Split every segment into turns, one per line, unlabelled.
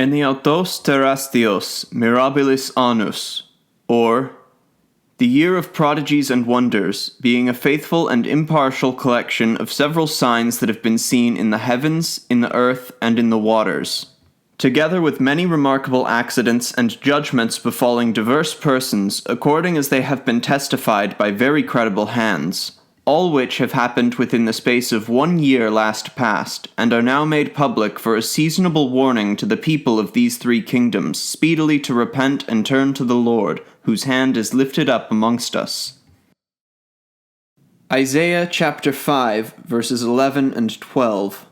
ＫΟΝΙΑΥΤΟΣ TERÁSTIOS MIRABILIS ANNVS, or the Year of Prodigies and Wonders, being a faithful and impartial collection of several signs that have been seen in the heavens, in the earth, and in the waters, together with many remarkable accidents and judgments befalling diverse persons, according as they have been testified by very credible hands, all which have happened within the space of 1 year last past, and are now made public for a seasonable warning to the people of these three kingdoms, speedily to repent and turn to the Lord, whose hand is lifted up amongst us. Isaiah chapter 5, verses 11 and 12.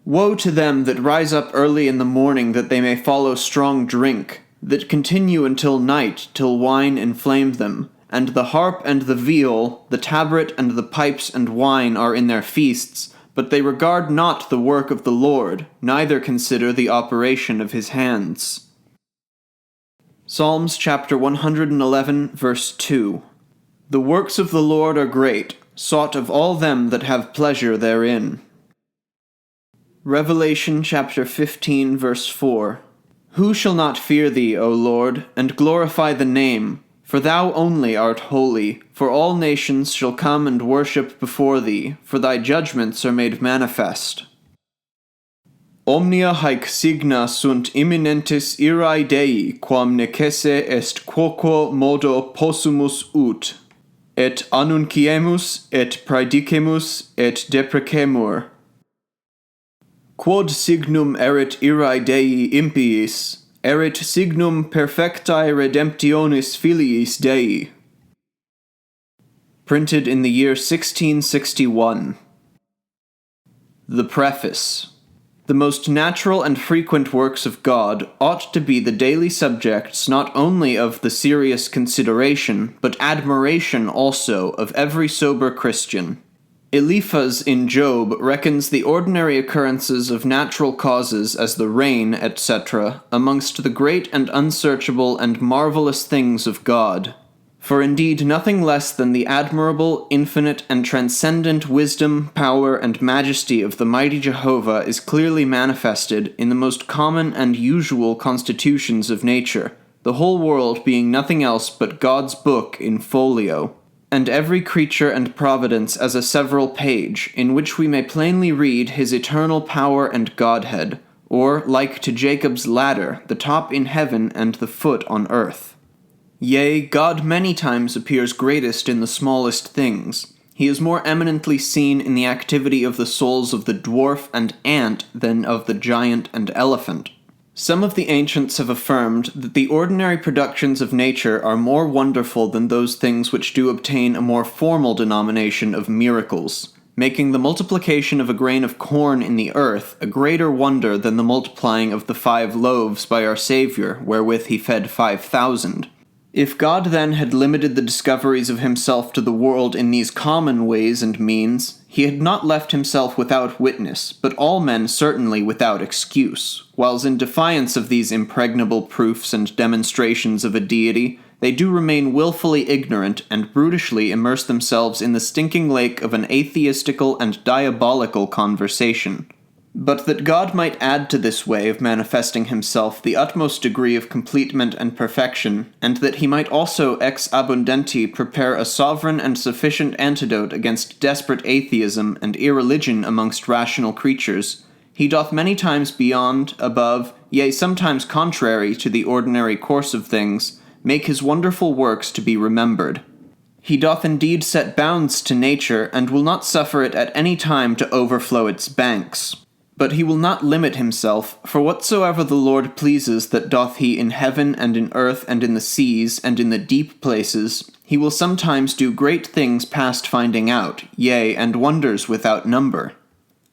Woe to them that rise up early in the morning, that they may follow strong drink, that continue until night, till wine inflame them. And the harp and the viol, the tabret and the pipes and wine are in their feasts, but they regard not the work of the Lord, neither consider the operation of his hands. Psalms chapter 111, verse 2. The works of the Lord are great, sought of all them that have pleasure therein. Revelation chapter 15, verse 4. Who shall not fear thee, O Lord, and glorify the name? For thou only art holy, for all nations shall come and worship before thee, for thy judgments are made manifest. Omnia haec signa sunt imminentis irae Dei, quam necesse est quoquo modo possumus ut, et annunciemus, et praedicemus, et deprecemur. Quod signum erit irae Dei impiis, erit signum perfectae redemptionis filiis Dei. Printed in the year 1661. The Preface. The most natural and frequent works of God ought to be the daily subjects not only of the serious consideration, but admiration also of every sober Christian. Eliphaz in Job reckons the ordinary occurrences of natural causes as the rain, etc., amongst the great and unsearchable and marvelous things of God. For indeed nothing less than the admirable, infinite, and transcendent wisdom, power, and majesty of the mighty Jehovah is clearly manifested in the most common and usual constitutions of nature, the whole world being nothing else but God's book in folio, and every creature and providence as a several page, in which we may plainly read his eternal power and Godhead, or, like to Jacob's ladder, the top in heaven and the foot on earth. Yea, God many times appears greatest in the smallest things. He is more eminently seen in the activity of the souls of the dwarf and ant than of the giant and elephant. Some of the ancients have affirmed that the ordinary productions of nature are more wonderful than those things which do obtain a more formal denomination of miracles, making the multiplication of a grain of corn in the earth a greater wonder than the multiplying of the 5 loaves by our Saviour, wherewith he fed 5,000. If God then had limited the discoveries of himself to the world in these common ways and means, he had not left himself without witness, but all men certainly without excuse, whiles in defiance of these impregnable proofs and demonstrations of a deity, they do remain wilfully ignorant and brutishly immerse themselves in the stinking lake of an atheistical and diabolical conversation. But that God might add to this way of manifesting himself the utmost degree of completement and perfection, and that he might also ex abundanti prepare a sovereign and sufficient antidote against desperate atheism and irreligion amongst rational creatures, he doth many times beyond, above, yea, sometimes contrary to the ordinary course of things, make his wonderful works to be remembered. He doth indeed set bounds to nature, and will not suffer it at any time to overflow its banks. But he will not limit himself, for whatsoever the Lord pleases that doth he in heaven and in earth and in the seas and in the deep places, he will sometimes do great things past finding out, yea, and wonders without number.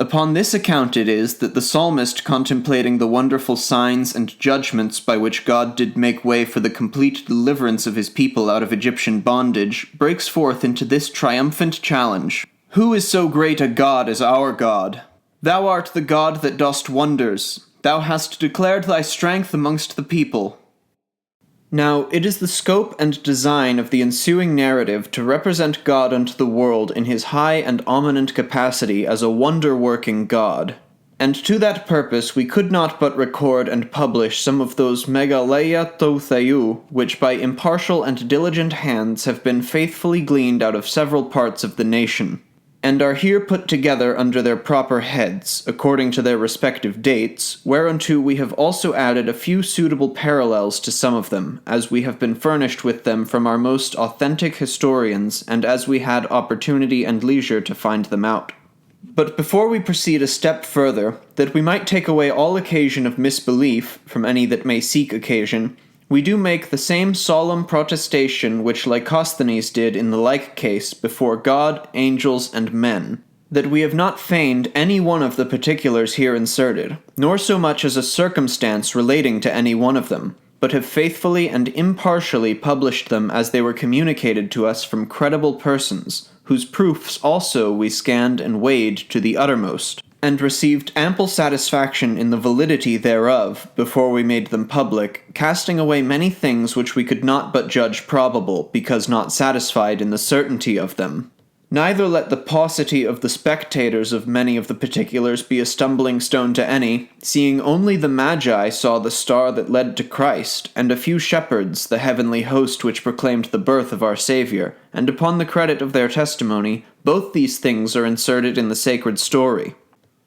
Upon this account it is that the psalmist, contemplating the wonderful signs and judgments by which God did make way for the complete deliverance of his people out of Egyptian bondage, breaks forth into this triumphant challenge: Who is so great a God as our God? Thou art the God that dost wonders. Thou hast declared thy strength amongst the people. Now, it is the scope and design of the ensuing narrative to represent God unto the world in his high and ominent capacity as a wonder-working God. And to that purpose we could not but record and publish some of those megaleia to theou, which by impartial and diligent hands have been faithfully gleaned out of several parts of the nation, and are here put together under their proper heads, according to their respective dates, whereunto we have also added a few suitable parallels to some of them, as we have been furnished with them from our most authentic historians, and as we had opportunity and leisure to find them out. But before we proceed a step further, that we might take away all occasion of misbelief from any that may seek occasion, we do make the same solemn protestation which Lycosthenes did in the like case before God, angels, and men, that we have not feigned any one of the particulars here inserted, nor so much as a circumstance relating to any one of them, but have faithfully and impartially published them as they were communicated to us from credible persons, whose proofs also we scanned and weighed to the uttermost, and received ample satisfaction in the validity thereof before we made them public, casting away many things which we could not but judge probable, because not satisfied in the certainty of them. Neither let the paucity of the spectators of many of the particulars be a stumbling stone to any, seeing only the Magi saw the star that led to Christ, and a few shepherds the heavenly host which proclaimed the birth of our Saviour, and upon the credit of their testimony, both these things are inserted in the sacred story.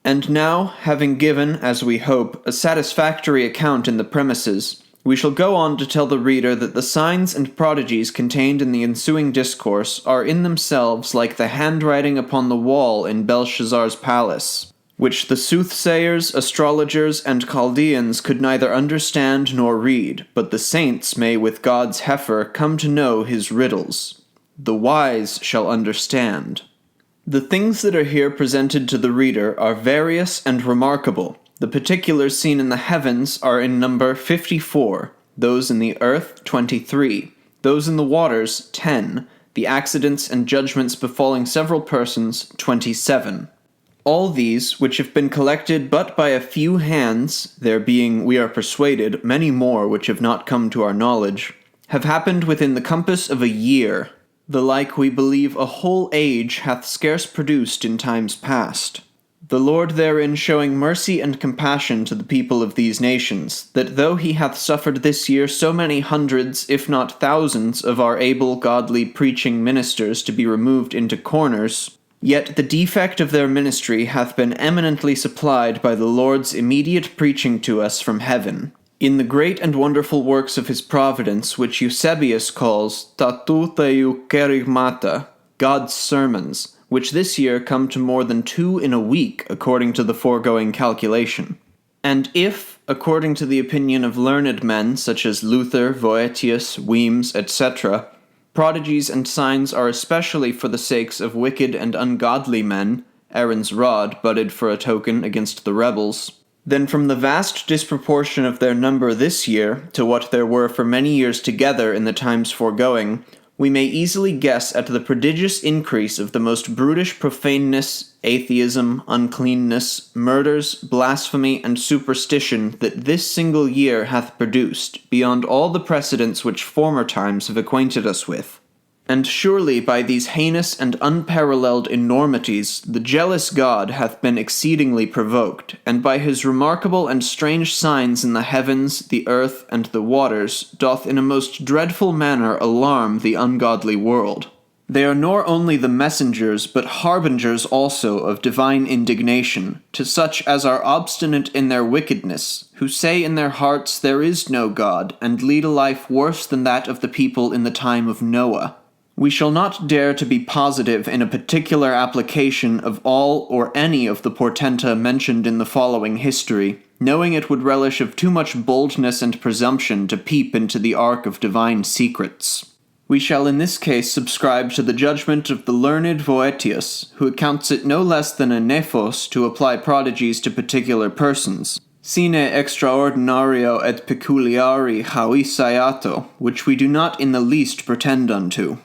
And now, having given, as we hope, a satisfactory account in the premises, we shall go on to tell the reader that the signs and prodigies contained in the ensuing discourse are in themselves like the handwriting upon the wall in Belshazzar's palace, which the soothsayers, astrologers, and Chaldeans could neither understand nor read, but the saints may with God's heifer come to know his riddles. The wise shall understand. The things that are here presented to the reader are various and remarkable. The particulars seen in the heavens are in number 54, those in the earth 23, those in the waters 10, the accidents and judgments befalling several persons 27. All these, which have been collected but by a few hands, there being, we are persuaded, many more which have not come to our knowledge, have happened within the compass of a year. The like we believe a whole age hath scarce produced in times past. The Lord therein showing mercy and compassion to the people of these nations, that though he hath suffered this year so many hundreds, if not thousands, of our able godly preaching ministers to be removed into corners, yet the defect of their ministry hath been eminently supplied by the Lord's immediate preaching to us from heaven, in the great and wonderful works of his providence, which Eusebius calls ta tou theou kerygmata, God's sermons, which this year come to more than 2 in a week, according to the foregoing calculation. And if, according to the opinion of learned men, such as Luther, Voetius, Weems, etc., prodigies and signs are especially for the sakes of wicked and ungodly men, Aaron's rod budded for a token against the rebels, then from the vast disproportion of their number this year, to what there were for many years together in the times foregoing, we may easily guess at the prodigious increase of the most brutish profaneness, atheism, uncleanness, murders, blasphemy, and superstition that this single year hath produced, beyond all the precedents which former times have acquainted us with. And surely by these heinous and unparalleled enormities the jealous God hath been exceedingly provoked, and by his remarkable and strange signs in the heavens, the earth, and the waters, doth in a most dreadful manner alarm the ungodly world. They are nor only the messengers, but harbingers also of divine indignation, to such as are obstinate in their wickedness, who say in their hearts there is no God, and lead a life worse than that of the people in the time of Noah. We shall not dare to be positive in a particular application of all or any of the portenta mentioned in the following history, knowing it would relish of too much boldness and presumption to peep into the ark of divine secrets. We shall in this case subscribe to the judgment of the learned Voetius, who accounts it no less than a nephos to apply prodigies to particular persons, sine extraordinario et peculiari hausaiato, which we do not in the least pretend unto.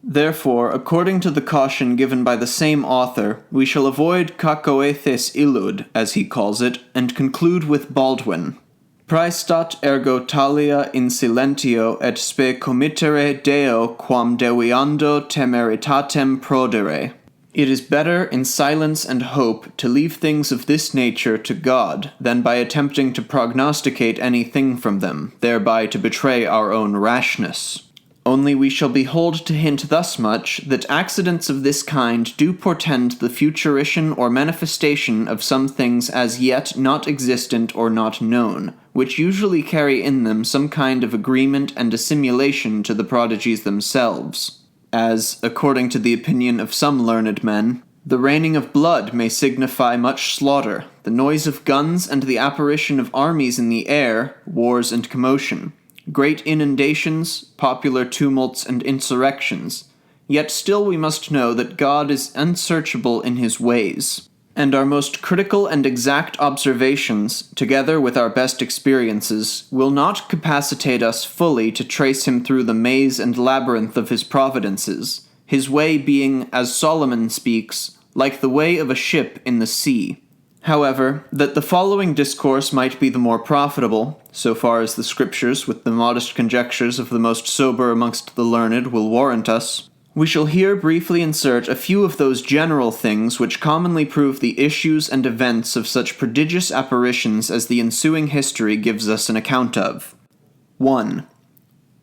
Therefore, according to the caution given by the same author, we shall avoid kakoethes illud, as he calls it, and conclude with Baldwin. Praestat ergo talia in silentio et spe committere Deo quam deviando temeritatem prodere. It is better in silence and hope to leave things of this nature to God than by attempting to prognosticate anything from them, thereby to betray our own rashness. Only we shall behold to hint thus much, that accidents of this kind do portend the futurition or manifestation of some things as yet not existent or not known, which usually carry in them some kind of agreement and assimilation to the prodigies themselves. As, according to the opinion of some learned men, the raining of blood may signify much slaughter, the noise of guns and the apparition of armies in the air, wars and commotion, great inundations, popular tumults and insurrections. Yet still we must know that God is unsearchable in his ways, and our most critical and exact observations, together with our best experiences, will not capacitate us fully to trace him through the maze and labyrinth of his providences, his way being, as Solomon speaks, like the way of a ship in the sea. However, that the following discourse might be the more profitable, so far as the Scriptures, with the modest conjectures of the most sober amongst the learned, will warrant us, we shall here briefly insert a few of those general things which commonly prove the issues and events of such prodigious apparitions as the ensuing history gives us an account of. 1.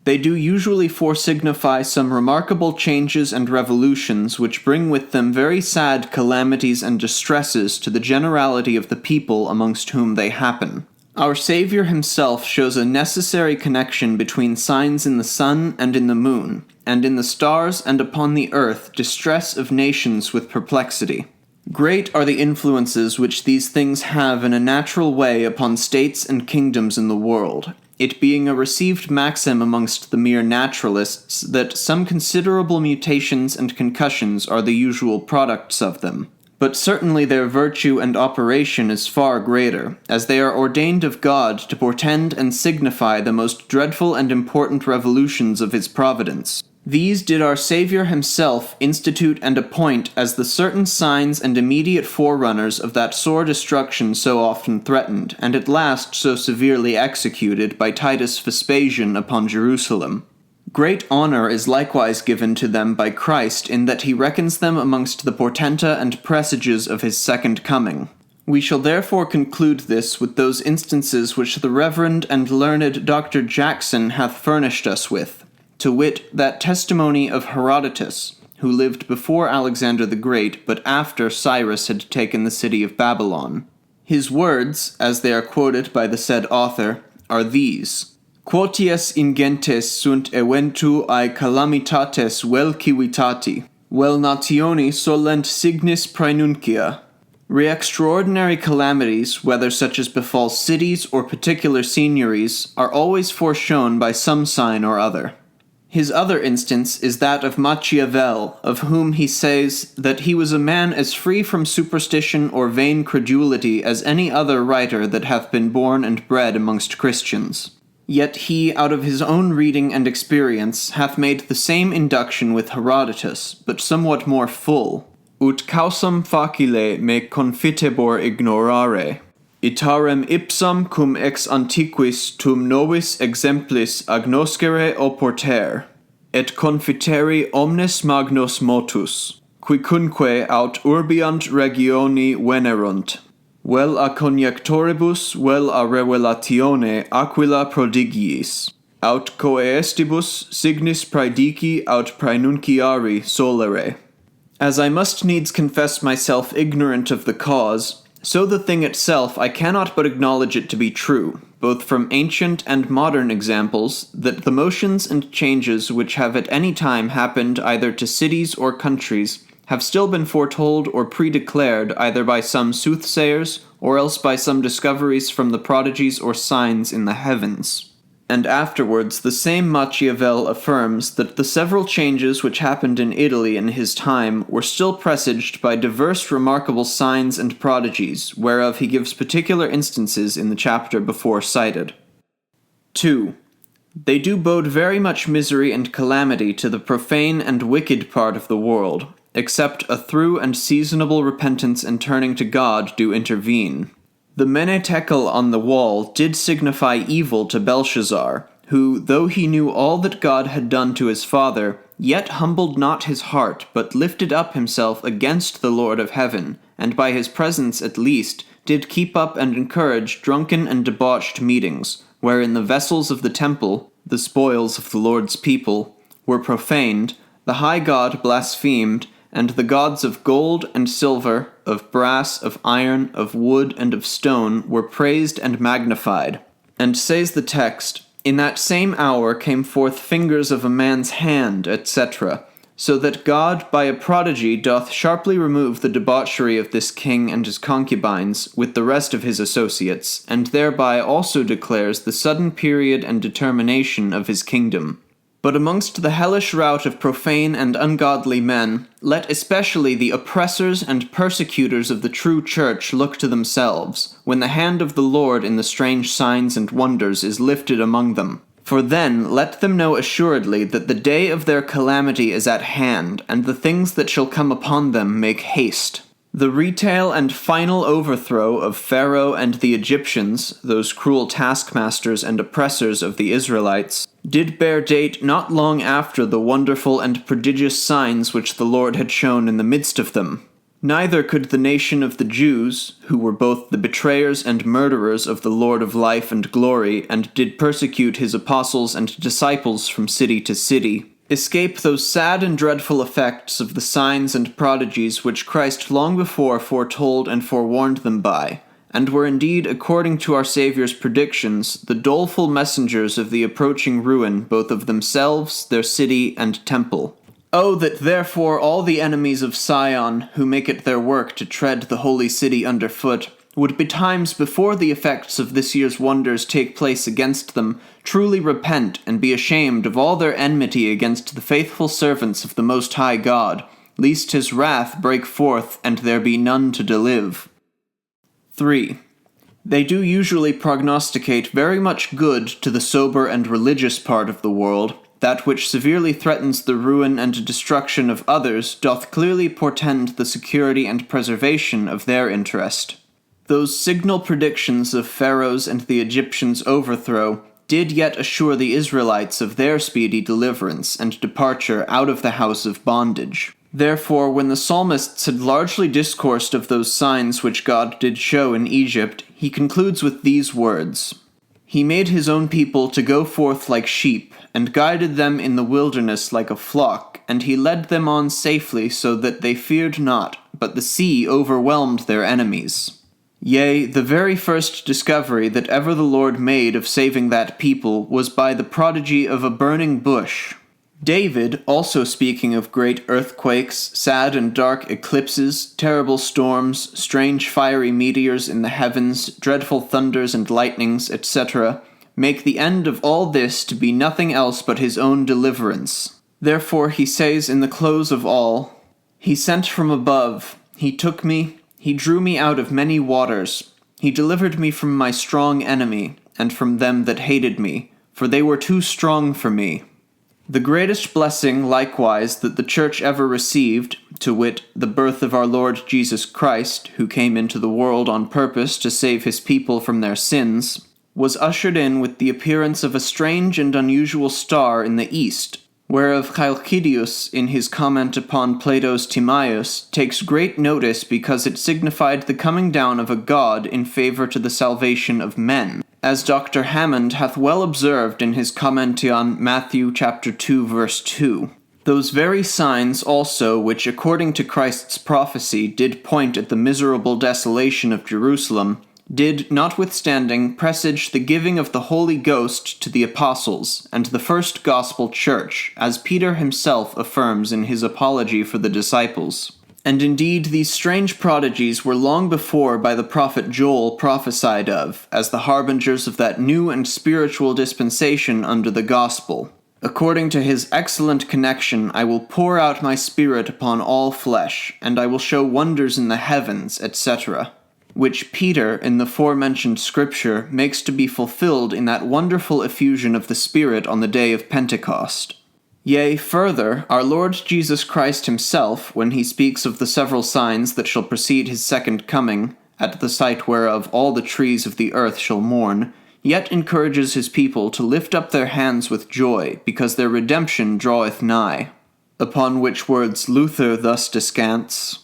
They do usually foresignify some remarkable changes and revolutions which bring with them very sad calamities and distresses to the generality of the people amongst whom they happen. Our Saviour himself shows a necessary connection between signs in the sun and in the moon, and in the stars and upon the earth distress of nations with perplexity. Great are the influences which these things have in a natural way upon states and kingdoms in the world, it being a received maxim amongst the mere naturalists that some considerable mutations and concussions are the usual products of them. But certainly their virtue and operation is far greater, as they are ordained of God to portend and signify the most dreadful and important revolutions of his providence. These did our Saviour himself institute and appoint as the certain signs and immediate forerunners of that sore destruction so often threatened, and at last so severely executed by Titus Vespasian upon Jerusalem. Great honor is likewise given to them by Christ in that he reckons them amongst the portenta and presages of his second coming. We shall therefore conclude this with those instances which the Reverend and learned Dr. Jackson hath furnished us with, to wit, that testimony of Herodotus, who lived before Alexander the Great, but after Cyrus had taken the city of Babylon. His words, as they are quoted by the said author, are these: Quoties ingentes sunt eventu ae calamitates vel civitati, vel nationi solent signis praenuncia. Extraordinary calamities, whether such as befall cities or particular seigniories, are always foreshown by some sign or other. His other instance is that of Machiavel, of whom he says that he was a man as free from superstition or vain credulity as any other writer that hath been born and bred amongst Christians. Yet he, out of his own reading and experience, hath made the same induction with Herodotus, but somewhat more full. Ut causam facile me confitebor ignorare. Itarem ipsam cum ex antiquis tum novis exemplis agnoscere oporter, et confiteri omnes magnos motus, quicunque aut urbiant regioni venerunt. Vel a conjectoribus, vel a revelatione aquila prodigiis, aut coestibus signis praedici aut praenunciari solere. As I must needs confess myself ignorant of the cause, so the thing itself I cannot but acknowledge it to be true, both from ancient and modern examples, that the motions and changes which have at any time happened either to cities or countries have still been foretold or predeclared either by some soothsayers, or else by some discoveries from the prodigies or signs in the heavens. And afterwards the same Machiavel affirms that the several changes which happened in Italy in his time were still presaged by diverse remarkable signs and prodigies, whereof he gives particular instances in the chapter before cited. 2. They do bode very much misery and calamity to the profane and wicked part of the world, except a thorough and seasonable repentance and turning to God do intervene. The menetekel on the wall did signify evil to Belshazzar, who, though he knew all that God had done to his father, yet humbled not his heart, but lifted up himself against the Lord of heaven, and by his presence at least did keep up and encourage drunken and debauched meetings, wherein the vessels of the temple, the spoils of the Lord's people, were profaned, the high God blasphemed, and the gods of gold and silver, of brass, of iron, of wood, and of stone were praised and magnified. And says the text, in that same hour came forth fingers of a man's hand, etc., so that God by a prodigy doth sharply remove the debauchery of this king and his concubines with the rest of his associates, and thereby also declares the sudden period and determination of his kingdom. But amongst the hellish rout of profane and ungodly men, let especially the oppressors and persecutors of the true church look to themselves, when the hand of the Lord in the strange signs and wonders is lifted among them. For then let them know assuredly that the day of their calamity is at hand, and the things that shall come upon them make haste. The retail and final overthrow of Pharaoh and the Egyptians, those cruel taskmasters and oppressors of the Israelites, did bear date not long after the wonderful and prodigious signs which the Lord had shown in the midst of them. Neither could the nation of the Jews, who were both the betrayers and murderers of the Lord of life and glory, and did persecute his apostles and disciples from city to city, escape those sad and dreadful effects of the signs and prodigies which Christ long before foretold and forewarned them by, and were indeed, according to our Saviour's predictions, the doleful messengers of the approaching ruin both of themselves, their city, and temple. Oh, that therefore all the enemies of Sion, who make it their work to tread the holy city underfoot, would betimes before the effects of this year's wonders take place against them, truly repent and be ashamed of all their enmity against the faithful servants of the Most High God, lest his wrath break forth and there be none to deliver. 3. They do usually prognosticate very much good to the sober and religious part of the world. That which severely threatens the ruin and destruction of others doth clearly portend the security and preservation of their interest. Those signal predictions of Pharaoh's and the Egyptians' overthrow did yet assure the Israelites of their speedy deliverance and departure out of the house of bondage. Therefore, when the psalmists had largely discoursed of those signs which God did show in Egypt, he concludes with these words, He made his own people to go forth like sheep, and guided them in the wilderness like a flock, and he led them on safely so that they feared not, but the sea overwhelmed their enemies. Yea, the very first discovery that ever the Lord made of saving that people was by the prodigy of a burning bush. David, also speaking of great earthquakes, sad and dark eclipses, terrible storms, strange fiery meteors in the heavens, dreadful thunders and lightnings, etc., make the end of all this to be nothing else but his own deliverance. Therefore he says in the close of all, He sent from above, he took me, he drew me out of many waters, he delivered me from my strong enemy, and from them that hated me, for they were too strong for me. The greatest blessing, likewise, that the Church ever received, to wit, the birth of our Lord Jesus Christ, who came into the world on purpose to save his people from their sins, was ushered in with the appearance of a strange and unusual star in the east, whereof Chalcidius, in his comment upon Plato's Timaeus, takes great notice because it signified the coming down of a god in favor to the salvation of men, as Dr. Hammond hath well observed in his commention Matthew chapter 2, verse 2. Those very signs also which according to Christ's prophecy did point at the miserable desolation of Jerusalem, did, notwithstanding, presage the giving of the Holy Ghost to the apostles, and the first gospel church, as Peter himself affirms in his apology for the disciples. And indeed these strange prodigies were long before by the prophet Joel prophesied of, as the harbingers of that new and spiritual dispensation under the gospel. According to his excellent connection, I will pour out my spirit upon all flesh, and I will show wonders in the heavens, etc., which Peter, in the forementioned scripture, makes to be fulfilled in that wonderful effusion of the Spirit on the day of Pentecost. Yea, further, our Lord Jesus Christ himself, when he speaks of the several signs that shall precede his second coming, at the sight whereof all the trees of the earth shall mourn, yet encourages his people to lift up their hands with joy, because their redemption draweth nigh. Upon which words Luther thus descants,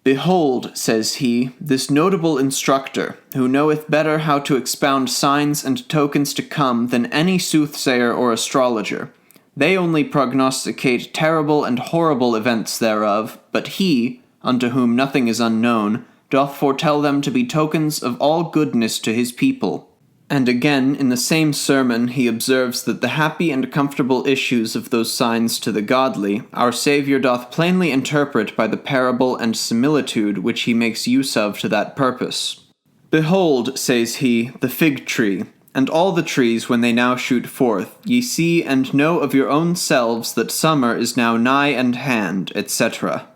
"Behold," says he, "this notable instructor, who knoweth better how to expound signs and tokens to come than any soothsayer or astrologer. They only prognosticate terrible and horrible events thereof, but he, unto whom nothing is unknown, doth foretell them to be tokens of all goodness to his people." And again, in the same sermon, he observes that the happy and comfortable issues of those signs to the godly, our Saviour doth plainly interpret by the parable and similitude which he makes use of to that purpose. "Behold," says he, "the fig tree, and all the trees when they now shoot forth, ye see and know of your own selves that summer is now nigh and hand," etc.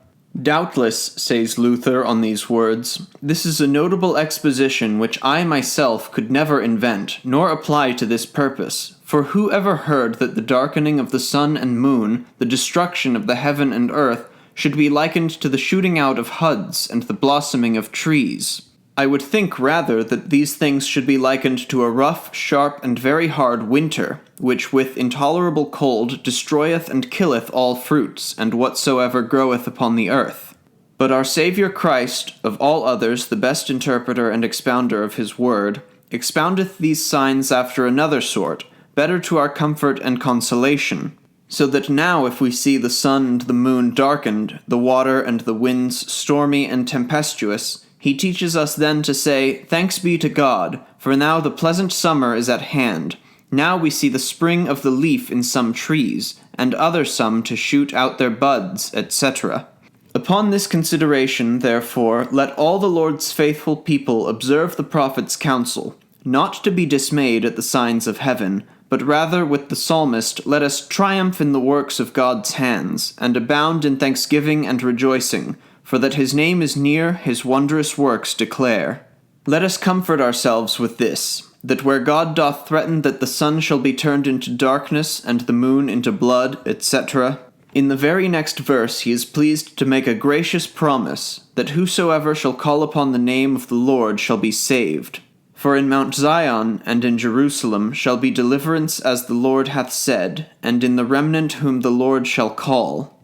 Doubtless, says Luther on these words, this is a notable exposition which I myself could never invent, nor apply to this purpose. For who ever heard that the darkening of the sun and moon, the destruction of the heaven and earth, should be likened to the shooting out of buds and the blossoming of trees? I would think rather that these things should be likened to a rough, sharp, and very hard winter, which with intolerable cold destroyeth and killeth all fruits, and whatsoever groweth upon the earth. But our Saviour Christ, of all others the best interpreter and expounder of his word, expoundeth these signs after another sort, better to our comfort and consolation. So that now if we see the sun and the moon darkened, the water and the winds stormy and tempestuous, he teaches us then to say, "Thanks be to God, for now the pleasant summer is at hand. Now we see the spring of the leaf in some trees, and other some to shoot out their buds," etc. Upon this consideration, therefore, let all the Lord's faithful people observe the prophet's counsel, not to be dismayed at the signs of heaven, but rather with the psalmist let us triumph in the works of God's hands, and abound in thanksgiving and rejoicing, for that his name is near, his wondrous works declare. Let us comfort ourselves with this, that where God doth threaten that the sun shall be turned into darkness, and the moon into blood, etc., in the very next verse he is pleased to make a gracious promise, that whosoever shall call upon the name of the Lord shall be saved. For in Mount Zion and in Jerusalem shall be deliverance as the Lord hath said, and in the remnant whom the Lord shall call.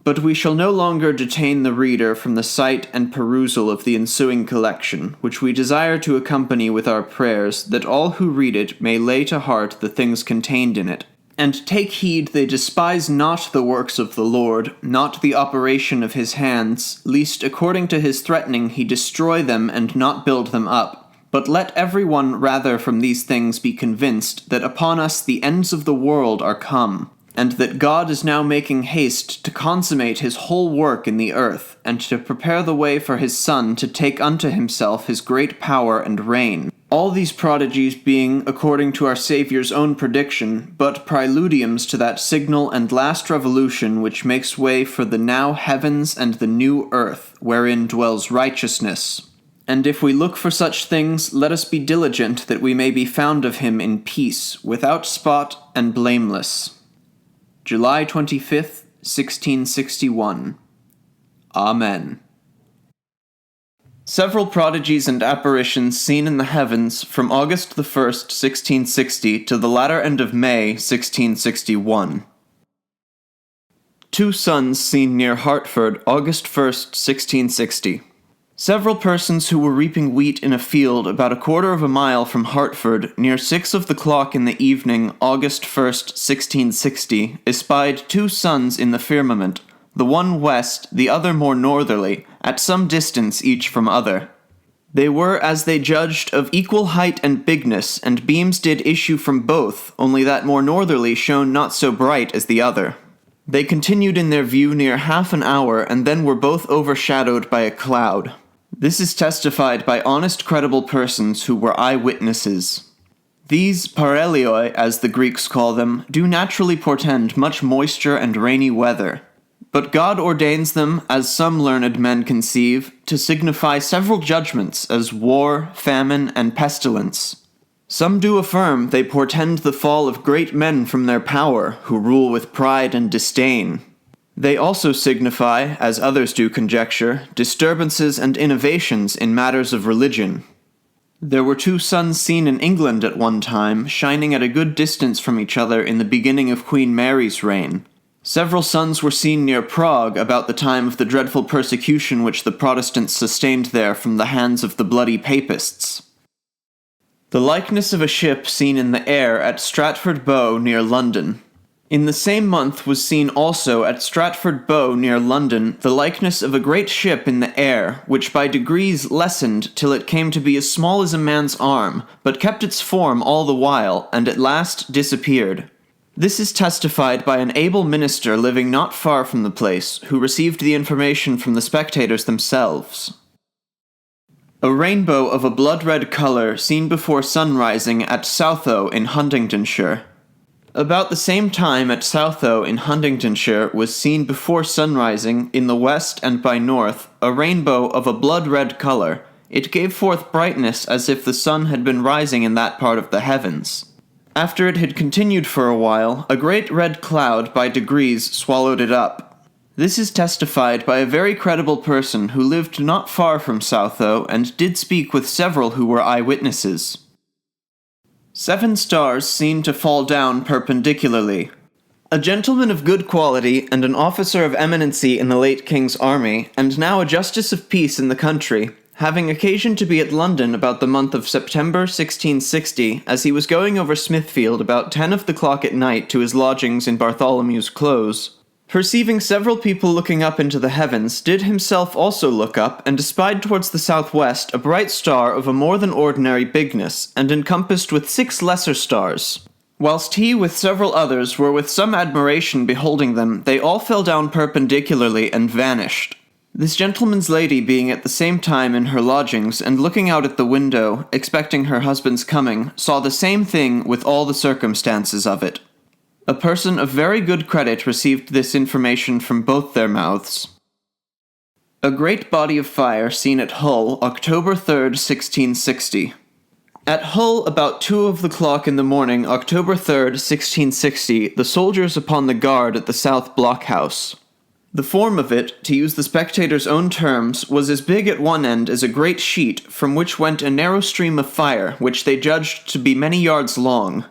But we shall no longer detain the reader from the sight and perusal of the ensuing collection, which we desire to accompany with our prayers, that all who read it may lay to heart the things contained in it, and take heed they despise not the works of the Lord, not the operation of his hands, lest according to his threatening he destroy them and not build them up. But let every one rather from these things be convinced that upon us the ends of the world are come, and that God is now making haste to consummate his whole work in the earth, and to prepare the way for his Son to take unto himself his great power and reign. All these prodigies being, according to our Saviour's own prediction, but preludiums to that signal and last revolution which makes way for the now heavens and the new earth, wherein dwells righteousness. And if we look for such things, let us be diligent that we may be found of him in peace, without spot and blameless. July 25th, 1661. Amen. Several prodigies and apparitions seen in the heavens from August the 1st, 1660 to the latter end of May, 1661. 2 suns seen near Hartford, August 1st, 1660. Several persons who were reaping wheat in a field about a quarter of a mile from Hartford, near 6 of the clock in the evening, August 1st, 1660, espied 2 suns in the firmament, the one west, the other more northerly, at some distance each from other. They were, as they judged, of equal height and bigness, and beams did issue from both, only that more northerly shone not so bright as the other. They continued in their view near half an hour, and then were both overshadowed by a cloud. This is testified by honest credible persons who were eye-witnesses. These parelioi, as the Greeks call them, do naturally portend much moisture and rainy weather. But God ordains them, as some learned men conceive, to signify several judgments, as war, famine, and pestilence. Some do affirm they portend the fall of great men from their power, who rule with pride and disdain. They also signify, as others do conjecture, disturbances and innovations in matters of religion. There were 2 suns seen in England at one time, shining at a good distance from each other in the beginning of Queen Mary's reign. Several suns were seen near Prague about the time of the dreadful persecution which the Protestants sustained there from the hands of the bloody papists. The likeness of a ship seen in the air at Stratford Bow near London. In the same month was seen also at Stratford Bow near London the likeness of a great ship in the air, which by degrees lessened till it came to be as small as a man's arm, but kept its form all the while, and at last disappeared. This is testified by an able minister living not far from the place, who received the information from the spectators themselves. A rainbow of a blood-red colour seen before sunrising at Southoe in Huntingdonshire. About the same time at Southoe in Huntingdonshire was seen before sunrising, in the west and by north, a rainbow of a blood-red colour. It gave forth brightness as if the sun had been rising in that part of the heavens. After it had continued for a while, a great red cloud by degrees swallowed it up. This is testified by a very credible person who lived not far from Southoe, and did speak with several who were eyewitnesses. 7 stars seen to fall down perpendicularly. A gentleman of good quality, and an officer of eminency in the late king's army, and now a justice of peace in the country, having occasion to be at London about the month of September 1660, as he was going over Smithfield about 10 of the clock at night to his lodgings in Bartholomew's Close, perceiving several people looking up into the heavens, did himself also look up, and espied towards the southwest a bright star of a more than ordinary bigness, and encompassed with 6 lesser stars. Whilst he with several others were with some admiration beholding them, they all fell down perpendicularly and vanished. This gentleman's lady being at the same time in her lodgings, and looking out at the window, expecting her husband's coming, saw the same thing with all the circumstances of it. A person of very good credit received this information from both their mouths. A great body of fire seen at Hull, October 3rd, 1660. At Hull, about 2 of the clock in the morning, October 3rd, 1660, the soldiers upon the guard at the South Blockhouse. The form of it, to use the spectators' own terms, was as big at one end as a great sheet, from which went a narrow stream of fire, which they judged to be many yards long.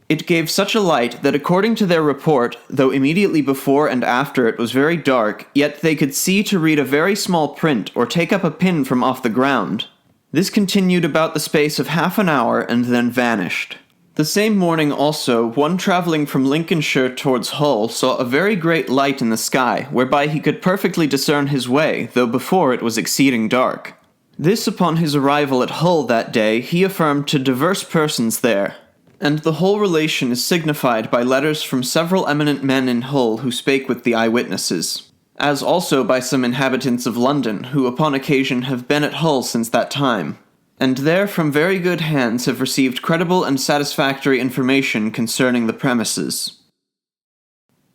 It gave such a light that according to their report, though immediately before and after it was very dark, yet they could see to read a very small print or take up a pin from off the ground. This continued about the space of half an hour and then vanished. The same morning also, one travelling from Lincolnshire towards Hull saw a very great light in the sky, whereby he could perfectly discern his way, though before it was exceeding dark. This upon his arrival at Hull that day he affirmed to divers persons there. And the whole relation is signified by letters from several eminent men in Hull who spake with the eyewitnesses, as also by some inhabitants of London, who upon occasion have been at Hull since that time, and there from very good hands have received credible and satisfactory information concerning the premises.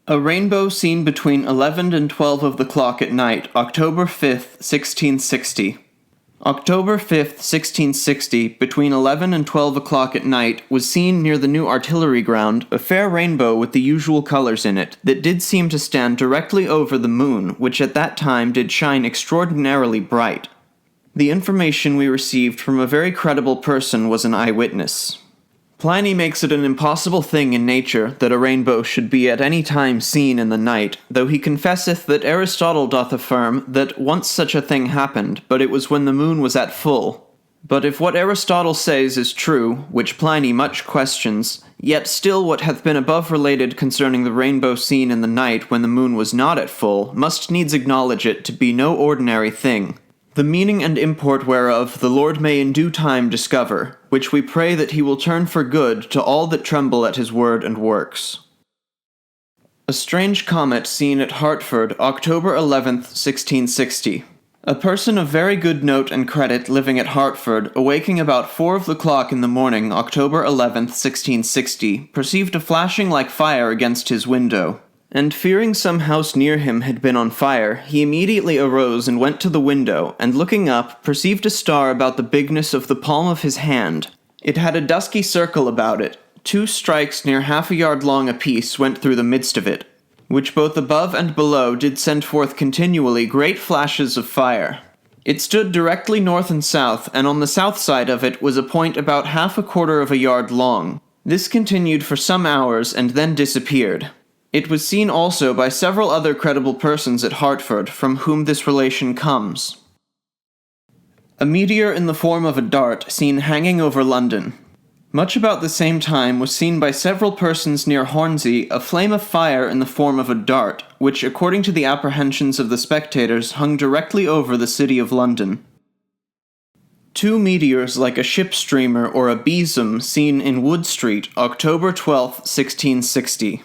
A rainbow seen between 11 and 12 of the clock at night, October 5th, 1660. October 5th, 1660, between 11 and 12 o'clock at night, was seen near the new artillery ground a fair rainbow with the usual colours in it, that did seem to stand directly over the moon, which at that time did shine extraordinarily bright. The information we received from a very credible person was an eyewitness. Pliny makes it an impossible thing in nature that a rainbow should be at any time seen in the night, though he confesseth that Aristotle doth affirm that once such a thing happened, but it was when the moon was at full. But if what Aristotle says is true, which Pliny much questions, yet still what hath been above related concerning the rainbow seen in the night when the moon was not at full, must needs acknowledge it to be no ordinary thing. The meaning and import whereof the Lord may in due time discover, which we pray that he will turn for good to all that tremble at his word and works. A strange comet seen at Hartford, October 11th, 1660. A person of very good note and credit living at Hartford, awaking about 4 of the clock in the morning, October 11th, 1660, perceived a flashing like fire against his window. And fearing some house near him had been on fire, he immediately arose and went to the window, and looking up, perceived a star about the bigness of the palm of his hand. It had a dusky circle about it. 2 strikes near half a yard long apiece went through the midst of it, which both above and below did send forth continually great flashes of fire. It stood directly north and south, and on the south side of it was a point about half a quarter of a yard long. This continued for some hours, and then disappeared. It was seen also by several other credible persons at Hartford from whom this relation comes. A meteor in the form of a dart seen hanging over London. Much about the same time was seen by several persons near Hornsey a flame of fire in the form of a dart, which according to the apprehensions of the spectators hung directly over the city of London. 2 meteors like a ship streamer or a besom seen in Wood Street, October 12, 1660.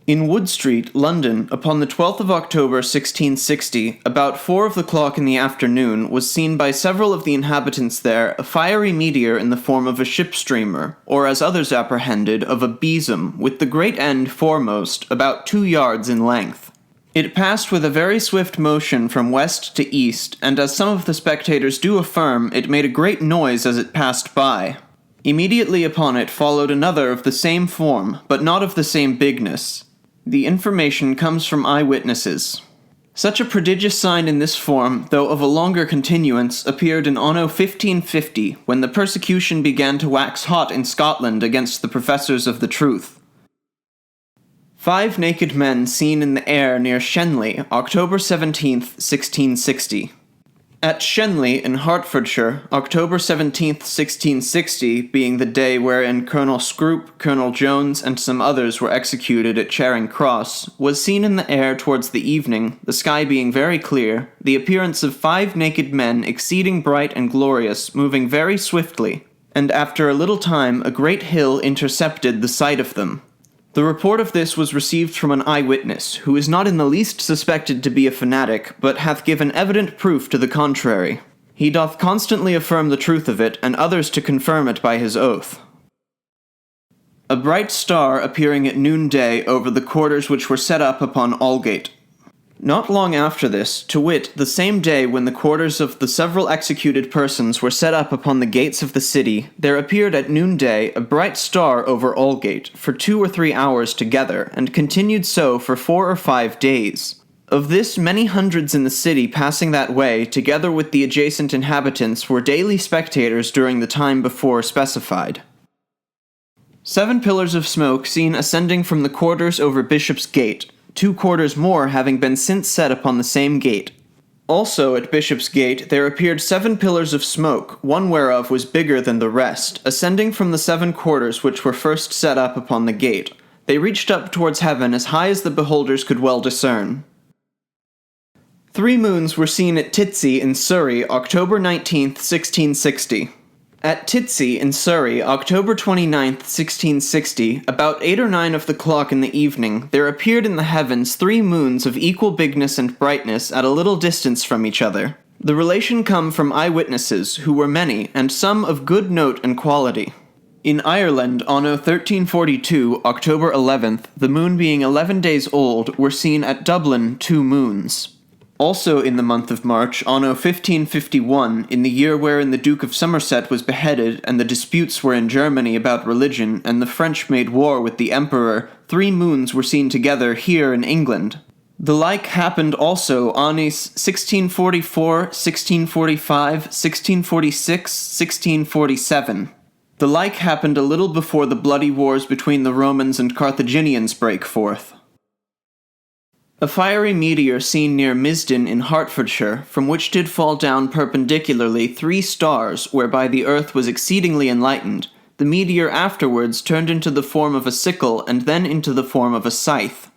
In Wood Street, London, upon the 12th of October 1660, about 4 o'clock in the afternoon, was seen by several of the inhabitants there a fiery meteor in the form of a ship streamer, or as others apprehended, of a besom, with the great end foremost, about 2 yards in length. It passed with a very swift motion from west to east, and as some of the spectators do affirm, it made a great noise as it passed by. Immediately upon it followed another of the same form, but not of the same bigness. The information comes from eyewitnesses. Such a prodigious sign in this form, though of a longer continuance, appeared in anno 1550, when the persecution began to wax hot in Scotland against the professors of the truth. 5 naked men seen in the air near Shenley, October 17, 1660. At Shenley in Hertfordshire, October 17, 1660, being the day wherein Colonel Scroop, Colonel Jones, and some others were executed at Charing Cross, was seen in the air towards the evening, the sky being very clear, the appearance of 5 naked men exceeding bright and glorious, moving very swiftly, and after a little time a great hill intercepted the sight of them. The report of this was received from an eyewitness, who is not in the least suspected to be a fanatic, but hath given evident proof to the contrary. He doth constantly affirm the truth of it, and others to confirm it by his oath. A bright star appearing at noonday over the quarters which were set up upon Aldgate. Not long after this, to wit, the same day when the quarters of the several executed persons were set up upon the gates of the city, there appeared at noonday a bright star over Aldgate, for 2 or 3 hours together, and continued so for 4 or 5 days. Of this many hundreds in the city passing that way, together with the adjacent inhabitants, were daily spectators during the time before specified. 7 pillars of smoke seen ascending from the quarters over Bishop's Gate, 2 quarters more having been since set upon the same gate. Also at Bishop's Gate there appeared 7 pillars of smoke, one whereof was bigger than the rest, ascending from the 7 quarters which were first set up upon the gate. They reached up towards heaven as high as the beholders could well discern. 3 moons were seen at Titsey in Surrey, October 19, 1660. At Titsey in Surrey, October 29, 1660, about 8 or 9 of the clock in the evening, there appeared in the heavens 3 moons of equal bigness and brightness at a little distance from each other. The relation come from eyewitnesses, who were many, and some of good note and quality. In Ireland, anno 1342, October 11th, the moon being 11 days old, were seen at Dublin 2 moons. Also in the month of March, anno 1551, in the year wherein the Duke of Somerset was beheaded and the disputes were in Germany about religion, and the French made war with the Emperor, 3 moons were seen together here in England. The like happened also annis 1644, 1645, 1646, 1647. The like happened a little before the bloody wars between the Romans and Carthaginians brake forth. A fiery meteor seen near Misden in Hertfordshire, from which did fall down perpendicularly 3 stars, whereby the earth was exceedingly enlightened. The meteor afterwards turned into the form of a sickle, and then into the form of a scythe.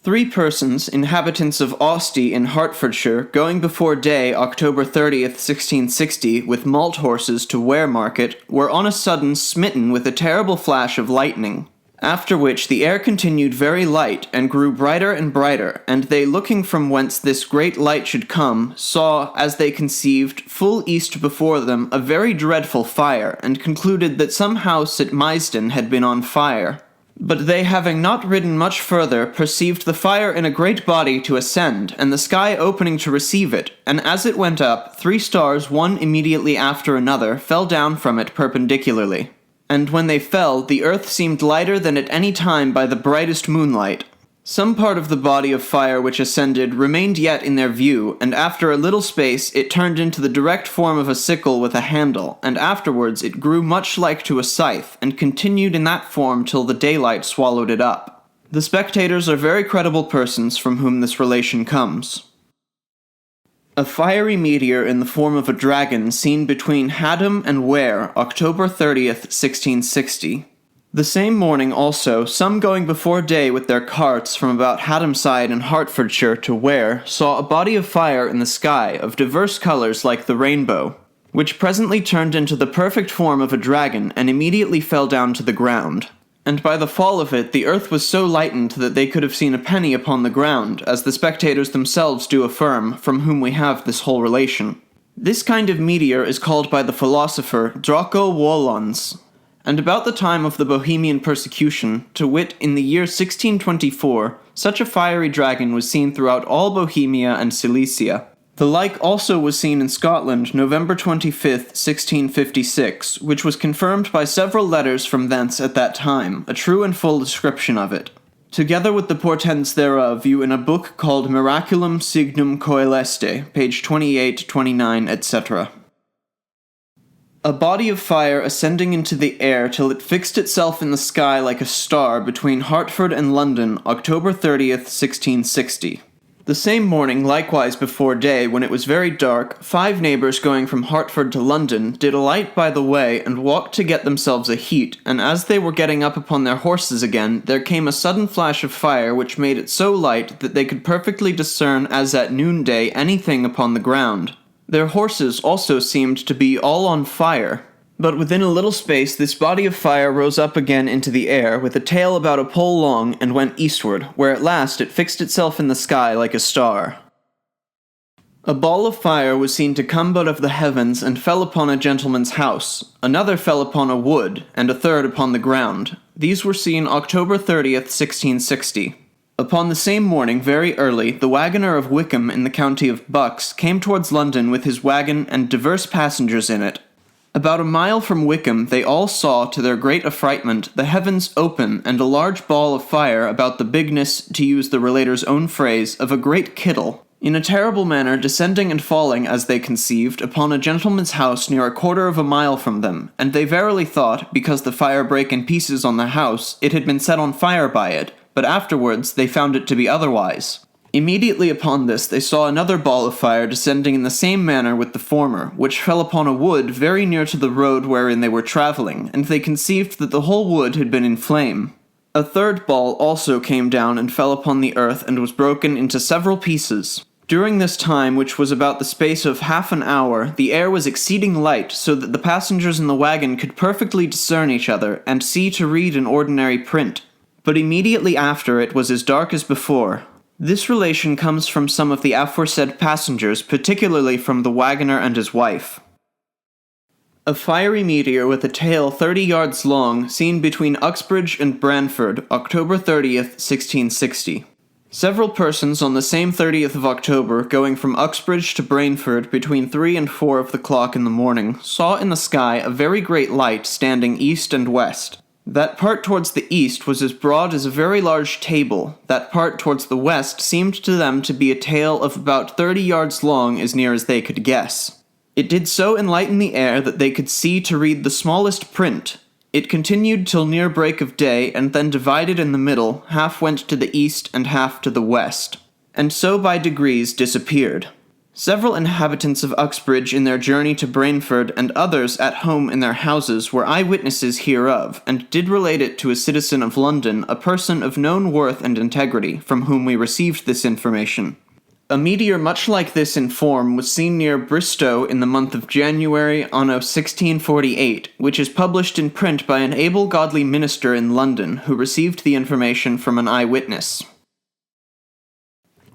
3 persons, inhabitants of Austy in Hertfordshire, going before day, October 30th, 1660, with malt horses to Ware Market, were on a sudden smitten with a terrible flash of lightning. After which the air continued very light, and grew brighter and brighter, and they looking from whence this great light should come, saw, as they conceived, full east before them a very dreadful fire, and concluded that some house at Misden had been on fire. But they having not ridden much further, perceived the fire in a great body to ascend, and the sky opening to receive it, and as it went up, 3 stars one immediately after another fell down from it perpendicularly. And when they fell, the earth seemed lighter than at any time by the brightest moonlight. Some part of the body of fire which ascended remained yet in their view, and after a little space it turned into the direct form of a sickle with a handle, and afterwards it grew much like to a scythe, and continued in that form till the daylight swallowed it up. The spectators are very credible persons from whom this relation comes. A fiery meteor in the form of a dragon seen between Haddam and Ware, October 30th, 1660. The same morning also, some going before day with their carts from about Haddamside in Hertfordshire to Ware saw a body of fire in the sky of diverse colours like the rainbow, which presently turned into the perfect form of a dragon and immediately fell down to the ground. And by the fall of it the earth was so lightened that they could have seen a penny upon the ground, as the spectators themselves do affirm, from whom we have this whole relation. This kind of meteor is called by the philosopher Draco Wolons, and about the time of the Bohemian persecution, to wit in the year 1624, such a fiery dragon was seen throughout all Bohemia and Silesia. The like also was seen in Scotland November 25th, 1656, which was confirmed by several letters from thence at that time, a true and full description of it. Together with the portents thereof you in a book called Miraculum Signum Coeleste, page 28, 29, etc. A body of fire ascending into the air till it fixed itself in the sky like a star between Hertford and London, October 30th, 1660. The same morning, likewise before day, when it was very dark, 5 neighbours going from Hertford to London did alight by the way, and walked to get themselves a heat, and as they were getting up upon their horses again, there came a sudden flash of fire which made it so light that they could perfectly discern as at noonday anything upon the ground. Their horses also seemed to be all on fire. But within a little space this body of fire rose up again into the air, with a tail about a pole long, and went eastward, where at last it fixed itself in the sky like a star. A ball of fire was seen to come out of the heavens, and fell upon a gentleman's house. Another fell upon a wood, and a third upon the ground. These were seen October 30th, 1660. Upon the same morning, very early, the waggoner of Wickham in the county of Bucks came towards London with his waggon and divers passengers in it. About a mile from Wickham they all saw, to their great affrightment, the heavens open, and a large ball of fire about the bigness, to use the relator's own phrase, of a great kittle, in a terrible manner descending and falling, as they conceived, upon a gentleman's house near a quarter of a mile from them, and they verily thought, because the fire brake in pieces on the house, it had been set on fire by it, but afterwards they found it to be otherwise. Immediately upon this they saw another ball of fire descending in the same manner with the former, which fell upon a wood very near to the road wherein they were travelling, and they conceived that the whole wood had been in flame. A third ball also came down and fell upon the earth, and was broken into several pieces. During this time, which was about the space of half an hour, the air was exceeding light, so that the passengers in the waggon could perfectly discern each other, and see to read an ordinary print. But immediately after it was as dark as before. This relation comes from some of the aforesaid passengers, particularly from the waggoner and his wife. A fiery meteor with a tail 30 yards long, seen between Uxbridge and Branford, October 30th, 1660. Several persons on the same 30th of October, going from Uxbridge to Branford between 3 and 4 of the clock in the morning, saw in the sky a very great light standing east and west. That part towards the east was as broad as a very large table. That part towards the west seemed to them to be a tail of about 30 yards long, as near as they could guess. It did so enlighten the air that they could see to read the smallest print. It continued till near break of day, and then divided in the middle, half went to the east and half to the west, and so by degrees disappeared. Several inhabitants of Uxbridge in their journey to Branford, and others at home in their houses, were eyewitnesses hereof, and did relate it to a citizen of London, a person of known worth and integrity, from whom we received this information. A meteor much like this in form was seen near Bristow in the month of January, anno 1648, which is published in print by an able godly minister in London, who received the information from an eyewitness.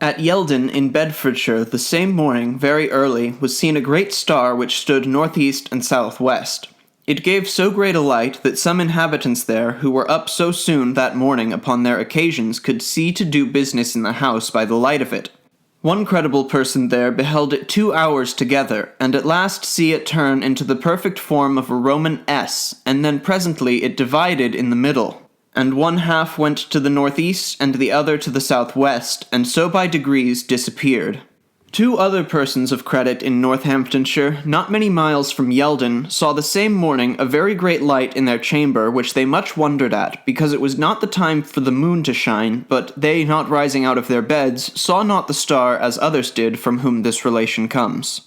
At Yeldon in Bedfordshire the same morning, very early, was seen a great star which stood northeast and southwest. It gave so great a light that some inhabitants there, who were up so soon that morning upon their occasions, could see to do business in the house by the light of it. One credible person there beheld it 2 hours together, and at last see it turn into the perfect form of a Roman S, and then presently it divided in the middle. And one half went to the northeast, and the other to the southwest, and so by degrees disappeared. Two other persons of credit in Northamptonshire, not many miles from Yeldon, saw the same morning a very great light in their chamber, which they much wondered at, because it was not the time for the moon to shine, but they, not rising out of their beds, saw not the star as others did, from whom this relation comes.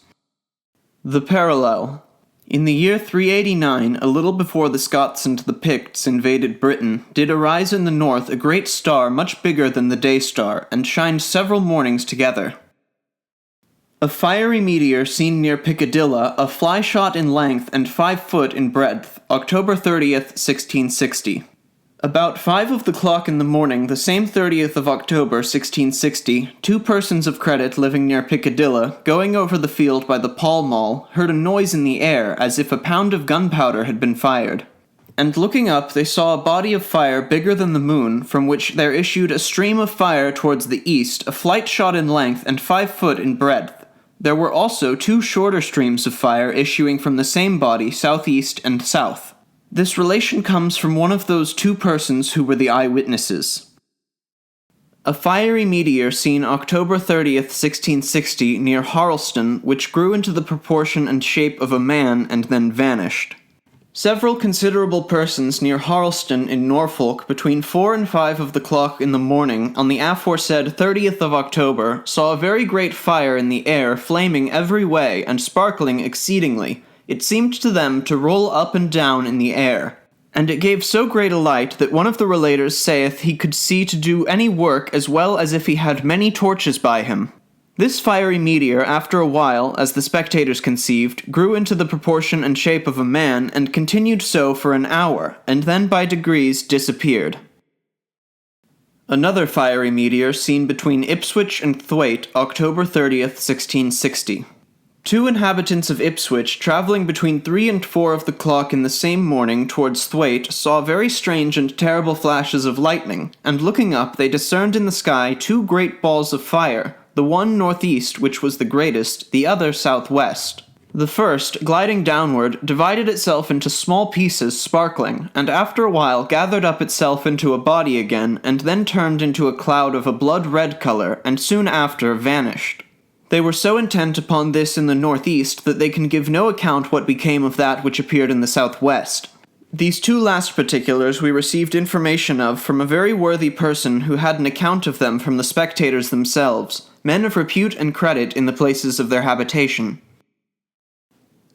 The parallel. In the year 389, a little before the Scots and the Picts invaded Britain, did arise in the north a great star much bigger than the day star, and shined several mornings together. A fiery meteor seen near Piccadilly, a fly shot in length and 5 foot in breadth, October 30th, 1660. About 5 of the clock in the morning, the same 30th of October, 1660, two persons of credit living near Piccadilly, going over the field by the Pall Mall, heard a noise in the air as if a pound of gunpowder had been fired. And looking up, they saw a body of fire bigger than the moon, from which there issued a stream of fire towards the east, a flight shot in length and 5 foot in breadth. There were also 2 shorter streams of fire issuing from the same body, southeast and south. This relation comes from one of those 2 persons who were the eyewitnesses. A fiery meteor seen October 30th, 1660, near Harleston, which grew into the proportion and shape of a man and then vanished. Several considerable persons near Harleston in Norfolk between 4 and 5 of the clock in the morning on the aforesaid 30th of October saw a very great fire in the air flaming every way and sparkling exceedingly. It seemed to them to roll up and down in the air. And it gave so great a light that one of the relators saith he could see to do any work as well as if he had many torches by him. This fiery meteor, after a while, as the spectators conceived, grew into the proportion and shape of a man, and continued so for an hour, and then by degrees disappeared. Another fiery meteor seen between Ipswich and Thwaite, October 30th, 1660. 2 inhabitants of Ipswich, travelling between 3 and 4 of the clock in the same morning towards Thwaite, saw very strange and terrible flashes of lightning, and looking up they discerned in the sky 2 great balls of fire, the one northeast, which was the greatest, the other southwest. The first, gliding downward, divided itself into small pieces sparkling, and after a while gathered up itself into a body again, and then turned into a cloud of a blood-red color, and soon after vanished. They were so intent upon this in the northeast that they can give no account what became of that which appeared in the southwest. These 2 last particulars we received information of from a very worthy person who had an account of them from the spectators themselves, men of repute and credit in the places of their habitation.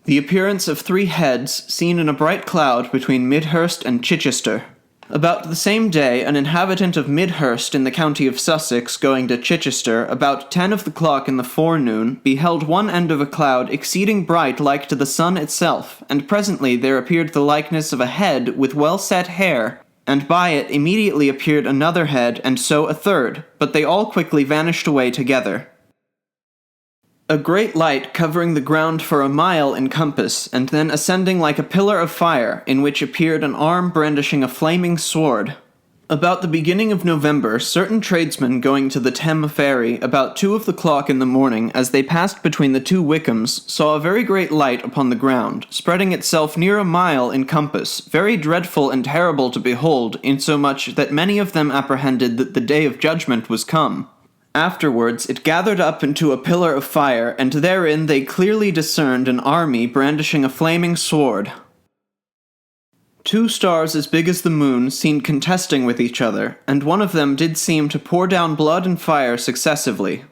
The appearance of 3 heads seen in a bright cloud between Midhurst and Chichester. About the same day, an inhabitant of Midhurst in the county of Sussex, going to Chichester, about 10 of the clock in the forenoon, beheld one end of a cloud exceeding bright like to the sun itself, and presently there appeared the likeness of a head with well-set hair, and by it immediately appeared another head, and so a third, but they all quickly vanished away together. A great light covering the ground for a mile in compass, and then ascending like a pillar of fire, in which appeared an arm brandishing a flaming sword. About the beginning of November, certain tradesmen going to the Thames ferry, about 2 of the clock in the morning, as they passed between the 2 Wickhams, saw a very great light upon the ground, spreading itself near a mile in compass, very dreadful and terrible to behold, insomuch that many of them apprehended that the day of judgment was come. Afterwards it gathered up into a pillar of fire, and therein they clearly discerned an army brandishing a flaming sword. 2 stars as big as the moon seemed contesting with each other, and one of them did seem to pour down blood and fire successively.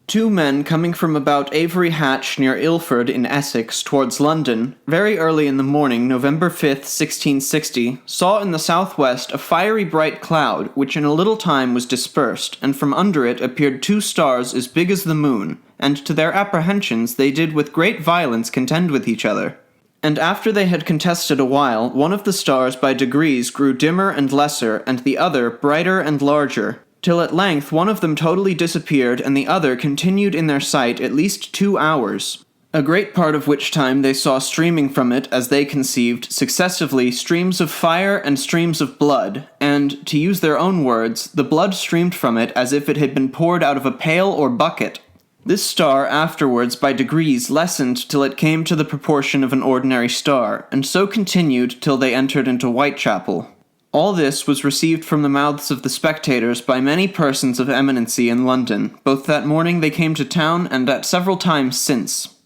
2 men coming from about Avery Hatch near Ilford in Essex towards London, very early in the morning, November 5th, 1660, saw in the southwest a fiery bright cloud, which in a little time was dispersed, and from under it appeared 2 stars as big as the moon, and to their apprehensions they did with great violence contend with each other. And after they had contested a while, one of the stars by degrees grew dimmer and lesser, and the other brighter and larger, till at length one of them totally disappeared, and the other continued in their sight at least 2 hours, a great part of which time they saw streaming from it, as they conceived, successively streams of fire and streams of blood, and, to use their own words, the blood streamed from it as if it had been poured out of a pail or bucket. This star afterwards by degrees lessened till it came to the proportion of an ordinary star, and so continued till they entered into Whitechapel. All this was received from the mouths of the spectators by many persons of eminency in London, both that morning they came to town and at several times since.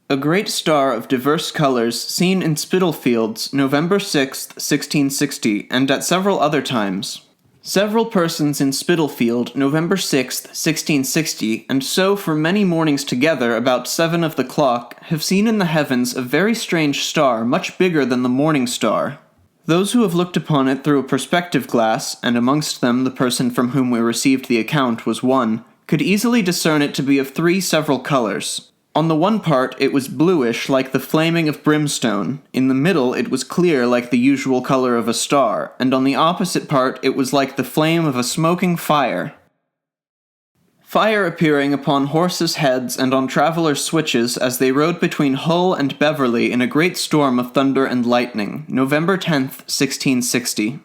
A great star of diverse colours seen in Spitalfields, November 6th, 1660, and at several other times. Several persons in Spitalfield, November 6th, 1660, and so for many mornings together about 7 of the clock, have seen in the heavens a very strange star, much bigger than the morning star. Those who have looked upon it through a perspective glass, and amongst them the person from whom we received the account was one, could easily discern it to be of 3 several colours. On the one part it was bluish like the flaming of brimstone, in the middle it was clear like the usual colour of a star, and on the opposite part it was like the flame of a smoking fire. Fire appearing upon horses' heads and on travellers' switches as they rode between Hull and Beverley in a great storm of thunder and lightning, November 10th, 1660.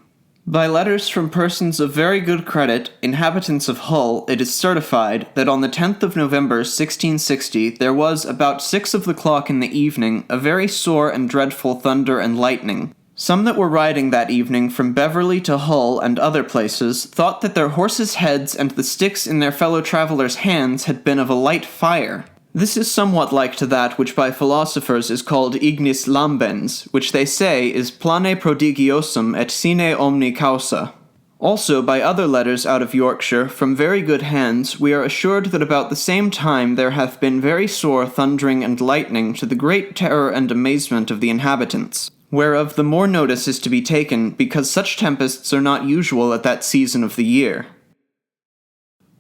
By letters from persons of very good credit, inhabitants of Hull, it is certified that on the 10th of November 1660 there was, about 6 of the clock in the evening, a very sore and dreadful thunder and lightning. Some that were riding that evening from Beverley to Hull and other places thought that their horses' heads and the sticks in their fellow travellers' hands had been of a light fire. This is somewhat like to that which by philosophers is called ignis lambens, which they say is plane prodigiosum et sine omni causa. Also, by other letters out of Yorkshire, from very good hands, we are assured that about the same time there hath been very sore thundering and lightning to the great terror and amazement of the inhabitants, whereof the more notice is to be taken, because such tempests are not usual at that season of the year.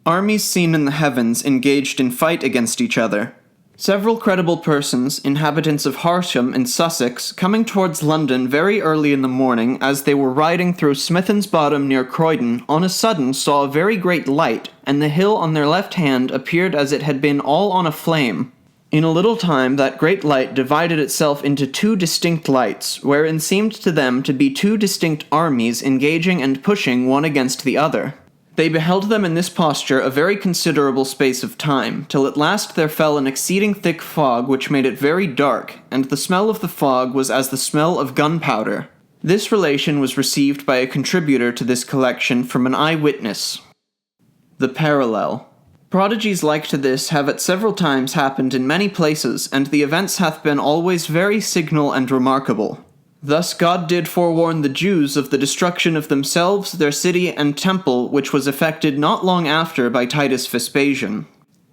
Armies seen in the heavens engaged in fight against each other. Several credible persons, inhabitants of Harsham in Sussex, coming towards London very early in the morning, as they were riding through Smithen's Bottom near Croydon, on a sudden saw a very great light, and the hill on their left hand appeared as it had been all on a flame. In a little time that great light divided itself into 2 distinct lights, wherein seemed to them to be 2 distinct armies engaging and pushing one against the other. They beheld them in this posture a very considerable space of time, till at last there fell an exceeding thick fog which made it very dark, and the smell of the fog was as the smell of gunpowder. This relation was received by a contributor to this collection from an eye-witness. The parallel. Prodigies like to this have at several times happened in many places, and the events hath been always very signal and remarkable. Thus God did forewarn the Jews of the destruction of themselves, their city, and temple, which was effected not long after by Titus Vespasian.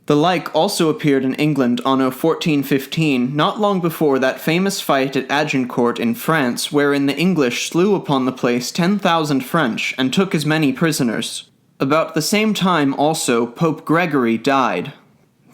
The like also appeared in England anno 1415, not long before that famous fight at Agincourt in France, wherein the English slew upon the place 10,000 French, and took as many prisoners. About the same time also Pope Gregory died.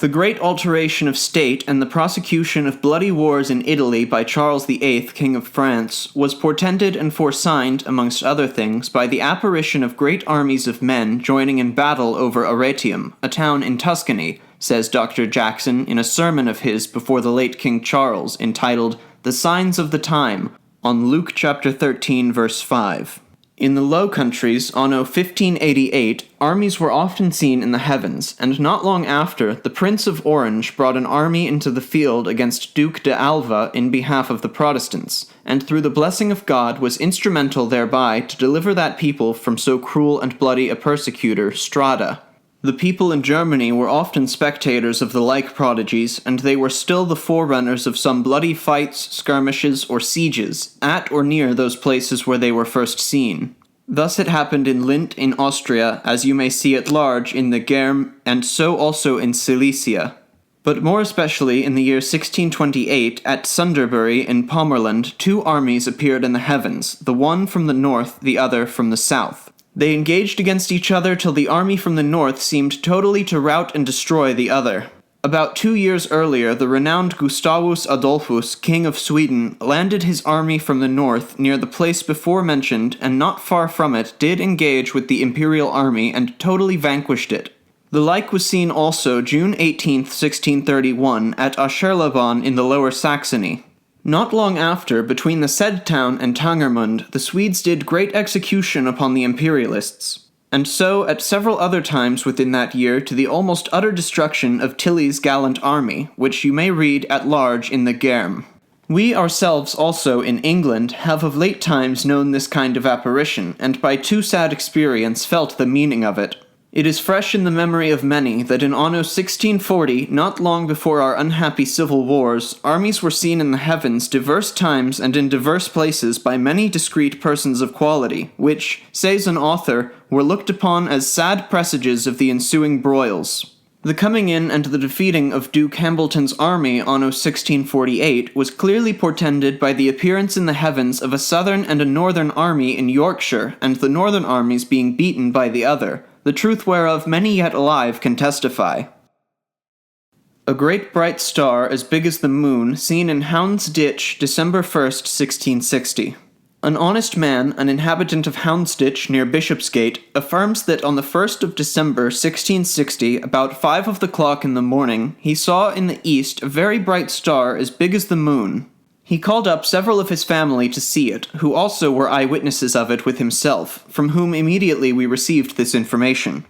The great alteration of state and the prosecution of bloody wars in Italy by Charles VIII, King of France, was portended and foresigned, amongst other things, by the apparition of great armies of men joining in battle over Arretium, a town in Tuscany, says Dr. Jackson in a sermon of his before the late King Charles, entitled The Signs of the Time, on Luke chapter 13, verse 5. In the Low Countries, anno 1588, armies were often seen in the heavens, and not long after, the Prince of Orange brought an army into the field against Duke de Alva in behalf of the Protestants, and through the blessing of God was instrumental thereby to deliver that people from so cruel and bloody a persecutor, Strada. The people in Germany were often spectators of the like prodigies, and they were still the forerunners of some bloody fights, skirmishes, or sieges, at or near those places where they were first seen. Thus it happened in Lindt in Austria, as you may see at large in the Germ, and so also in Silesia. But more especially in the year 1628, at Sunderbury in Pomerland, 2 armies appeared in the heavens, the one from the north, the other from the south. They engaged against each other till the army from the north seemed totally to rout and destroy the other. About 2 years earlier, the renowned Gustavus Adolphus, King of Sweden, landed his army from the north near the place before mentioned, and not far from it did engage with the imperial army and totally vanquished it. The like was seen also June 18, 1631, at Ascherlebon in the Lower Saxony. Not long after, between the said town and Tangermund, the Swedes did great execution upon the imperialists, and so at several other times within that year to the almost utter destruction of Tilly's gallant army, which you may read at large in the Germ. We ourselves also, in England, have of late times known this kind of apparition, and by too sad experience felt the meaning of it. It is fresh in the memory of many that in anno 1640, not long before our unhappy civil wars, armies were seen in the heavens diverse times and in diverse places by many discreet persons of quality, which, says an author, were looked upon as sad presages of the ensuing broils. The coming in and the defeating of Duke Hambleton's army anno 1648 was clearly portended by the appearance in the heavens of a southern and a northern army in Yorkshire, and the northern armies being beaten by the other, the truth whereof many yet alive can testify. A great bright star as big as the moon, seen in Hound's Ditch, December 1st, 1660. An honest man, an inhabitant of Houndsditch near Bishopsgate, affirms that on the 1st of December 1660, about 5 of the clock in the morning, he saw in the east a very bright star as big as the moon. He called up several of his family to see it, who also were eyewitnesses of it with himself, from whom immediately we received this information.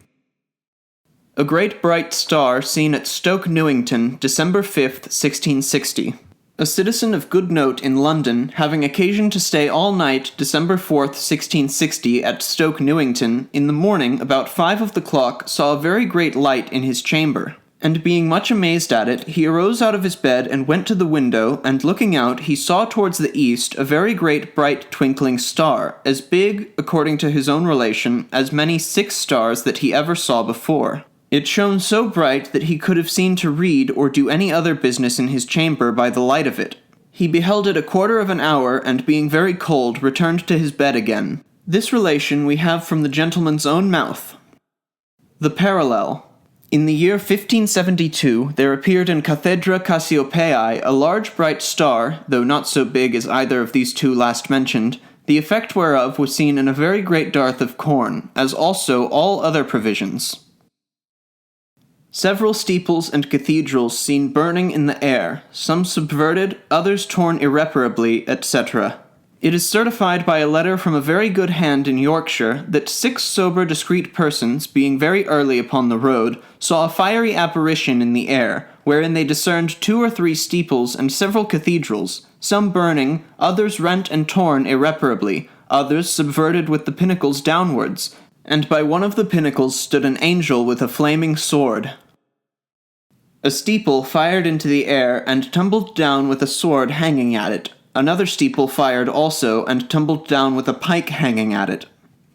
A great bright star seen at Stoke Newington, December 5th, 1660. A citizen of good note in London, having occasion to stay all night, December 4th, 1660, at Stoke Newington, in the morning, about 5 of the clock, saw a very great light in his chamber. And being much amazed at it, he arose out of his bed and went to the window, and looking out, he saw towards the east a very great bright twinkling star, as big, according to his own relation, as many 6 stars that he ever saw before. It shone so bright that he could have seen to read or do any other business in his chamber by the light of it. He beheld it a quarter of an hour, and being very cold, returned to his bed again. This relation we have from the gentleman's own mouth. The parallel. In the year 1572, there appeared in Cathedra Cassiopeiae a large bright star, though not so big as either of these two last mentioned, the effect whereof was seen in a very great dearth of corn, as also all other provisions. Several steeples and cathedrals seen burning in the air, some subverted, others torn irreparably, etc. It is certified by a letter from a very good hand in Yorkshire that 6 sober discreet persons, being very early upon the road, saw a fiery apparition in the air, wherein they discerned 2 or 3 steeples and several cathedrals, some burning, others rent and torn irreparably, others subverted with the pinnacles downwards, and by one of the pinnacles stood an angel with a flaming sword. A steeple fired into the air and tumbled down with a sword hanging at it. Another steeple fired also and tumbled down with a pike hanging at it.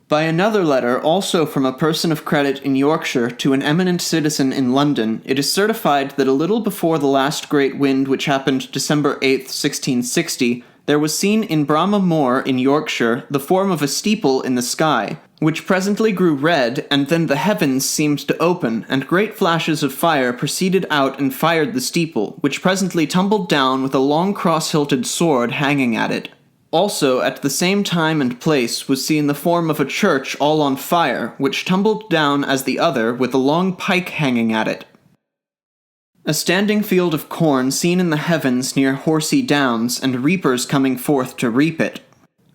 By another letter, also from a person of credit in Yorkshire to an eminent citizen in London, it is certified that a little before the last great wind which happened December 8th, 1660, there was seen in Bramah Moor in Yorkshire the form of a steeple in the sky, which presently grew red, and then the heavens seemed to open, and great flashes of fire proceeded out and fired the steeple, which presently tumbled down with a long cross-hilted sword hanging at it. Also, at the same time and place was seen the form of a church all on fire, which tumbled down as the other, with a long pike hanging at it. A standing field of corn seen in the heavens near Horsey Downs, and reapers coming forth to reap it.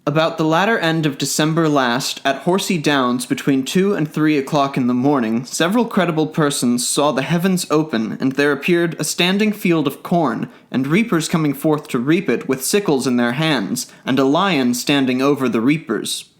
About the latter end of December last, at Horsey Downs between 2 and 3 o'clock in the morning, several credible persons saw the heavens open, and there appeared a standing field of corn, and reapers coming forth to reap it with sickles in their hands, and a lion standing over the reapers.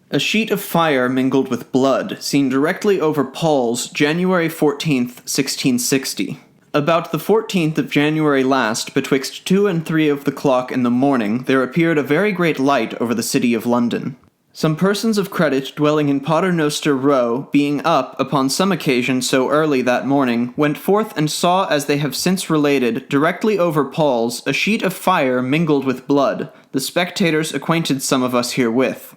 A sheet of fire mingled with blood, seen directly over Paul's, January 14th, 1660. About the 14th of January last, betwixt 2 and 3 of the clock in the morning, there appeared a very great light over the city of London. Some persons of credit dwelling in Paternoster Row, being up upon some occasion so early that morning, went forth and saw, as they have since related, directly over Paul's, a sheet of fire mingled with blood. The spectators acquainted some of us herewith.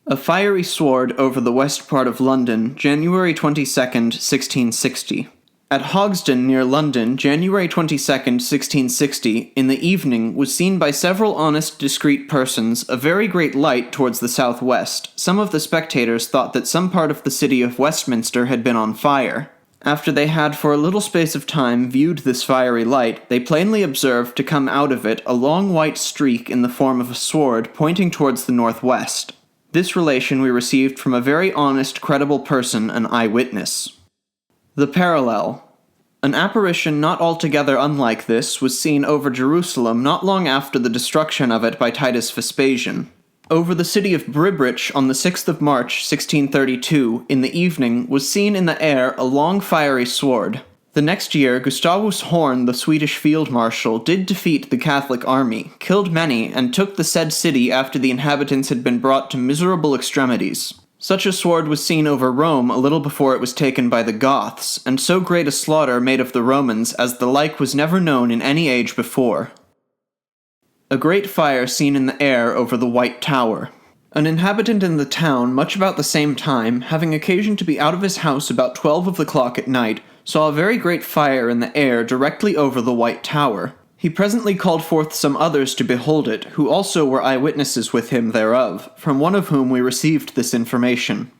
A fiery sword over the west part of London, January 22nd, 1660. At Hogsden near London, January 22nd, 1660, in the evening, was seen by several honest, discreet persons a very great light towards the southwest. Some of the spectators thought that some part of the city of Westminster had been on fire. After they had for a little space of time viewed this fiery light, they plainly observed to come out of it a long white streak in the form of a sword pointing towards the northwest. This relation we received from a very honest, credible person, an eyewitness. The parallel. An apparition not altogether unlike this was seen over Jerusalem not long after the destruction of it by Titus Vespasian. Over the city of Bribrich on the 6th of March, 1632, in the evening, was seen in the air a long fiery sword. The next year, Gustavus Horn, the Swedish field marshal, did defeat the Catholic army, killed many, and took the said city after the inhabitants had been brought to miserable extremities. Such a sword was seen over Rome a little before it was taken by the Goths, and so great a slaughter made of the Romans as the like was never known in any age before. A great fire seen in the air over the White Tower. An inhabitant in the town, much about the same time, having occasion to be out of his house about 12 of the clock at night, saw a very great fire in the air directly over the White Tower. He presently called forth some others to behold it, who also were eyewitnesses with him thereof, from one of whom we received this information.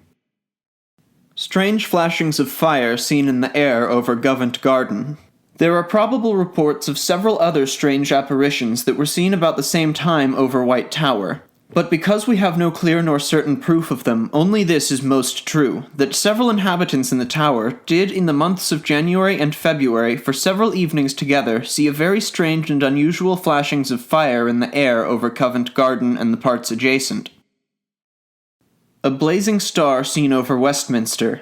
Strange flashings of fire seen in the air over Covent Garden. There are probable reports of several other strange apparitions that were seen about the same time over White Tower. But because we have no clear nor certain proof of them, only this is most true, that several inhabitants in the tower did in the months of January and February for several evenings together see a very strange and unusual flashings of fire in the air over Covent Garden and the parts adjacent. A blazing star seen over Westminster.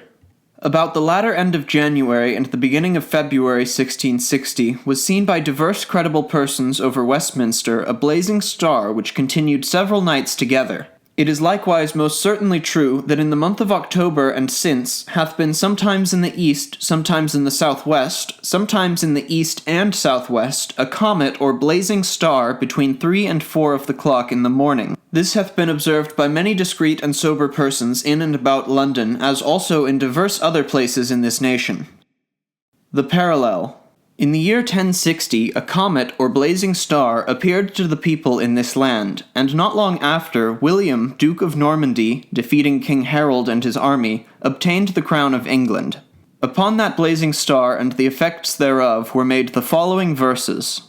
About the latter end of January and the beginning of February 1660 was seen by diverse credible persons over Westminster a blazing star which continued several nights together. It is likewise most certainly true that in the month of October and since hath been sometimes in the east, sometimes in the southwest, sometimes in the east and southwest, a comet or blazing star between 3 and 4 of the clock in the morning. This hath been observed by many discreet and sober persons in and about London, as also in divers other places in this nation. The parallel. In the year 1060, a comet or blazing star appeared to the people in this land, and not long after, William, Duke of Normandy, defeating King Harold and his army, obtained the crown of England. Upon that blazing star and the effects thereof were made the following verses.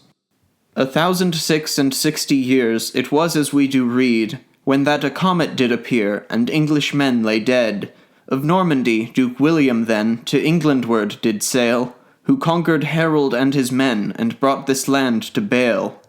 1066 years it was as we do read, when that a comet did appear, and English men lay dead. Of Normandy, Duke William then, to Englandward did sail, who conquered Harold and his men, and brought this land to Bale.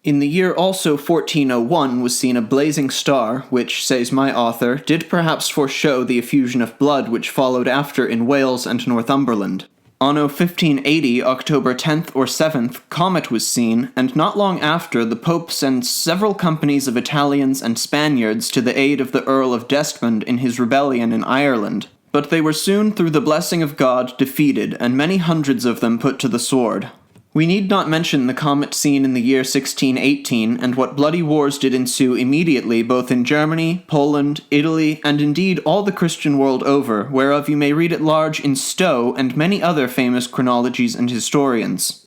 In the year also 1401 was seen a blazing star, which, says my author, did perhaps foreshow the effusion of blood which followed after in Wales and Northumberland. Anno 1580, October 10th or 7th, comet was seen, and not long after the Pope sends several companies of Italians and Spaniards to the aid of the Earl of Desmond in his rebellion in Ireland. But they were soon, through the blessing of God, defeated, and many hundreds of them put to the sword. We need not mention the comet seen in the year 1618, and what bloody wars did ensue immediately both in Germany, Poland, Italy, and indeed all the Christian world over, whereof you may read at large in Stowe and many other famous chronologies and historians.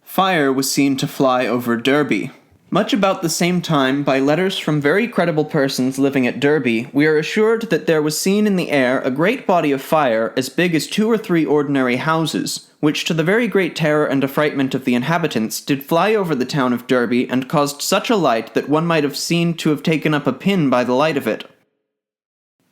Fire was seen to fly over Derby. Much about the same time, by letters from very credible persons living at Derby, we are assured that there was seen in the air a great body of fire as big as 2 or 3 ordinary houses, which to the very great terror and affrightment of the inhabitants did fly over the town of Derby and caused such a light that one might have seen to have taken up a pin by the light of it.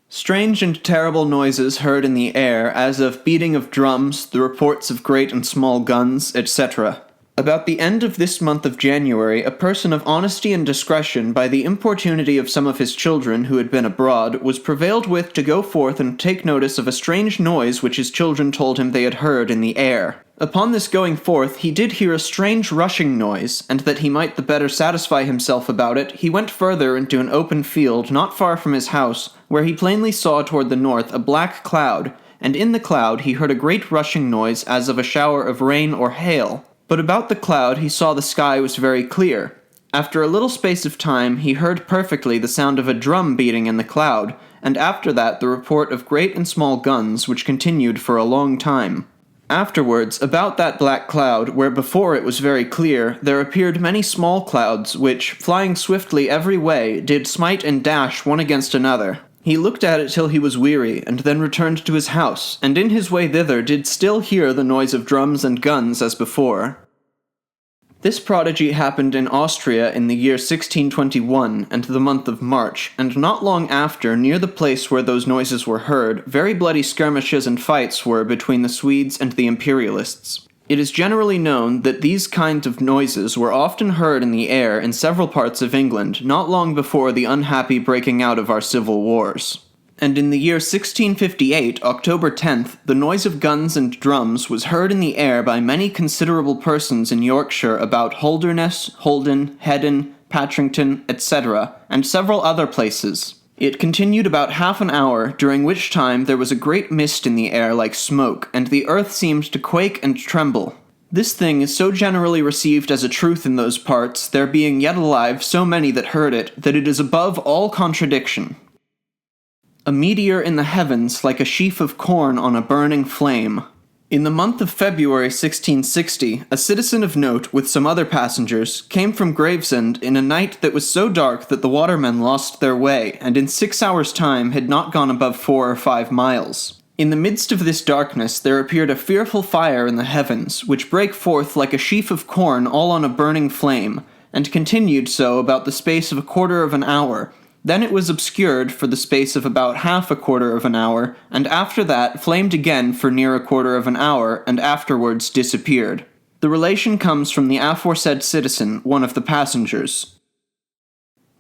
Strange and terrible noises heard in the air, as of beating of drums, the reports of great and small guns, etc. About the end of this month of January, a person of honesty and discretion, by the importunity of some of his children who had been abroad, was prevailed with to go forth and take notice of a strange noise which his children told him they had heard in the air. Upon this going forth, he did hear a strange rushing noise, and that he might the better satisfy himself about it, he went further into an open field not far from his house, where he plainly saw toward the north a black cloud, and in the cloud he heard a great rushing noise as of a shower of rain or hail. But about the cloud he saw the sky was very clear. After a little space of time he heard perfectly the sound of a drum beating in the cloud, and after that the report of great and small guns, which continued for a long time. Afterwards, about that black cloud, where before it was very clear, there appeared many small clouds, which, flying swiftly every way, did smite and dash one against another. He looked at it till he was weary, and then returned to his house, and in his way thither did still hear the noise of drums and guns as before. This prodigy happened in Austria in the year 1621 and the month of March, and not long after, near the place where those noises were heard, very bloody skirmishes and fights were between the Swedes and the Imperialists. It is generally known that these kinds of noises were often heard in the air in several parts of England, not long before the unhappy breaking out of our civil wars. And in the year 1658, October 10th, the noise of guns and drums was heard in the air by many considerable persons in Yorkshire about Holderness, Holden, Heddon, Patrington, etc., and several other places. It continued about half an hour, during which time there was a great mist in the air like smoke, and the earth seemed to quake and tremble. This thing is so generally received as a truth in those parts, there being yet alive so many that heard it, that it is above all contradiction. A meteor in the heavens like a sheaf of corn on a burning flame. In the month of February 1660, a citizen of note, with some other passengers, came from Gravesend in a night that was so dark that the watermen lost their way, and in 6 hours' time had not gone above 4 or 5 miles. In the midst of this darkness there appeared a fearful fire in the heavens, which brake forth like a sheaf of corn all on a burning flame, and continued so about the space of a quarter of an hour. Then it was obscured for the space of about half a quarter of an hour, and after that flamed again for near a quarter of an hour, and afterwards disappeared. The relation comes from the aforesaid citizen, one of the passengers.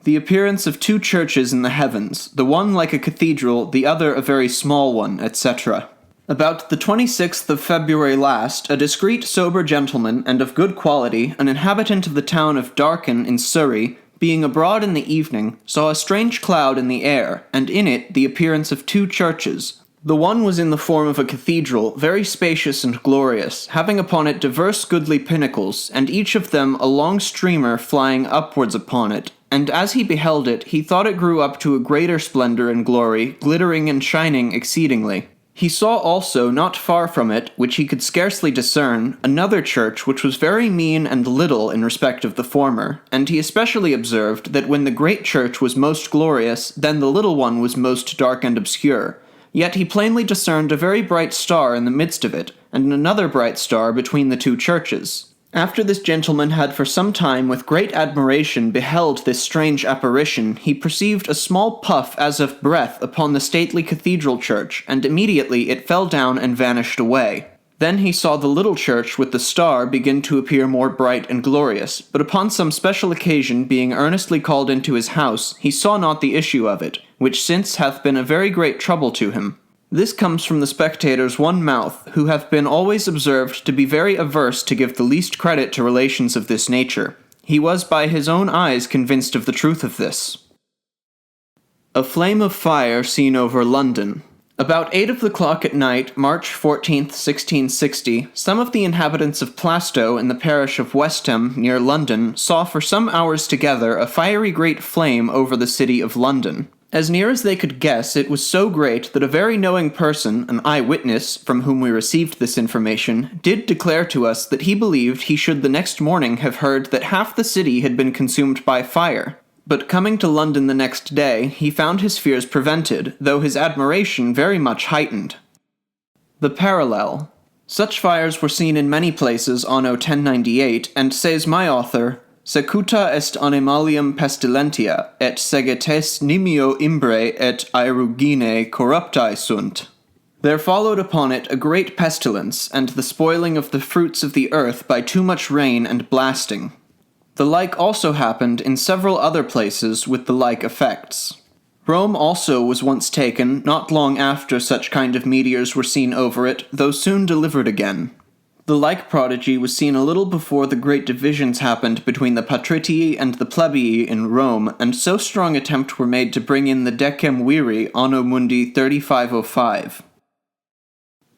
The appearance of 2 churches in the heavens, the one like a cathedral, the other a very small one, etc. About the 26th of February last, a discreet, sober gentleman, and of good quality, an inhabitant of the town of Darken in Surrey, being abroad in the evening, saw a strange cloud in the air, and in it the appearance of 2 churches. The one was in the form of a cathedral, very spacious and glorious, having upon it divers goodly pinnacles, and each of them a long streamer flying upwards upon it. And as he beheld it, he thought it grew up to a greater splendor and glory, glittering and shining exceedingly. He saw also, not far from it, which he could scarcely discern, another church which was very mean and little in respect of the former, and he especially observed that when the great church was most glorious, then the little one was most dark and obscure. Yet he plainly discerned a very bright star in the midst of it, and another bright star between the 2 churches. After this gentleman had for some time with great admiration beheld this strange apparition, he perceived a small puff as of breath upon the stately cathedral church, and immediately it fell down and vanished away. Then he saw the little church with the star begin to appear more bright and glorious, but upon some special occasion being earnestly called into his house, he saw not the issue of it, which since hath been a very great trouble to him. This comes from the spectators' one mouth, who have been always observed to be very averse to give the least credit to relations of this nature. He was by his own eyes convinced of the truth of this. A flame of fire seen over London. About 8 of the clock at night, March 14th, 1660, some of the inhabitants of Plaistow in the parish of Westham, near London, saw for some hours together a fiery great flame over the city of London. As near as they could guess, it was so great that a very knowing person, an eyewitness, from whom we received this information, did declare to us that he believed he should the next morning have heard that half the city had been consumed by fire. But coming to London the next day, he found his fears prevented, though his admiration very much heightened. The parallel. Such fires were seen in many places anno 1098, and says my author, Secuta est animalium pestilentia, et segetes nimio imbre et aerugine corruptae sunt. There followed upon it a great pestilence, and the spoiling of the fruits of the earth by too much rain and blasting. The like also happened in several other places with the like effects. Rome also was once taken, not long after such kind of meteors were seen over it, though soon delivered again. The like prodigy was seen a little before the great divisions happened between the patritii and the plebii in Rome, and so strong attempt were made to bring in the decem viri anno mundi 3505.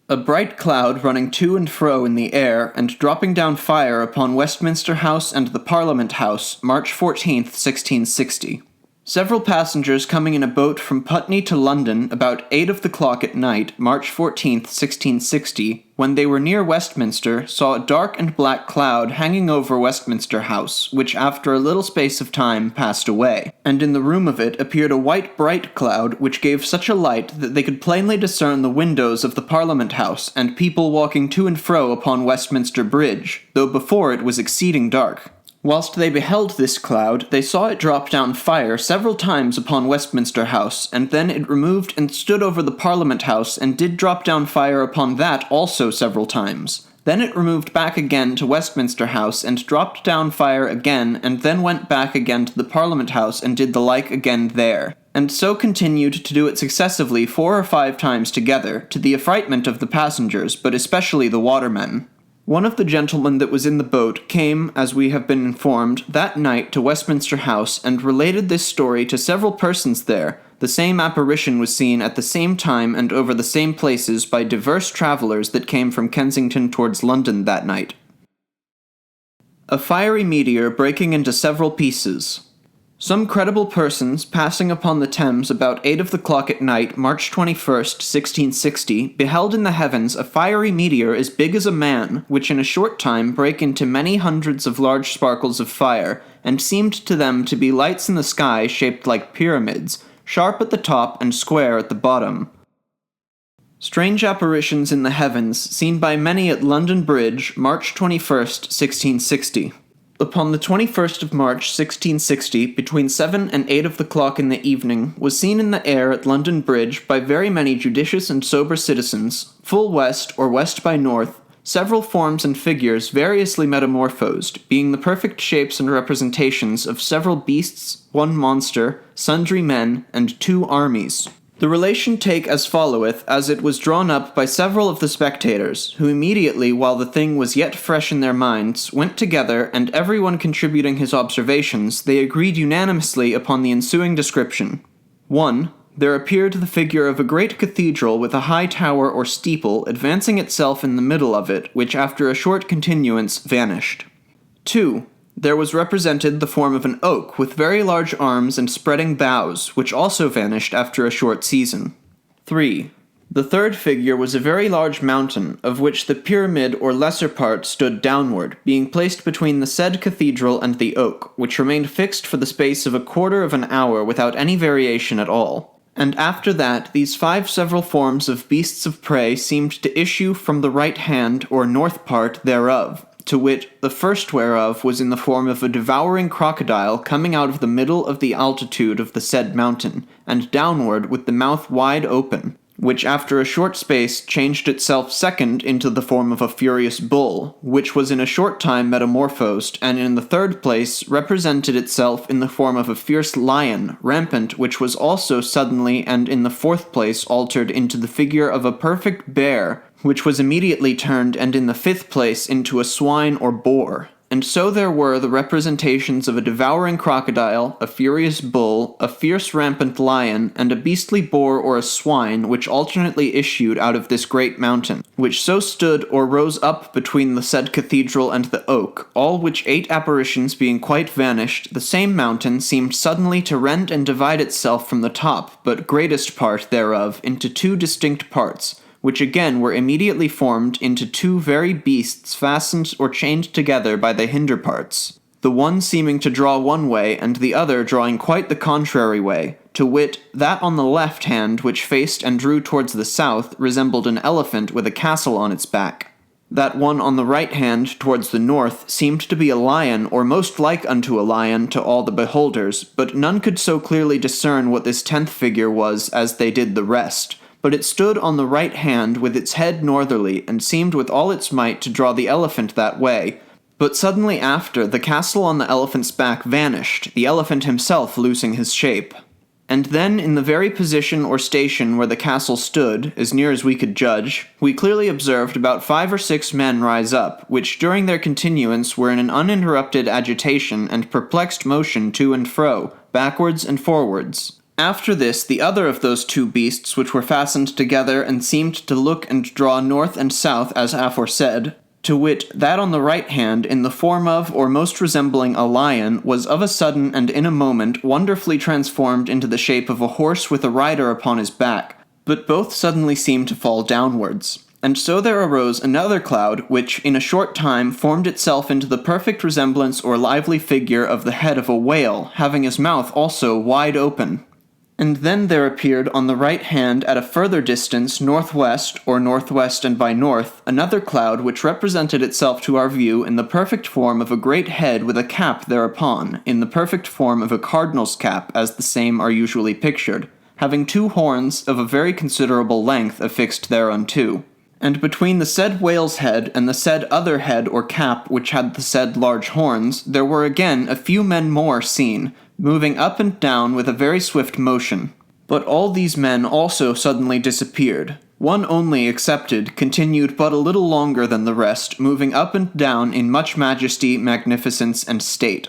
A bright cloud running to and fro in the air, and dropping down fire upon Westminster House and the Parliament House, March 14th, 1660. Several passengers coming in a boat from Putney to London about 8 of the clock at night, March 14th, 1660, when they were near Westminster, saw a dark and black cloud hanging over Westminster House, which after a little space of time passed away, and in the room of it appeared a white bright cloud which gave such a light that they could plainly discern the windows of the Parliament House and people walking to and fro upon Westminster Bridge, though before it was exceeding dark. Whilst they beheld this cloud, they saw it drop down fire several times upon Westminster House, and then it removed and stood over the Parliament House, and did drop down fire upon that also several times. Then it removed back again to Westminster House, and dropped down fire again, and then went back again to the Parliament House, and did the like again there. And so continued to do it successively 4 or 5 times together, to the affrightment of the passengers, but especially the watermen. One of the gentlemen that was in the boat came, as we have been informed, that night to Westminster House, and related this story to several persons there. The same apparition was seen at the same time and over the same places by diverse travellers that came from Kensington towards London that night. A fiery meteor breaking into several pieces. Some credible persons, passing upon the Thames about 8 of the clock at night, March 21st, 1660, beheld in the heavens a fiery meteor as big as a man, which in a short time brake into many hundreds of large sparkles of fire, and seemed to them to be lights in the sky shaped like pyramids, sharp at the top and square at the bottom. Strange apparitions in the heavens, seen by many at London Bridge, March 21st, 1660. Upon the 21st of March, 1660, between 7 and 8 of the clock in the evening, was seen in the air at London Bridge by very many judicious and sober citizens, full west or west by north, several forms and figures variously metamorphosed, being the perfect shapes and representations of several beasts, one monster, sundry men, and 2 armies. The relation take as followeth, as it was drawn up by several of the spectators, who immediately, while the thing was yet fresh in their minds, went together, and everyone contributing his observations, they agreed unanimously upon the ensuing description. 1. There appeared the figure of a great cathedral with a high tower or steeple advancing itself in the middle of it, which after a short continuance vanished. 2. There was represented the form of an oak with very large arms and spreading boughs, which also vanished after a short season. 3. The third figure was a very large mountain, of which the pyramid or lesser part stood downward, being placed between the said cathedral and the oak, which remained fixed for the space of 1/4 of an hour without any variation at all. And after that, these 5 several forms of beasts of prey seemed to issue from the right hand or north part thereof, to wit, the first whereof was in the form of a devouring crocodile coming out of the middle of the altitude of the said mountain, and downward with the mouth wide open, which after a short space changed itself second into the form of a furious bull, which was in a short time metamorphosed, and in the third place represented itself in the form of a fierce lion, rampant, which was also suddenly and in the fourth place altered into the figure of a perfect bear, which was immediately turned and in the 5th place into a swine or boar. And so there were the representations of a devouring crocodile, a furious bull, a fierce rampant lion, and a beastly boar or a swine, which alternately issued out of this great mountain, which so stood or rose up between the said cathedral and the oak, all which 8 apparitions being quite vanished, the same mountain seemed suddenly to rend and divide itself from the top, but greatest part thereof, into 2 distinct parts, which again were immediately formed into 2 very beasts fastened or chained together by the hinder parts, the one seeming to draw one way, and the other drawing quite the contrary way, to wit, that on the left hand which faced and drew towards the south resembled an elephant with a castle on its back. That one on the right hand towards the north seemed to be a lion, or most like unto a lion to all the beholders, but none could so clearly discern what this 10th figure was as they did the rest. But it stood on the right hand with its head northerly, and seemed with all its might to draw the elephant that way. But suddenly after, the castle on the elephant's back vanished, the elephant himself losing his shape. And then, in the very position or station where the castle stood, as near as we could judge, we clearly observed about 5 or 6 men rise up, which during their continuance were in an uninterrupted agitation and perplexed motion to and fro, backwards and forwards. After this, the other of those 2 beasts which were fastened together and seemed to look and draw north and south as aforesaid, to wit, that on the right hand, in the form of, or most resembling a lion, was of a sudden and in a moment wonderfully transformed into the shape of a horse with a rider upon his back, but both suddenly seemed to fall downwards. And so there arose another cloud, which, in a short time, formed itself into the perfect resemblance or lively figure of the head of a whale, having his mouth also wide open. And then there appeared on the right hand at a further distance northwest, or northwest and by north, another cloud which represented itself to our view in the perfect form of a great head with a cap thereupon, in the perfect form of a cardinal's cap, as the same are usually pictured, having 2 horns of a very considerable length affixed thereunto. And between the said whale's head and the said other head or cap which had the said large horns, there were again a few men more seen, moving up and down with a very swift motion. But all these men also suddenly disappeared. One only excepted continued but a little longer than the rest, moving up and down in much majesty, magnificence, and state.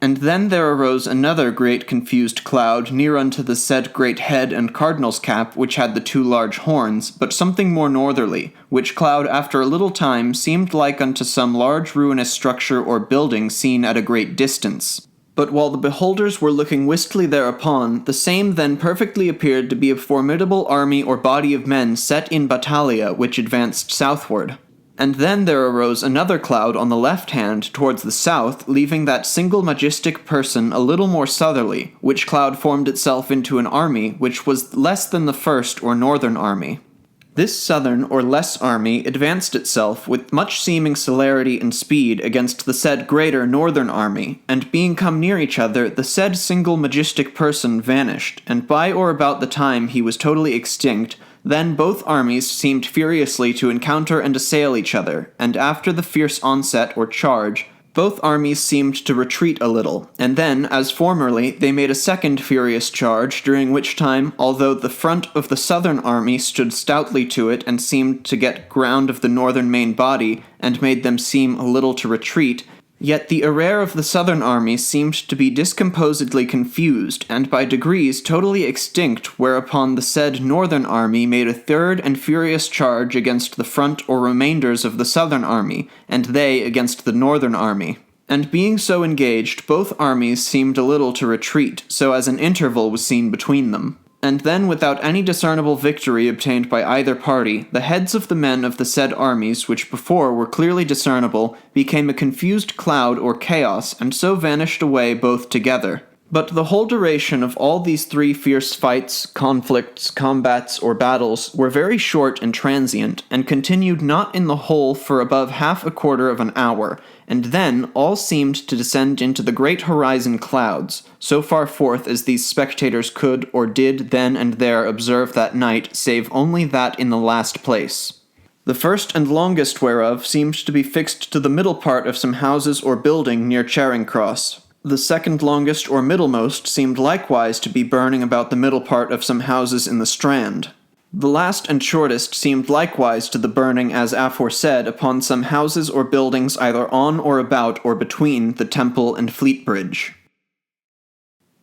And then there arose another great confused cloud near unto the said great head and cardinal's cap, which had the 2 large horns, but something more northerly, which cloud after a little time seemed like unto some large ruinous structure or building seen at a great distance. But while the beholders were looking wistfully thereupon, the same then perfectly appeared to be a formidable army or body of men set in battalia, which advanced southward. And then there arose another cloud on the left hand towards the south, leaving that single majestic person a little more southerly, which cloud formed itself into an army, which was less than the first or northern army. This southern or less army advanced itself with much seeming celerity and speed against the said greater northern army, and being come near each other, the said single majestic person vanished, and by or about the time he was totally extinct, then both armies seemed furiously to encounter and assail each other, and after the fierce onset or charge, both armies seemed to retreat a little, and then, as formerly, they made a second furious charge, during which time, although the front of the southern army stood stoutly to it and seemed to get ground of the northern main body, and made them seem a little to retreat, yet the array of the southern army seemed to be discomposedly confused, and by degrees totally extinct, whereupon the said northern army made a third and furious charge against the front or remainders of the southern army, and they against the northern army. And being so engaged, both armies seemed a little to retreat, so as an interval was seen between them. And then, without any discernible victory obtained by either party, the heads of the men of the said armies, which before were clearly discernible, became a confused cloud or chaos, and so vanished away both together. But the whole duration of all these 3 fierce fights, conflicts, combats, or battles were very short and transient, and continued not in the whole for above half a quarter of an hour, and then all seemed to descend into the great horizon clouds, so far forth as these spectators could or did then and there observe that night, save only that in the last place. The first and longest whereof seemed to be fixed to the middle part of some houses or building near Charing Cross. The second longest or middlemost seemed likewise to be burning about the middle part of some houses in the Strand. The last and shortest seemed likewise to the burning as aforesaid upon some houses or buildings either on or about or between the Temple and Fleet Bridge.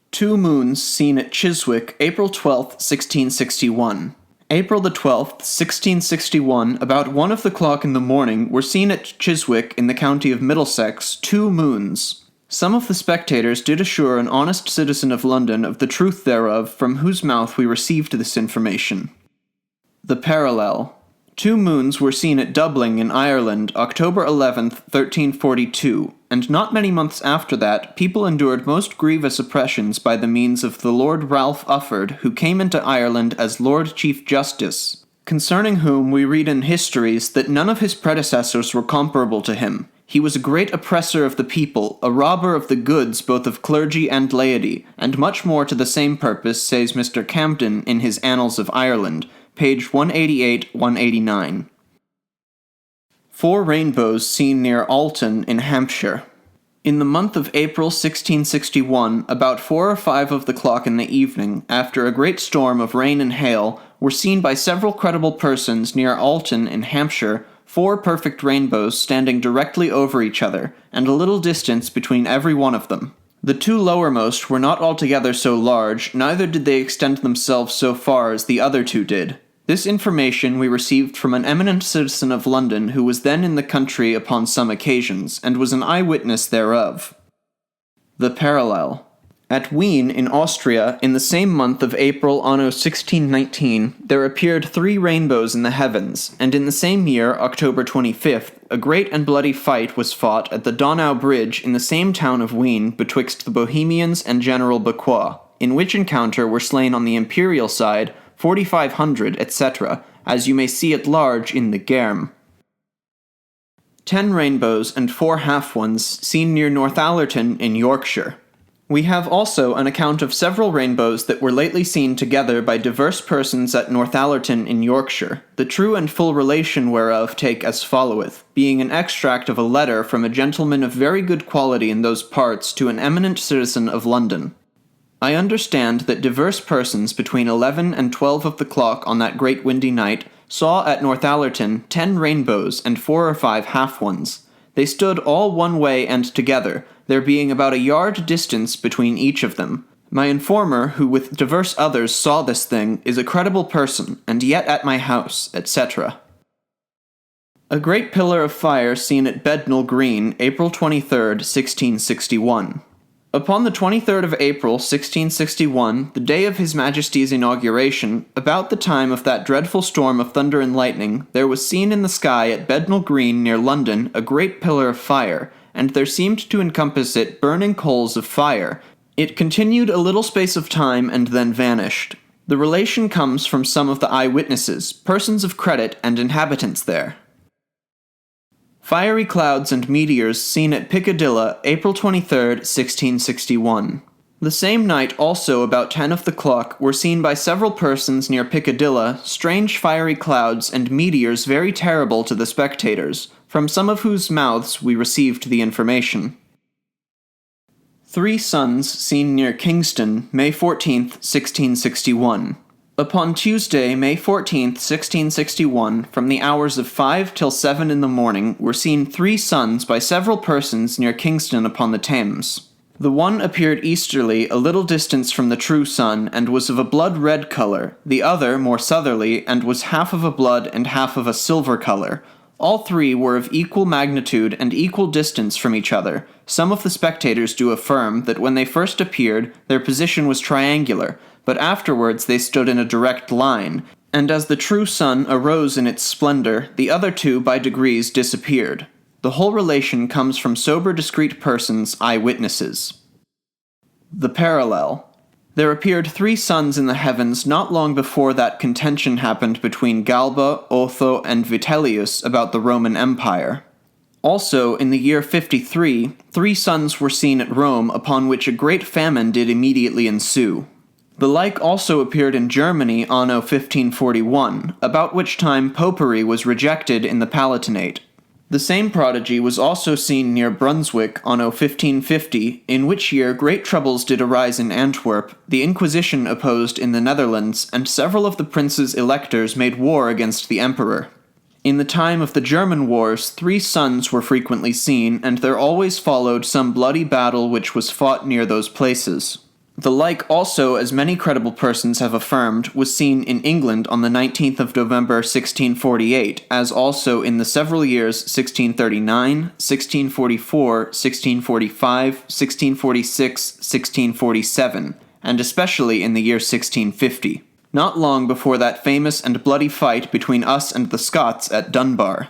2 moons seen at Chiswick, April 12, 1661. April the 12th, 1661, about 1 o'clock in the morning, were seen at Chiswick in the county of Middlesex 2 moons. Some of the spectators did assure an honest citizen of London of the truth thereof, from whose mouth we received this information. The parallel. 2 moons were seen at Dublin in Ireland, October 11th, 1342, and not many months after that, people endured most grievous oppressions by the means of the Lord Ralph Ufford, who came into Ireland as Lord Chief Justice, concerning whom we read in histories that none of his predecessors were comparable to him. He was a great oppressor of the people, a robber of the goods both of clergy and laity, and much more to the same purpose, says Mr. Camden in his Annals of Ireland, page 188-189. 4 rainbows seen near Alton in Hampshire. In the month of April 1661, about 4 or 5 of the clock in the evening, after a great storm of rain and hail, were seen by several credible persons near Alton in Hampshire 4 perfect rainbows standing directly over each other, and a little distance between every one of them. The 2 lowermost were not altogether so large, neither did they extend themselves so far as the other 2 did. This information we received from an eminent citizen of London who was then in the country upon some occasions, and was an eyewitness thereof. The parallel. At Wien, in Austria, in the same month of April anno 1619, there appeared 3 rainbows in the heavens, and in the same year, October 25th, a great and bloody fight was fought at the Donau Bridge in the same town of Wien betwixt the Bohemians and General Bucquoy, in which encounter were slain on the imperial side 4,500, etc., as you may see at large in the Germ. 10 rainbows and 4 half-ones seen near Northallerton in Yorkshire. We have also an account of several rainbows that were lately seen together by diverse persons at Northallerton in Yorkshire, the true and full relation whereof take as followeth, being an extract of a letter from a gentleman of very good quality in those parts to an eminent citizen of London. I understand that diverse persons between 11 and 12 of the clock on that great windy night saw at Northallerton 10 rainbows and 4 or 5 half-ones. They stood all one way and together, there being about a yard distance between each of them. My informer, who with diverse others saw this thing, is a credible person, and yet at my house, etc. A great pillar of fire seen at Bednall Green, April 23rd, 1661. Upon the 23rd of April, 1661, the day of His Majesty's inauguration, about the time of that dreadful storm of thunder and lightning, there was seen in the sky at Bednall Green near London a great pillar of fire, and there seemed to encompass it burning coals of fire. It continued a little space of time and then vanished. The relation comes from some of the eyewitnesses, persons of credit and inhabitants there. Fiery clouds and meteors seen at Piccadilly, April 23rd, 1661. The same night also about 10 of the clock were seen by several persons near Piccadilly strange fiery clouds and meteors very terrible to the spectators, from some of whose mouths we received the information. 3 suns seen near Kingston, May 14th, 1661. Upon Tuesday, May 14th, 1661, from the hours of 5 till 7 in the morning, were seen 3 suns by several persons near Kingston upon the Thames. The one appeared easterly a little distance from the true sun, and was of a blood-red colour, the other more southerly, and was half of a blood and half of a silver colour. All 3 were of equal magnitude and equal distance from each other. Some of the spectators do affirm that when they first appeared, their position was triangular, but afterwards they stood in a direct line, and as the true sun arose in its splendor, the other 2 by degrees disappeared. The whole relation comes from sober discreet persons, eyewitnesses. The parallel. There appeared 3 suns in the heavens not long before that contention happened between Galba, Otho, and Vitellius about the Roman Empire. Also, in the year 53, 3 suns were seen at Rome, upon which a great famine did immediately ensue. The like also appeared in Germany anno 1541, about which time popery was rejected in the Palatinate. The same prodigy was also seen near Brunswick anno 1550, in which year great troubles did arise in Antwerp, the Inquisition opposed in the Netherlands, and several of the princes electors made war against the emperor. In the time of the German wars, 3 suns were frequently seen, and there always followed some bloody battle which was fought near those places. The like also, as many credible persons have affirmed, was seen in England on the 19th of November 1648, as also in the several years 1639, 1644, 1645, 1646, 1647, and especially in the year 1650, not long before that famous and bloody fight between us and the Scots at Dunbar.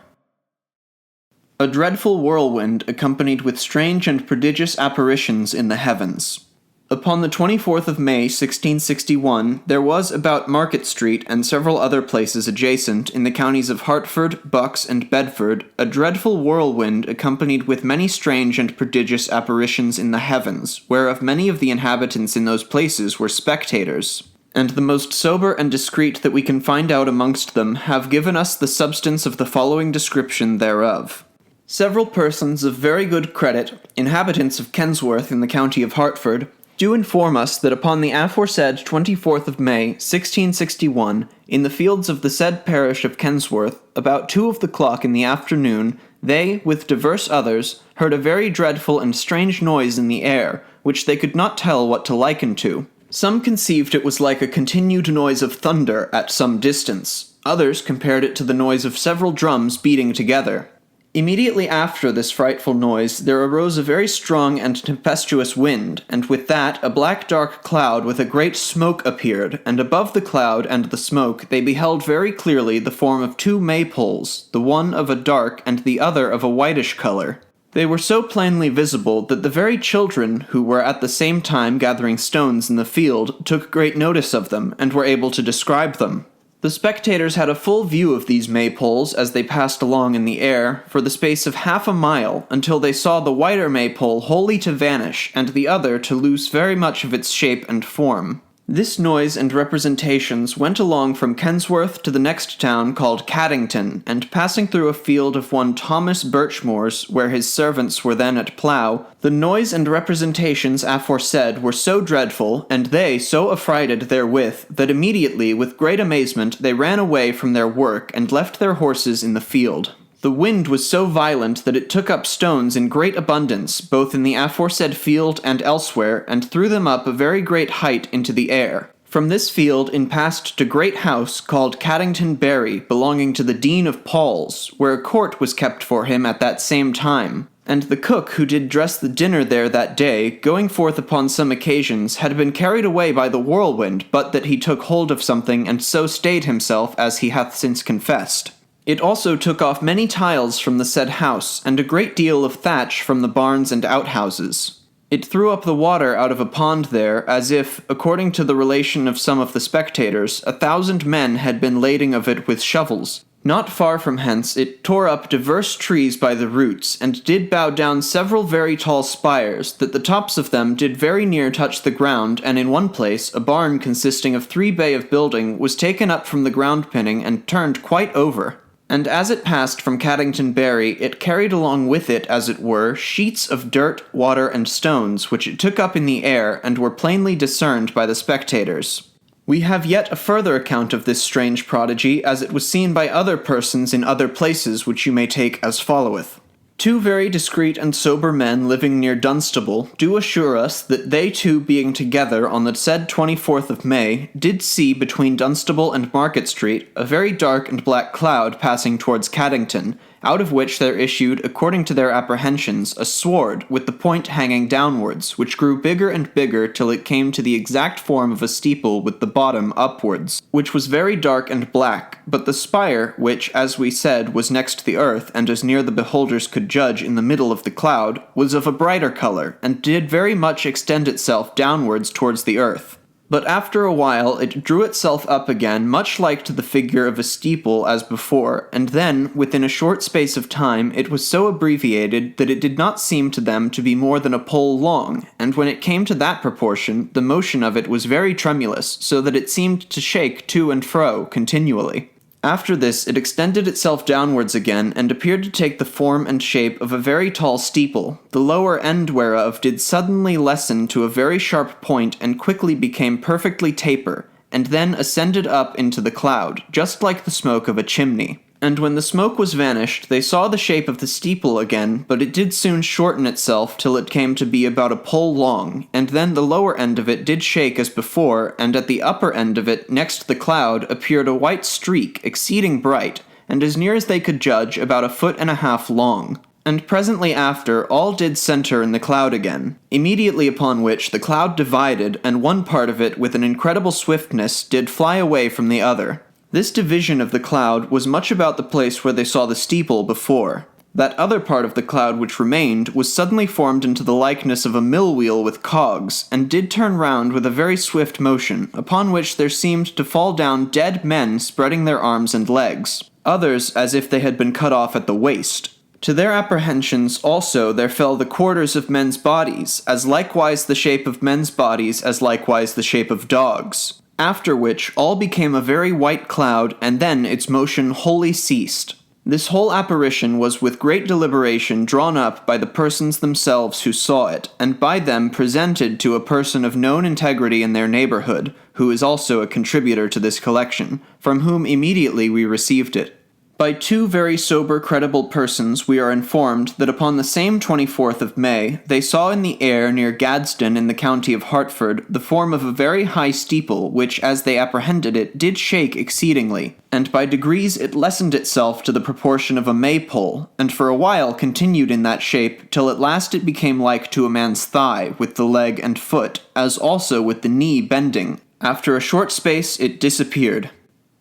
A dreadful whirlwind accompanied with strange and prodigious apparitions in the heavens. Upon the 24th of May, 1661, there was about Market Street and several other places adjacent, in the counties of Hertford, Bucks, and Bedford, a dreadful whirlwind accompanied with many strange and prodigious apparitions in the heavens, whereof many of the inhabitants in those places were spectators. And the most sober and discreet that we can find out amongst them have given us the substance of the following description thereof. Several persons of very good credit, inhabitants of Kensworth in the county of Hertford, do inform us that upon the aforesaid 24th of May, 1661, in the fields of the said parish of Kensworth, about 2 of the clock in the afternoon, they, with divers others, heard a very dreadful and strange noise in the air, which they could not tell what to liken to. Some conceived it was like a continued noise of thunder at some distance. Others compared it to the noise of several drums beating together. Immediately after this frightful noise, there arose a very strong and tempestuous wind, and with that a black dark cloud with a great smoke appeared, and above the cloud and the smoke they beheld very clearly the form of two maypoles, the one of a dark and the other of a whitish color. They were so plainly visible that the very children, who were at the same time gathering stones in the field, took great notice of them, and were able to describe them. The spectators had a full view of these maypoles as they passed along in the air, for the space of half a mile, until they saw the whiter maypole wholly to vanish, and the other to lose very much of its shape and form. This noise and representations went along from Kensworth to the next town called Caddington, and passing through a field of one Thomas Birchmore's, where his servants were then at plough, the noise and representations aforesaid were so dreadful, and they so affrighted therewith, that immediately with great amazement they ran away from their work, and left their horses in the field. The wind was so violent that it took up stones in great abundance, both in the aforesaid field and elsewhere, and threw them up a very great height into the air. From this field in passed to great house called Caddington Bury, belonging to the Dean of Paul's, where a court was kept for him at that same time. And the cook who did dress the dinner there that day, going forth upon some occasions, had been carried away by the whirlwind, but that he took hold of something, and so stayed himself, as he hath since confessed. It also took off many tiles from the said house, and a great deal of thatch from the barns and outhouses. It threw up the water out of a pond there, as if, according to the relation of some of the spectators, 1,000 men had been lading of it with shovels. Not far from hence it tore up divers trees by the roots, and did bow down several very tall spires, that the tops of them did very near touch the ground, and in one place a barn consisting of 3 bay of building was taken up from the ground pinning and turned quite over. And as it passed from Caddington Bury, it carried along with it, as it were, sheets of dirt, water, and stones, which it took up in the air, and were plainly discerned by the spectators. We have yet a further account of this strange prodigy, as it was seen by other persons in other places, which you may take as followeth. 2 very discreet and sober men living near Dunstable do assure us that they two being together on the said 24th of May, did see between Dunstable and Market Street a very dark and black cloud passing towards Caddington, out of which there issued, according to their apprehensions, a sword with the point hanging downwards, which grew bigger and bigger till it came to the exact form of a steeple with the bottom upwards, which was very dark and black, but the spire, which, as we said, was next the earth, and as near the beholders could judge in the middle of the cloud, was of a brighter colour, and did very much extend itself downwards towards the earth. But after a while it drew itself up again, much like to the figure of a steeple as before, and then, within a short space of time, it was so abbreviated that it did not seem to them to be more than a pole long, and when it came to that proportion, the motion of it was very tremulous, so that it seemed to shake to and fro continually. After this it extended itself downwards again, and appeared to take the form and shape of a very tall steeple, the lower end whereof did suddenly lessen to a very sharp point, and quickly became perfectly taper, and then ascended up into the cloud, just like the smoke of a chimney. And when the smoke was vanished, they saw the shape of the steeple again, but it did soon shorten itself till it came to be about a pole long, and then the lower end of it did shake as before, and at the upper end of it, next the cloud, appeared a white streak, exceeding bright, and as near as they could judge, about 1.5 feet long. And presently after, all did centre in the cloud again, immediately upon which the cloud divided, and one part of it, with an incredible swiftness, did fly away from the other. This division of the cloud was much about the place where they saw the steeple before. That other part of the cloud which remained was suddenly formed into the likeness of a mill wheel with cogs, and did turn round with a very swift motion, upon which there seemed to fall down dead men spreading their arms and legs, others as if they had been cut off at the waist. To their apprehensions also there fell the quarters of men's bodies, as likewise the shape of men's bodies as likewise the shape of dogs. After which all became a very white cloud, and then its motion wholly ceased. This whole apparition was with great deliberation drawn up by the persons themselves who saw it, and by them presented to a person of known integrity in their neighbourhood, who is also a contributor to this collection, from whom immediately we received it. By two very sober, credible persons, we are informed that upon the same 24th of May, they saw in the air near Gadsden in the county of Hertford the form of a very high steeple, which, as they apprehended it, did shake exceedingly, and by degrees it lessened itself to the proportion of a maypole, and for a while continued in that shape, till at last it became like to a man's thigh, with the leg and foot, as also with the knee bending. After a short space it disappeared.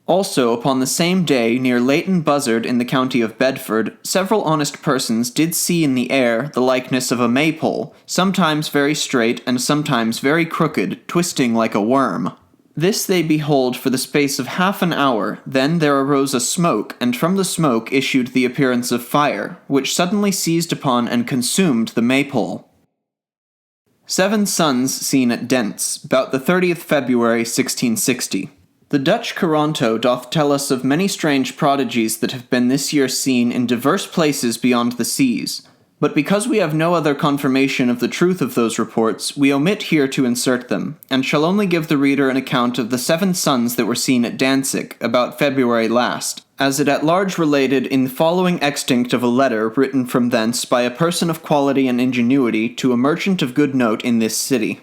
Also, upon the same day, near Leighton Buzzard in the county of Bedford, several honest persons did see in the air the likeness of a maypole, sometimes very straight and sometimes very crooked, twisting like a worm. This they behold for the space of half an hour, then there arose a smoke, and from the smoke issued the appearance of fire, which suddenly seized upon and consumed the maypole. 7 suns seen at Dents, about the 30th February 1660. The Dutch Coranto doth tell us of many strange prodigies that have been this year seen in divers places beyond the seas, but because we have no other confirmation of the truth of those reports, we omit here to insert them, and shall only give the reader an account of the 7 suns that were seen at Danzig, about February last, as it at large related in the following extinct of a letter written from thence by a person of quality and ingenuity to a merchant of good note in this city.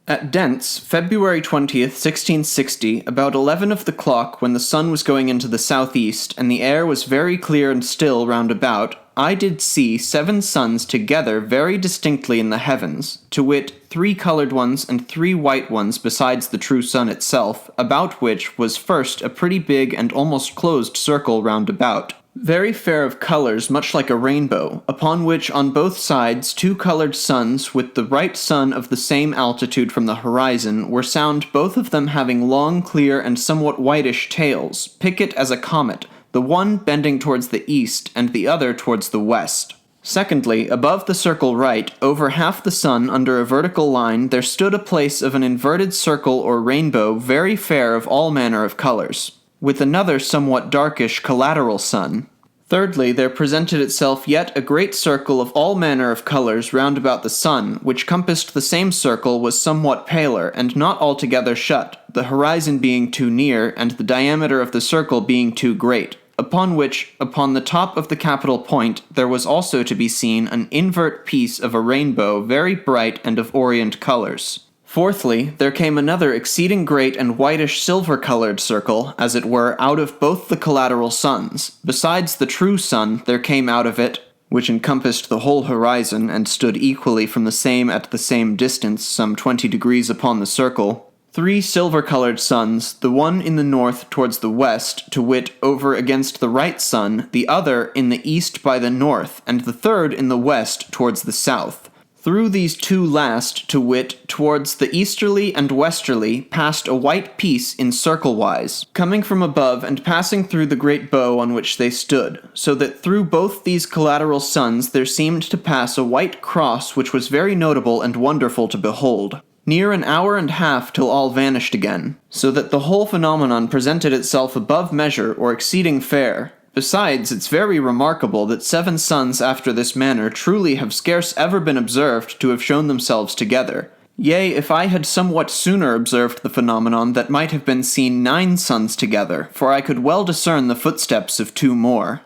At Dents, February 20th, 1660, about 11 of the clock, when the sun was going into the southeast, and the air was very clear and still round about, I did see 7 suns together very distinctly in the heavens, to wit, 3 coloured ones and 3 white ones besides the true sun itself, about which was first a pretty big and almost closed circle round about, very fair of colours, much like a rainbow, upon which on both sides 2 coloured suns with the right sun of the same altitude from the horizon were sound, both of them having long, clear, and somewhat whitish tails, picket as a comet, the one bending towards the east and the other towards the west. Secondly, above the circle right, over half the sun under a vertical line, there stood a place of an inverted circle or rainbow very fair of all manner of colours, with another somewhat darkish collateral sun. Thirdly, there presented itself yet a great circle of all manner of colours round about the sun, which compassed the same circle was somewhat paler, and not altogether shut, the horizon being too near, and the diameter of the circle being too great, upon which, upon the top of the capital point, there was also to be seen an invert piece of a rainbow very bright and of orient colours. Fourthly, there came another exceeding great and whitish silver-coloured circle, as it were, out of both the collateral suns. Besides the true sun, there came out of it, which encompassed the whole horizon, and stood equally from the same at the same distance, some 20 degrees upon the circle, 3 silver-coloured suns, the one in the north towards the west, to wit, over against the right sun, the other in the east by the north, and the third in the west towards the south. Through these 2 last, to wit, towards the easterly and westerly, passed a white piece in circle-wise, coming from above and passing through the great bow on which they stood, so that through both these collateral suns there seemed to pass a white cross which was very notable and wonderful to behold. Near an hour and half till all vanished again, so that the whole phenomenon presented itself above measure or exceeding fair. Besides, it's very remarkable that 7 suns after this manner truly have scarce ever been observed to have shown themselves together. Yea, if I had somewhat sooner observed the phenomenon, that might have been seen 9 suns together, for I could well discern the footsteps of 2 more.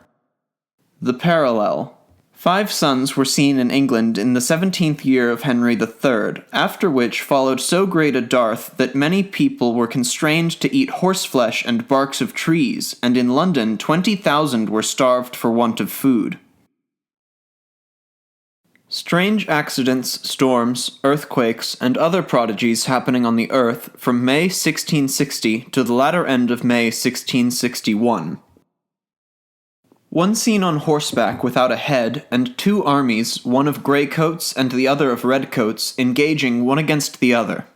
The parallel. 5 suns were seen in England in the 17th year of Henry III, after which followed so great a dearth that many people were constrained to eat horseflesh and barks of trees, and in London 20,000 were starved for want of food. Strange accidents, storms, earthquakes, and other prodigies happening on the earth from May 1660 to the latter end of May 1661. One seen on horseback without a head, and 2 armies, one of grey-coats and the other of red-coats, engaging one against the other.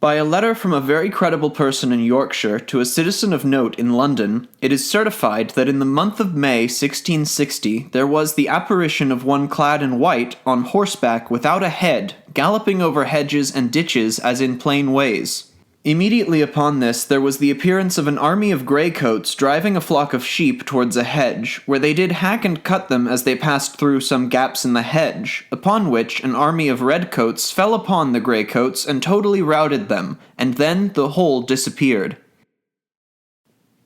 By a letter from a very credible person in Yorkshire to a citizen of note in London, it is certified that in the month of May 1660 there was the apparition of one clad in white, on horseback without a head, galloping over hedges and ditches as in plain ways. Immediately upon this there was the appearance of an army of grey-coats driving a flock of sheep towards a hedge, where they did hack and cut them as they passed through some gaps in the hedge, upon which an army of red-coats fell upon the grey-coats and totally routed them, and then the whole disappeared.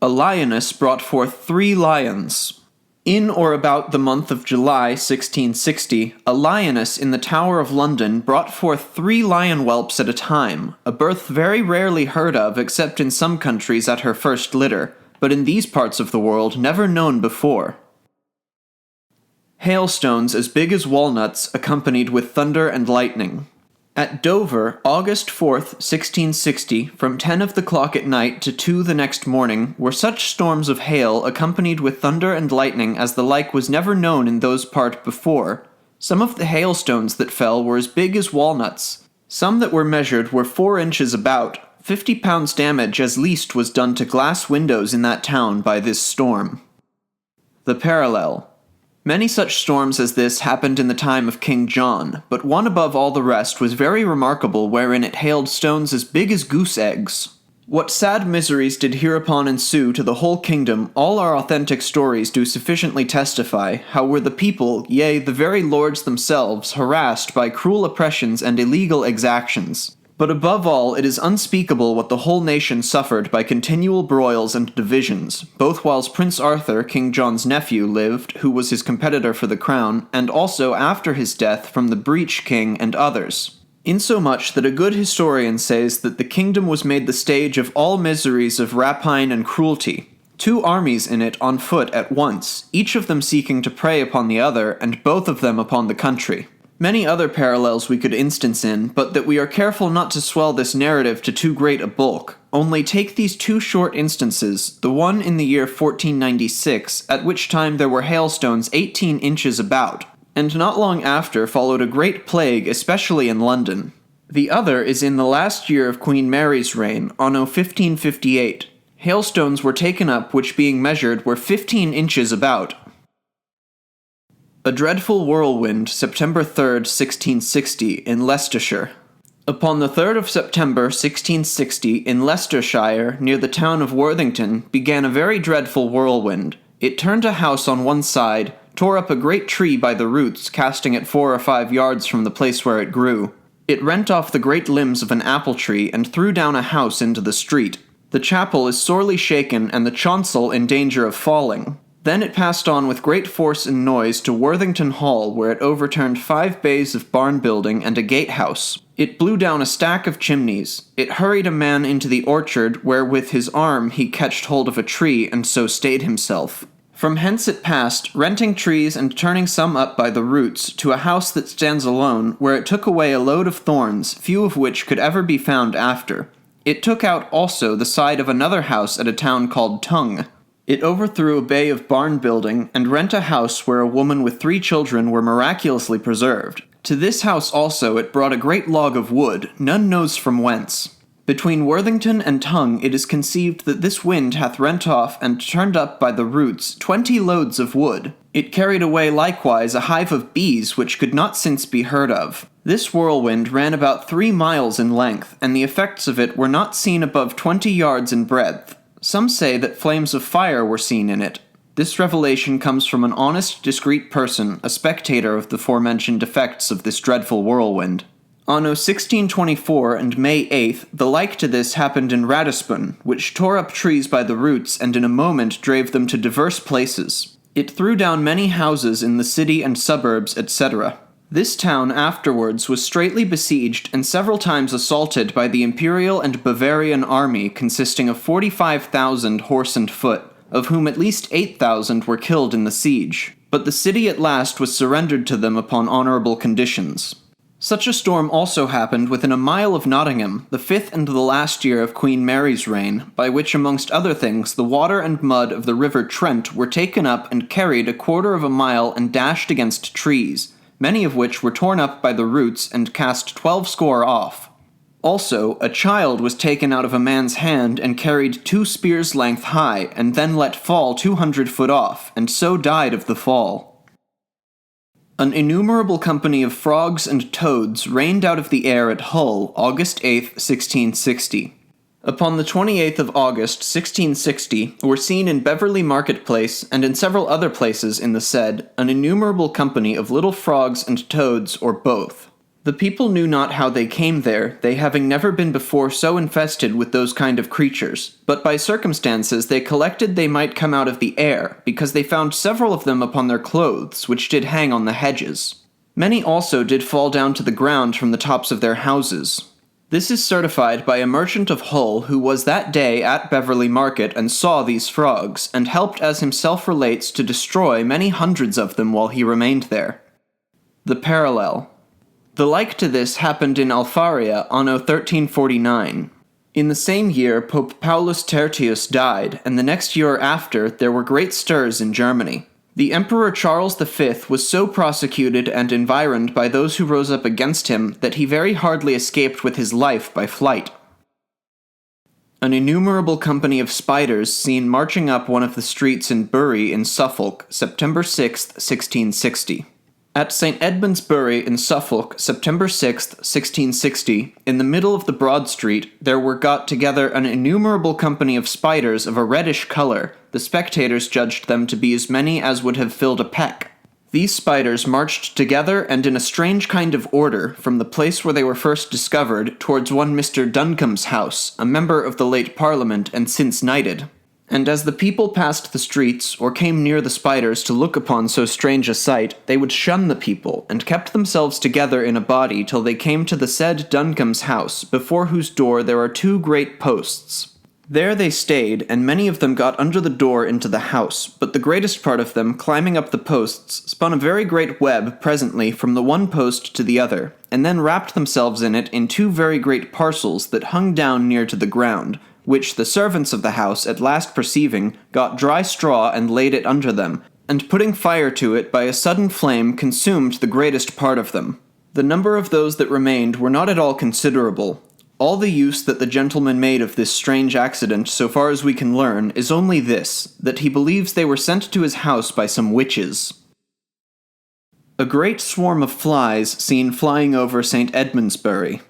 A lioness brought forth 3 lions. In or about the month of July 1660, a lioness in the Tower of London brought forth 3 lion whelps at a time, a birth very rarely heard of except in some countries at her first litter, but in these parts of the world never known before. Hailstones as big as walnuts accompanied with thunder and lightning. At Dover, August 4th, 1660, from 10 of the clock at night to 2 the next morning, were such storms of hail accompanied with thunder and lightning as the like was never known in those part before. Some of the hailstones that fell were as big as walnuts. Some that were measured were 4 inches about. 50 pounds damage as least was done to glass windows in that town by this storm. The parallel. Many such storms as this happened in the time of King John, but one above all the rest was very remarkable, wherein it hailed stones as big as goose eggs. What sad miseries did hereupon ensue to the whole kingdom, all our authentic stories do sufficiently testify, how were the people, yea, the very lords themselves, harassed by cruel oppressions and illegal exactions. But above all, it is unspeakable what the whole nation suffered by continual broils and divisions, both whilst Prince Arthur, King John's nephew, lived, who was his competitor for the crown, and also after his death from the Breach King and others. Insomuch that a good historian says that the kingdom was made the stage of all miseries of rapine and cruelty, 2 armies in it on foot at once, each of them seeking to prey upon the other, and both of them upon the country. Many other parallels we could instance in, but that we are careful not to swell this narrative to too great a bulk. Only take these 2 short instances, the one in the year 1496, at which time there were hailstones 18 inches about, and not long after followed a great plague, especially in London. The other is in the last year of Queen Mary's reign, anno 1558. Hailstones were taken up which being measured were 15 inches about. A dreadful whirlwind, September 3rd, 1660, in Leicestershire. Upon the 3rd of September, 1660, in Leicestershire, near the town of Worthington, began a very dreadful whirlwind. It turned a house on one side, tore up a great tree by the roots, casting it 4 or 5 yards from the place where it grew. It rent off the great limbs of an apple tree, and threw down a house into the street. The chapel is sorely shaken, and the chancel in danger of falling. Then it passed on with great force and noise to Worthington Hall, where it overturned 5 bays of barn building and a gatehouse. It blew down a stack of chimneys. It hurried a man into the orchard, where with his arm he catched hold of a tree, and so stayed himself. From hence it passed, renting trees and turning some up by the roots, to a house that stands alone, where it took away a load of thorns, few of which could ever be found after. It took out also the side of another house at a town called Tongue. It overthrew a bay of barn building, and rent a house where a woman with 3 children were miraculously preserved. To this house also it brought a great log of wood, none knows from whence. Between Worthington and Tongue it is conceived that this wind hath rent off and turned up by the roots 20 loads of wood. It carried away likewise a hive of bees which could not since be heard of. This whirlwind ran about 3 miles in length, and the effects of it were not seen above 20 yards in breadth. Some say that flames of fire were seen in it. This revelation comes from an honest, discreet person, a spectator of the forementioned effects of this dreadful whirlwind. Anno 1624 and May 8th, the like to this happened in Ratisbon, which tore up trees by the roots and in a moment drave them to divers places. It threw down many houses in the city and suburbs, etc. This town afterwards was straitly besieged and several times assaulted by the Imperial and Bavarian army consisting of 45,000 horse and foot, of whom at least 8,000 were killed in the siege. But the city at last was surrendered to them upon honourable conditions. Such a storm also happened within a mile of Nottingham, the 5th and the last year of Queen Mary's reign, by which amongst other things the water and mud of the river Trent were taken up and carried a 1/4 of a mile and dashed against trees, many of which were torn up by the roots and cast 12 score off. Also, a child was taken out of a man's hand and carried 2 spears' length high, and then let fall 200 foot off, and so died of the fall. An innumerable company of frogs and toads rained out of the air at Hull, August 8, 1660. Upon the 28th of August, 1660, were seen in Beverley Market-place, and in several other places in the said, an innumerable company of little frogs and toads, or both. The people knew not how they came there, they having never been before so infested with those kind of creatures, but by circumstances they collected they might come out of the air, because they found several of them upon their clothes, which did hang on the hedges. Many also did fall down to the ground from the tops of their houses. This is certified by a merchant of Hull who was that day at Beverley Market and saw these frogs, and helped as himself relates to destroy many hundreds of them while he remained there. The parallel. The like to this happened in Alfaria anno 1349. In the same year Pope Paulus Tertius died, and the next year after there were great stirs in Germany. The Emperor Charles V was so prosecuted and environed by those who rose up against him that he very hardly escaped with his life by flight. An innumerable company of spiders seen marching up one of the streets in Bury in Suffolk, September 6, 1660. At St. Edmund's Bury in Suffolk, September 6, 1660, in the middle of the Broad Street, there were got together an innumerable company of spiders of a reddish colour. The spectators judged them to be as many as would have filled a peck. These spiders marched together and in a strange kind of order, from the place where they were first discovered, towards one Mr. Duncombe's house, a member of the late Parliament and since knighted. And as the people passed the streets, or came near the spiders to look upon so strange a sight, they would shun the people, and kept themselves together in a body till they came to the said Duncombe's house, before whose door there are 2 great posts. There they stayed, and many of them got under the door into the house, but the greatest part of them, climbing up the posts, spun a very great web presently from the one post to the other, and then wrapped themselves in it in 2 very great parcels that hung down near to the ground, which the servants of the house at last perceiving, got dry straw and laid it under them, and putting fire to it by a sudden flame consumed the greatest part of them. The number of those that remained were not at all considerable. All the use that the gentleman made of this strange accident, so far as we can learn, is only this, that he believes they were sent to his house by some witches. A great swarm of flies seen flying over St. Edmundsbury.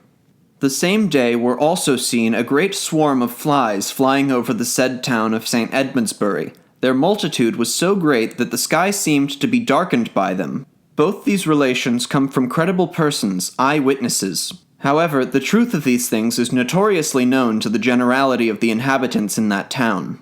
The same day were also seen a great swarm of flies flying over the said town of St. Edmundsbury. Their multitude was so great that the sky seemed to be darkened by them. Both these relations come from credible persons, eye-witnesses. However, the truth of these things is notoriously known to the generality of the inhabitants in that town.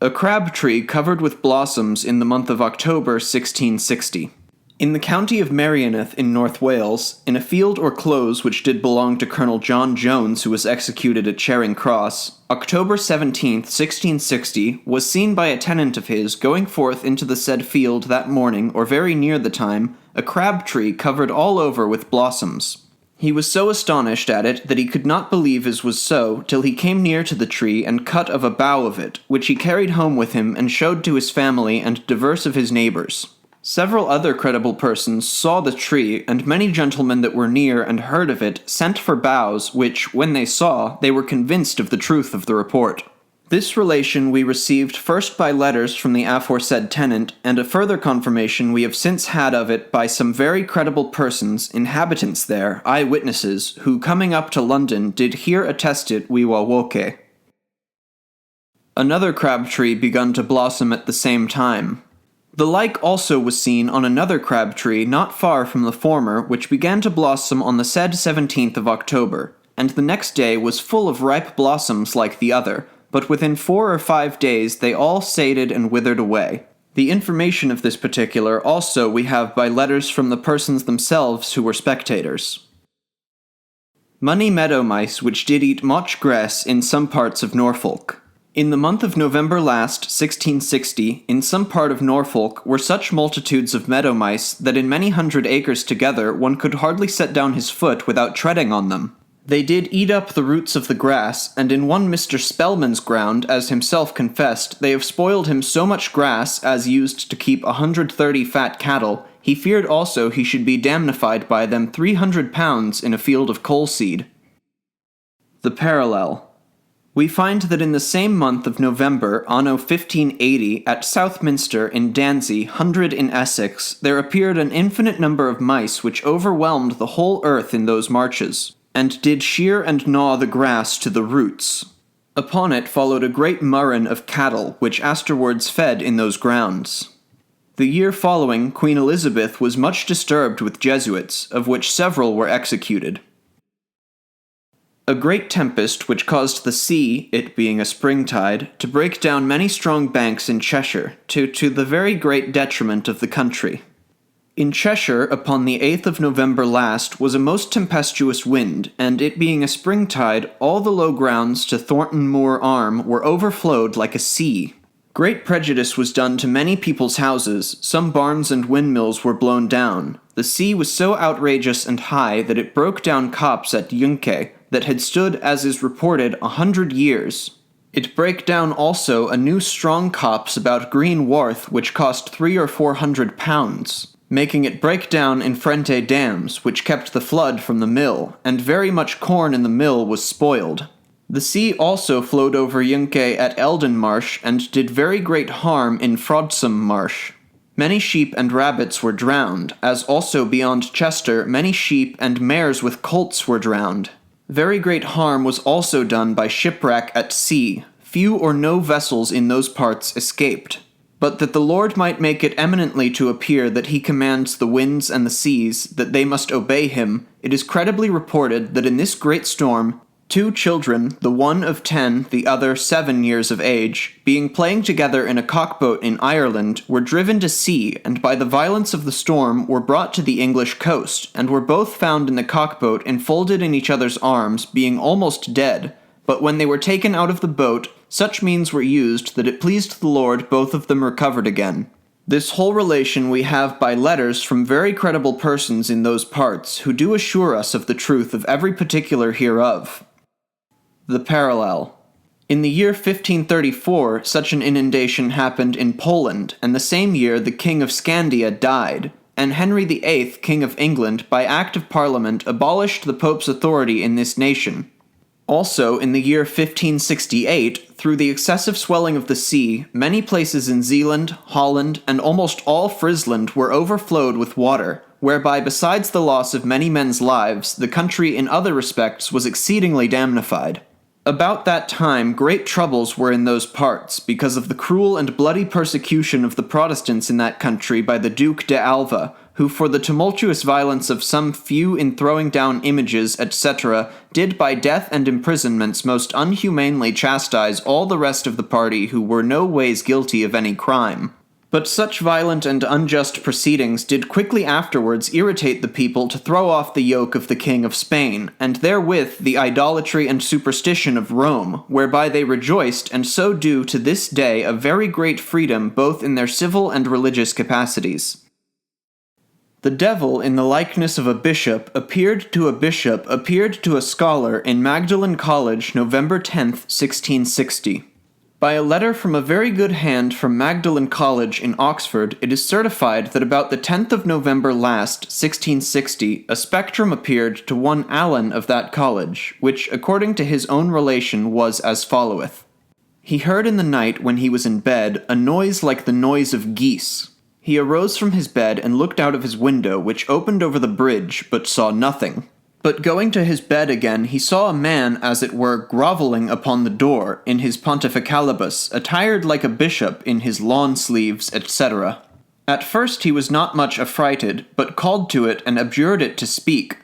A crab tree covered with blossoms in the month of October 1660. In the county of Merioneth in North Wales, in a field or close which did belong to Colonel John Jones, who was executed at Charing Cross, October 17, 1660, was seen by a tenant of his going forth into the said field that morning, or very near the time, a crab tree covered all over with blossoms. He was so astonished at it that he could not believe it was so, till he came near to the tree and cut of a bough of it, which he carried home with him and showed to his family and divers of his neighbours. Several other credible persons saw the tree, and many gentlemen that were near and heard of it sent for boughs, which, when they saw, they were convinced of the truth of the report. This relation we received first by letters from the aforesaid tenant, and a further confirmation we have since had of it by some very credible persons, inhabitants there, eye-witnesses, who coming up to London did here attest it viva voce. Another crab tree begun to blossom at the same time. The like also was seen on another crab tree not far from the former, which began to blossom on the said 17th of October, and the next day was full of ripe blossoms like the other, but within 4 or 5 days they all saded and withered away. The information of this particular also we have by letters from the persons themselves who were spectators. Money meadow mice which did eat much grass in some parts of Norfolk. In the month of November last, 1660, in some part of Norfolk were such multitudes of meadow mice that in many hundred acres together one could hardly set down his foot without treading on them. They did eat up the roots of the grass, and in one Mr. Spellman's ground, as himself confessed, they have spoiled him so much grass as used to keep 130 fat cattle, he feared also he should be damnified by them 300 pounds in a field of coal seed. The parallel. We find that in the same month of November, anno 1580, at Southminster in Dandsey, Hundred in Essex, there appeared an infinite number of mice which overwhelmed the whole earth in those marches, and did shear and gnaw the grass to the roots. Upon it followed a great murrain of cattle, which afterwards fed in those grounds. The year following, Queen Elizabeth was much disturbed with Jesuits, of which several were executed. A great tempest which caused the sea, it being a springtide, to break down many strong banks in Cheshire, to the very great detriment of the country. In Cheshire, upon the 8th of November last, was a most tempestuous wind, and it being a springtide, all the low grounds to Thornton Moor Arm were overflowed like a sea. Great prejudice was done to many people's houses, some barns and windmills were blown down. The sea was so outrageous and high that it broke down copse at ᚹᚢᚾ᚞ that had stood, as is reported, 100 years. It brake down also a new strong copse about Green Wharf which cost 300 or 400 pounds, making it break down in Frente dams, which kept the flood from the mill, and very much corn in the mill was spoiled. The sea also flowed over ᚹᚢᚾ᚞ at Eldon Marsh, and did very great harm in Frodsome Marsh. Many sheep and rabbits were drowned, as also beyond Chester many sheep and mares with colts were drowned. Very great harm was also done by shipwreck at sea. Few or no vessels in those parts escaped. But that the Lord might make it eminently to appear that he commands the winds and the seas, that they must obey him, it is credibly reported that in this great storm, 2 children, the one of 10, the other 7 years of age, being playing together in a cockboat in Ireland, were driven to sea, and by the violence of the storm were brought to the English coast, and were both found in the cockboat enfolded in each other's arms, being almost dead. But when they were taken out of the boat, such means were used that it pleased the Lord both of them recovered again. This whole relation we have by letters from very credible persons in those parts, who do assure us of the truth of every particular hereof. The parallel. In the year 1534, such an inundation happened in Poland, and the same year the King of Scandia died, and Henry VIII, King of England, by Act of Parliament abolished the Pope's authority in this nation. Also, in the year 1568, through the excessive swelling of the sea, many places in Zealand, Holland, and almost all Friesland were overflowed with water, whereby besides the loss of many men's lives, the country in other respects was exceedingly damnified. About that time great troubles were in those parts, because of the cruel and bloody persecution of the Protestants in that country by the Duke de Alva, who for the tumultuous violence of some few in throwing down images, etc., did by death and imprisonments most unhumanely chastise all the rest of the party who were no ways guilty of any crime. But such violent and unjust proceedings did quickly afterwards irritate the people to throw off the yoke of the King of Spain, and therewith the idolatry and superstition of Rome, whereby they rejoiced, and so do to this day, a very great freedom both in their civil and religious capacities. The devil, in the likeness of a bishop, appeared to a scholar in Magdalen College, November 10th, 1660. By a letter from a very good hand from Magdalen College in Oxford, it is certified that about the 10th of November last, 1660, a spectrum appeared to one Allen of that college, which, according to his own relation, was as followeth. He heard in the night, when he was in bed, a noise like the noise of geese. He arose from his bed and looked out of his window, which opened over the bridge, but saw nothing. But going to his bed again, he saw a man, as it were, grovelling upon the door, in his pontificalibus, attired like a bishop, in his lawn sleeves, etc. At first he was not much affrighted, but called to it and adjured it to speak.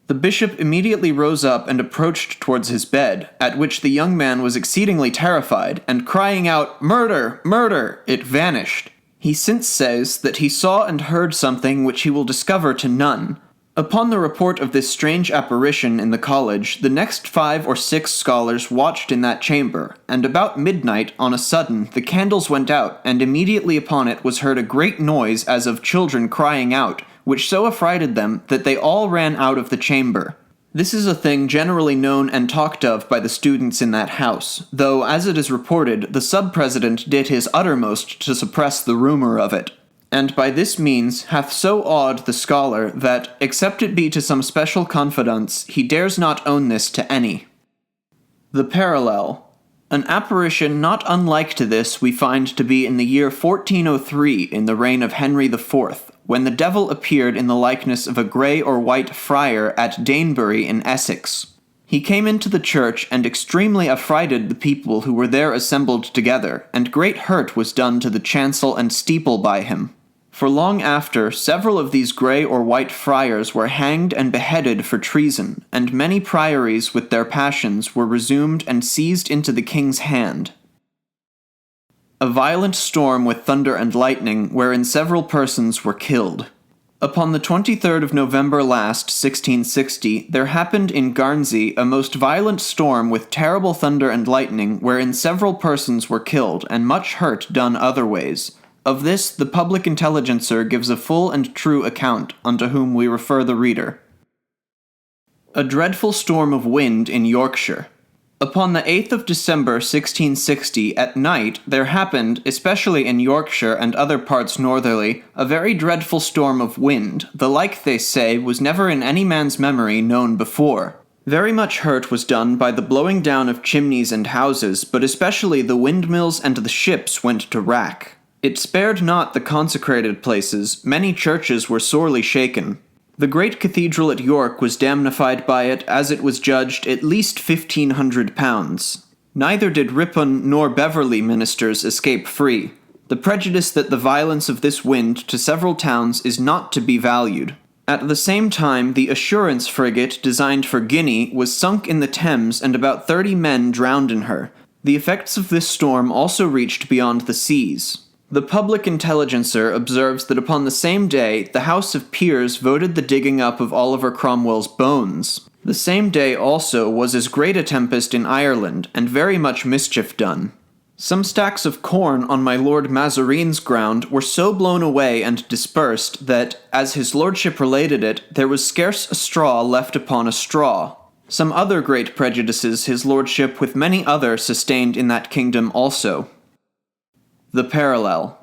The bishop immediately rose up and approached towards his bed, at which the young man was exceedingly terrified, and crying out, "Murder! Murder!" it vanished. He since says that he saw and heard something which he will discover to none. Upon the report of this strange apparition in the college, the next 5 or 6 scholars watched in that chamber, and about midnight, on a sudden, the candles went out, and immediately upon it was heard a great noise as of children crying out, which so affrighted them that they all ran out of the chamber. This is a thing generally known and talked of by the students in that house, though, as it is reported, the sub-president did his uttermost to suppress the rumor of it, and by this means hath so awed the scholar that, except it be to some special confidants, he dares not own this to any. The parallel. An apparition not unlike to this we find to be in the year 1403 in the reign of Henry IV, when the devil appeared in the likeness of a grey or white friar at Danebury in Essex. He came into the church and extremely affrighted the people who were there assembled together, and great hurt was done to the chancel and steeple by him. For long after, several of these grey or white friars were hanged and beheaded for treason, and many priories with their passions were resumed and seized into the king's hand. A violent storm with thunder and lightning, wherein several persons were killed. Upon the 23rd of November last, 1660, there happened in Guernsey a most violent storm with terrible thunder and lightning, wherein several persons were killed, and much hurt done other ways. Of this the Public Intelligencer gives a full and true account, unto whom we refer the reader. A dreadful storm of wind in Yorkshire. Upon the 8th of December 1660, at night, there happened, especially in Yorkshire and other parts northerly, a very dreadful storm of wind, the like, they say, was never in any man's memory known before. Very much hurt was done by the blowing down of chimneys and houses, but especially the windmills and the ships went to wrack. It spared not the consecrated places, many churches were sorely shaken. The great cathedral at York was damnified by it, as it was judged, at least £1,500. Neither did Ripon nor Beverley ministers escape free. The prejudice that the violence of this wind to several towns is not to be valued. At the same time, the Assurance frigate, designed for Guinea, was sunk in the Thames and about 30 men drowned in her. The effects of this storm also reached beyond the seas. The Public Intelligencer observes that upon the same day, the House of Peers voted the digging up of Oliver Cromwell's bones. The same day also was as great a tempest in Ireland, and very much mischief done. Some stacks of corn on my Lord Mazarine's ground were so blown away and dispersed that, as his lordship related it, there was scarce a straw left upon a straw. Some other great prejudices his lordship with many other sustained in that kingdom also. The Parallel.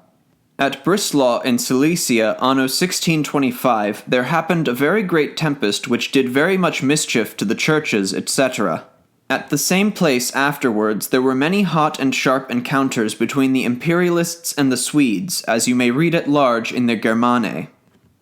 At Breslau in Silesia, anno 1625, there happened a very great tempest which did very much mischief to the churches, etc. At the same place afterwards there were many hot and sharp encounters between the Imperialists and the Swedes, as you may read at large in the Germane.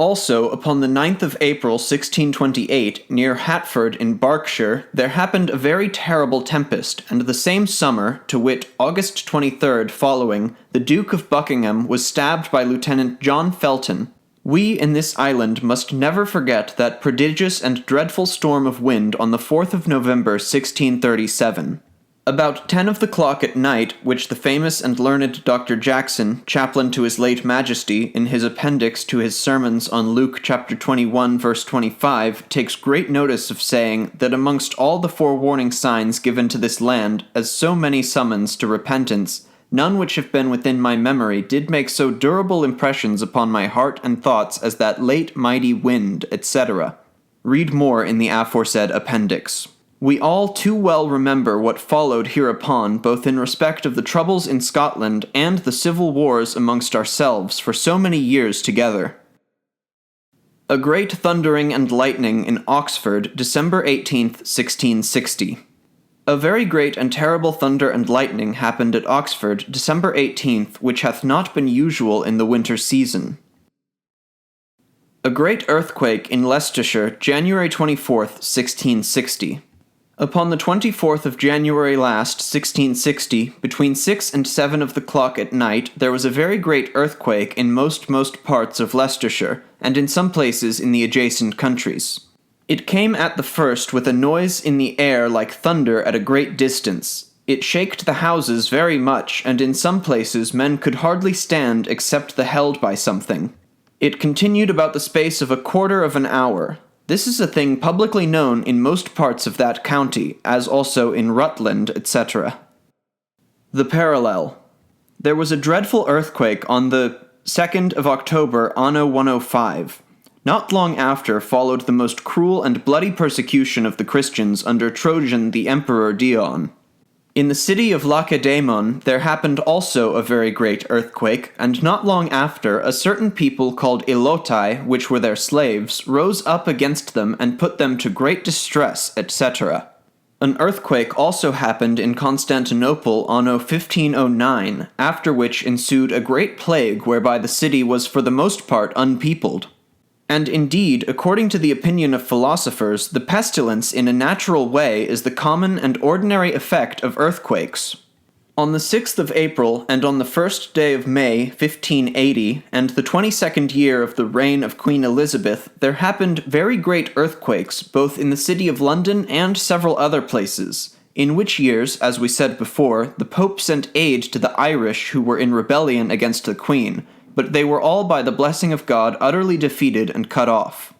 Also, upon the 9th of April 1628, near Hatford in Berkshire, there happened a very terrible tempest, and the same summer, to wit August 23rd following, the Duke of Buckingham was stabbed by Lieutenant John Felton. We in this island must never forget that prodigious and dreadful storm of wind on the 4th of November 1637. About 10 of the clock at night, which the famous and learned Dr. Jackson, chaplain to his late Majesty, in his appendix to his sermons on Luke chapter 21 verse 25, takes great notice of saying that amongst all the forewarning signs given to this land, as so many summons to repentance, none which have been within my memory did make so durable impressions upon my heart and thoughts as that late mighty wind, etc. Read more in the aforesaid appendix. We all too well remember what followed hereupon, both in respect of the troubles in Scotland and the civil wars amongst ourselves for so many years together. A great thundering and lightning in Oxford, December 18th, 1660. A very great and terrible thunder and lightning happened at Oxford, December 18th, which hath not been usual in the winter season. A great earthquake in Leicestershire, January 24th, 1660. Upon the 24th of January last, 1660, between 6 and 7 of the clock at night, there was a very great earthquake in most parts of Leicestershire, and in some places in the adjacent countries. It came at the first with a noise in the air like thunder at a great distance. It shaked the houses very much, and in some places men could hardly stand except the held by something. It continued about the space of a quarter of an hour. This is a thing publicly known in most parts of that county, as also in Rutland, etc. The Parallel. There was a dreadful earthquake on the 2nd of October, anno 105. Not long after followed the most cruel and bloody persecution of the Christians under Trojan the Emperor Dion. In the city of Lacedaemon there happened also a very great earthquake, and not long after a certain people called Ilotai, which were their slaves, rose up against them and put them to great distress, etc. An earthquake also happened in Constantinople anno 1509, after which ensued a great plague whereby the city was for the most part unpeopled. And indeed, according to the opinion of philosophers, the pestilence in a natural way is the common and ordinary effect of earthquakes. On the 6th of April, and on the 1st day of May, 1580, and the 22nd year of the reign of Queen Elizabeth, there happened very great earthquakes, both in the city of London and several other places, in which years, as we said before, the Pope sent aid to the Irish who were in rebellion against the Queen, but they were all by the blessing of God utterly defeated and cut off.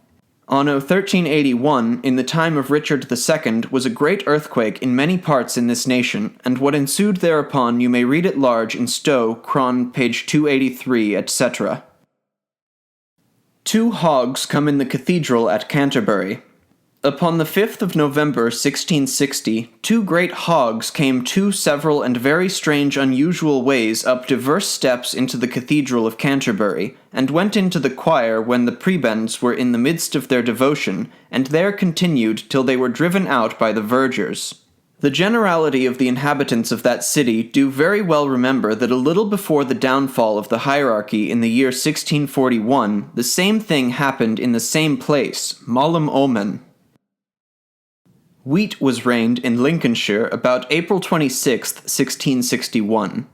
Anno 1381, in the time of Richard II, was a great earthquake in many parts in this nation, and what ensued thereupon you may read at large in Stowe, Cron, page 283, etc. 2 hogs come in the cathedral at Canterbury. Upon the 5th of November, 1660, 2 great hogs came 2 several and very strange unusual ways up diverse steps into the cathedral of Canterbury, and went into the choir when the prebends were in the midst of their devotion, and there continued till they were driven out by the vergers. The generality of the inhabitants of that city do very well remember that a little before the downfall of the hierarchy in the year 1641, the same thing happened in the same place, malum omen. Wheat was rained in Lincolnshire about April 26, 1661.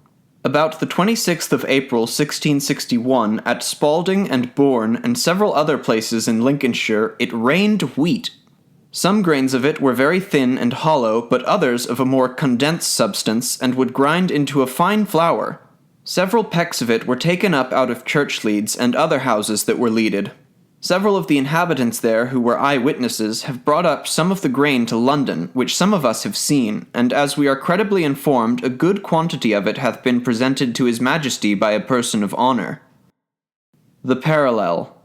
About the 26th of April, 1661, at Spalding and Bourne and several other places in Lincolnshire, it rained wheat. Some grains of it were very thin and hollow, but others of a more condensed substance, and would grind into a fine flour. Several pecks of it were taken up out of church leads and other houses that were leaded. Several of the inhabitants there who were eye-witnesses have brought up some of the grain to London, which some of us have seen, and as we are credibly informed, a good quantity of it hath been presented to his Majesty by a person of honour. The parallel.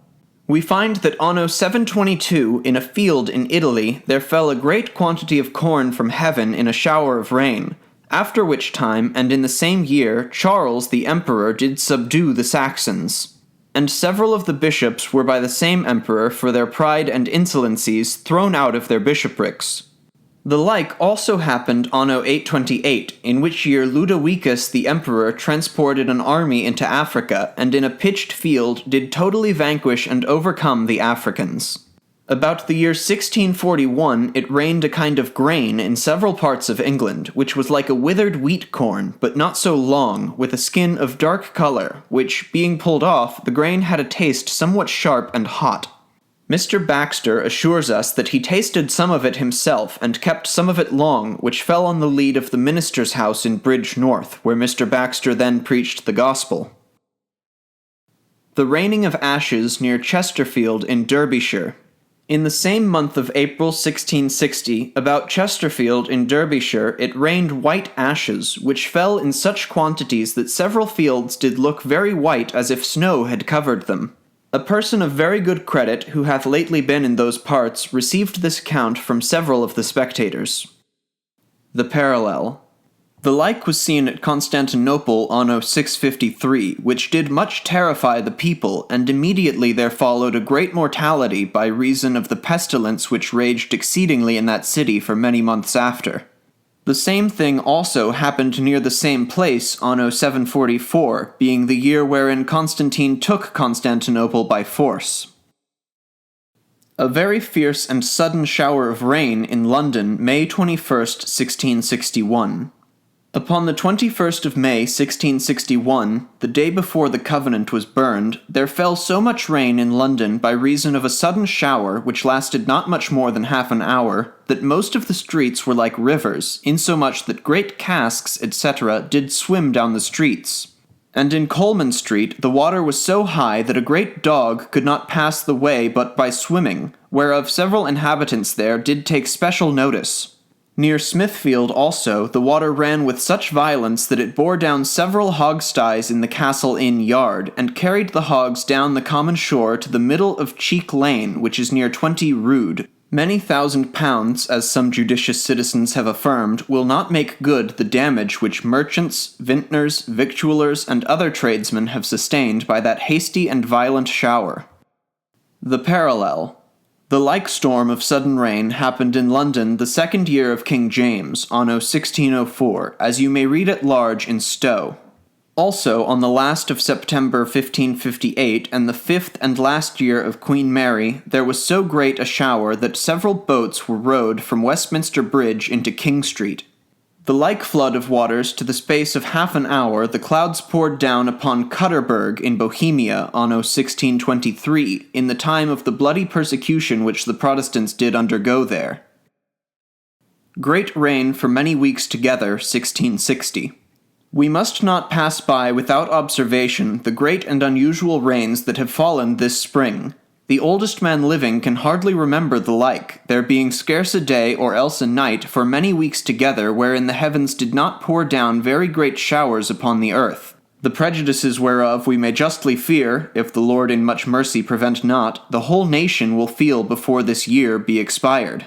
We find that anno 722, in a field in Italy, there fell a great quantity of corn from heaven in a shower of rain, after which time, and in the same year, Charles the Emperor did subdue the Saxons. And several of the bishops were by the same emperor for their pride and insolencies thrown out of their bishoprics. The like also happened anno 828, in which year Ludovicus the emperor transported an army into Africa, and in a pitched field did totally vanquish and overcome the Africans. About the year 1641 it rained a kind of grain in several parts of England, which was like a withered wheat corn, but not so long, with a skin of dark colour, which, being pulled off, the grain had a taste somewhat sharp and hot. Mr. Baxter assures us that he tasted some of it himself, and kept some of it long, which fell on the lead of the minister's house in Bridge North, where Mr. Baxter then preached the gospel. The raining of ashes near Chesterfield in Derbyshire. In the same month of April 1660, about Chesterfield in Derbyshire, it rained white ashes, which fell in such quantities that several fields did look very white as if snow had covered them. A person of very good credit, who hath lately been in those parts, received this account from several of the spectators. The parallel. The like was seen at Constantinople anno 653, which did much terrify the people, and immediately there followed a great mortality by reason of the pestilence which raged exceedingly in that city for many months after. The same thing also happened near the same place anno 744, being the year wherein Constantine took Constantinople by force. A very fierce and sudden shower of rain in London, May 21st, 1661. Upon the 21st of May, 1661, the day before the Covenant was burned, there fell so much rain in London by reason of a sudden shower, which lasted not much more than half an hour, that most of the streets were like rivers, insomuch that great casks, etc., did swim down the streets. And in Coleman Street the water was so high that a great dog could not pass the way but by swimming, whereof several inhabitants there did take special notice. Near Smithfield also the water ran with such violence that it bore down several hog-sties in the Castle Inn yard, and carried the hogs down the common shore to the middle of Cheek Lane, which is near 20 Rood. Many £1,000s, as some judicious citizens have affirmed, will not make good the damage which merchants, vintners, victuallers, and other tradesmen have sustained by that hasty and violent shower. The parallel. The like storm of sudden rain happened in London the 2nd year of King James, anno 1604, as you may read at large in Stowe. Also, on the last of September 1558, and the 5th and last year of Queen Mary, there was so great a shower that several boats were rowed from Westminster Bridge into King Street. The like flood of waters, to the space of half an hour, the clouds poured down upon Cutterberg in Bohemia, anno 1623, in the time of the bloody persecution which the Protestants did undergo there. Great rain for many weeks together, 1660. We must not pass by without observation the great and unusual rains that have fallen this spring. The oldest man living can hardly remember the like, there being scarce a day or else a night for many weeks together wherein the heavens did not pour down very great showers upon the earth. The prejudices whereof we may justly fear, if the Lord in much mercy prevent not, the whole nation will feel before this year be expired.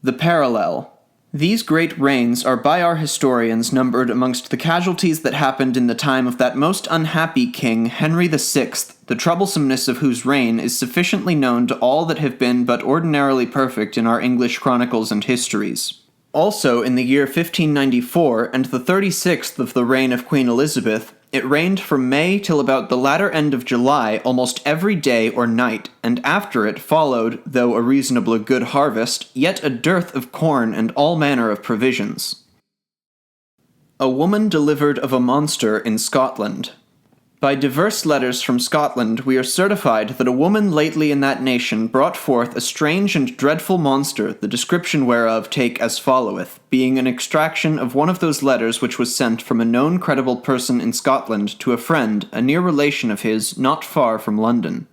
The parallel. These great rains are by our historians numbered amongst the casualties that happened in the time of that most unhappy king, Henry VI, the troublesomeness of whose reign is sufficiently known to all that have been but ordinarily perfect in our English chronicles and histories. Also, in the year 1594, and the 36th of the reign of Queen Elizabeth, it rained from May till about the latter end of July almost every day or night, and after it followed, though a reasonably good harvest, yet a dearth of corn and all manner of provisions. A woman delivered of a monster in Scotland. By diverse letters from Scotland we are certified that a woman lately in that nation brought forth a strange and dreadful monster, the description whereof take as followeth, being an extraction of one of those letters which was sent from a known credible person in Scotland to a friend, a near relation of his, not far from London.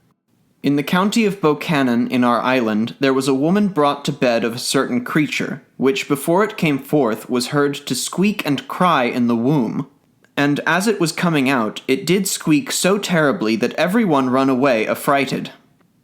In the county of Bochanan in our island there was a woman brought to bed of a certain creature, which before it came forth was heard to squeak and cry in the womb. And as it was coming out, it did squeak so terribly that every one run away affrighted.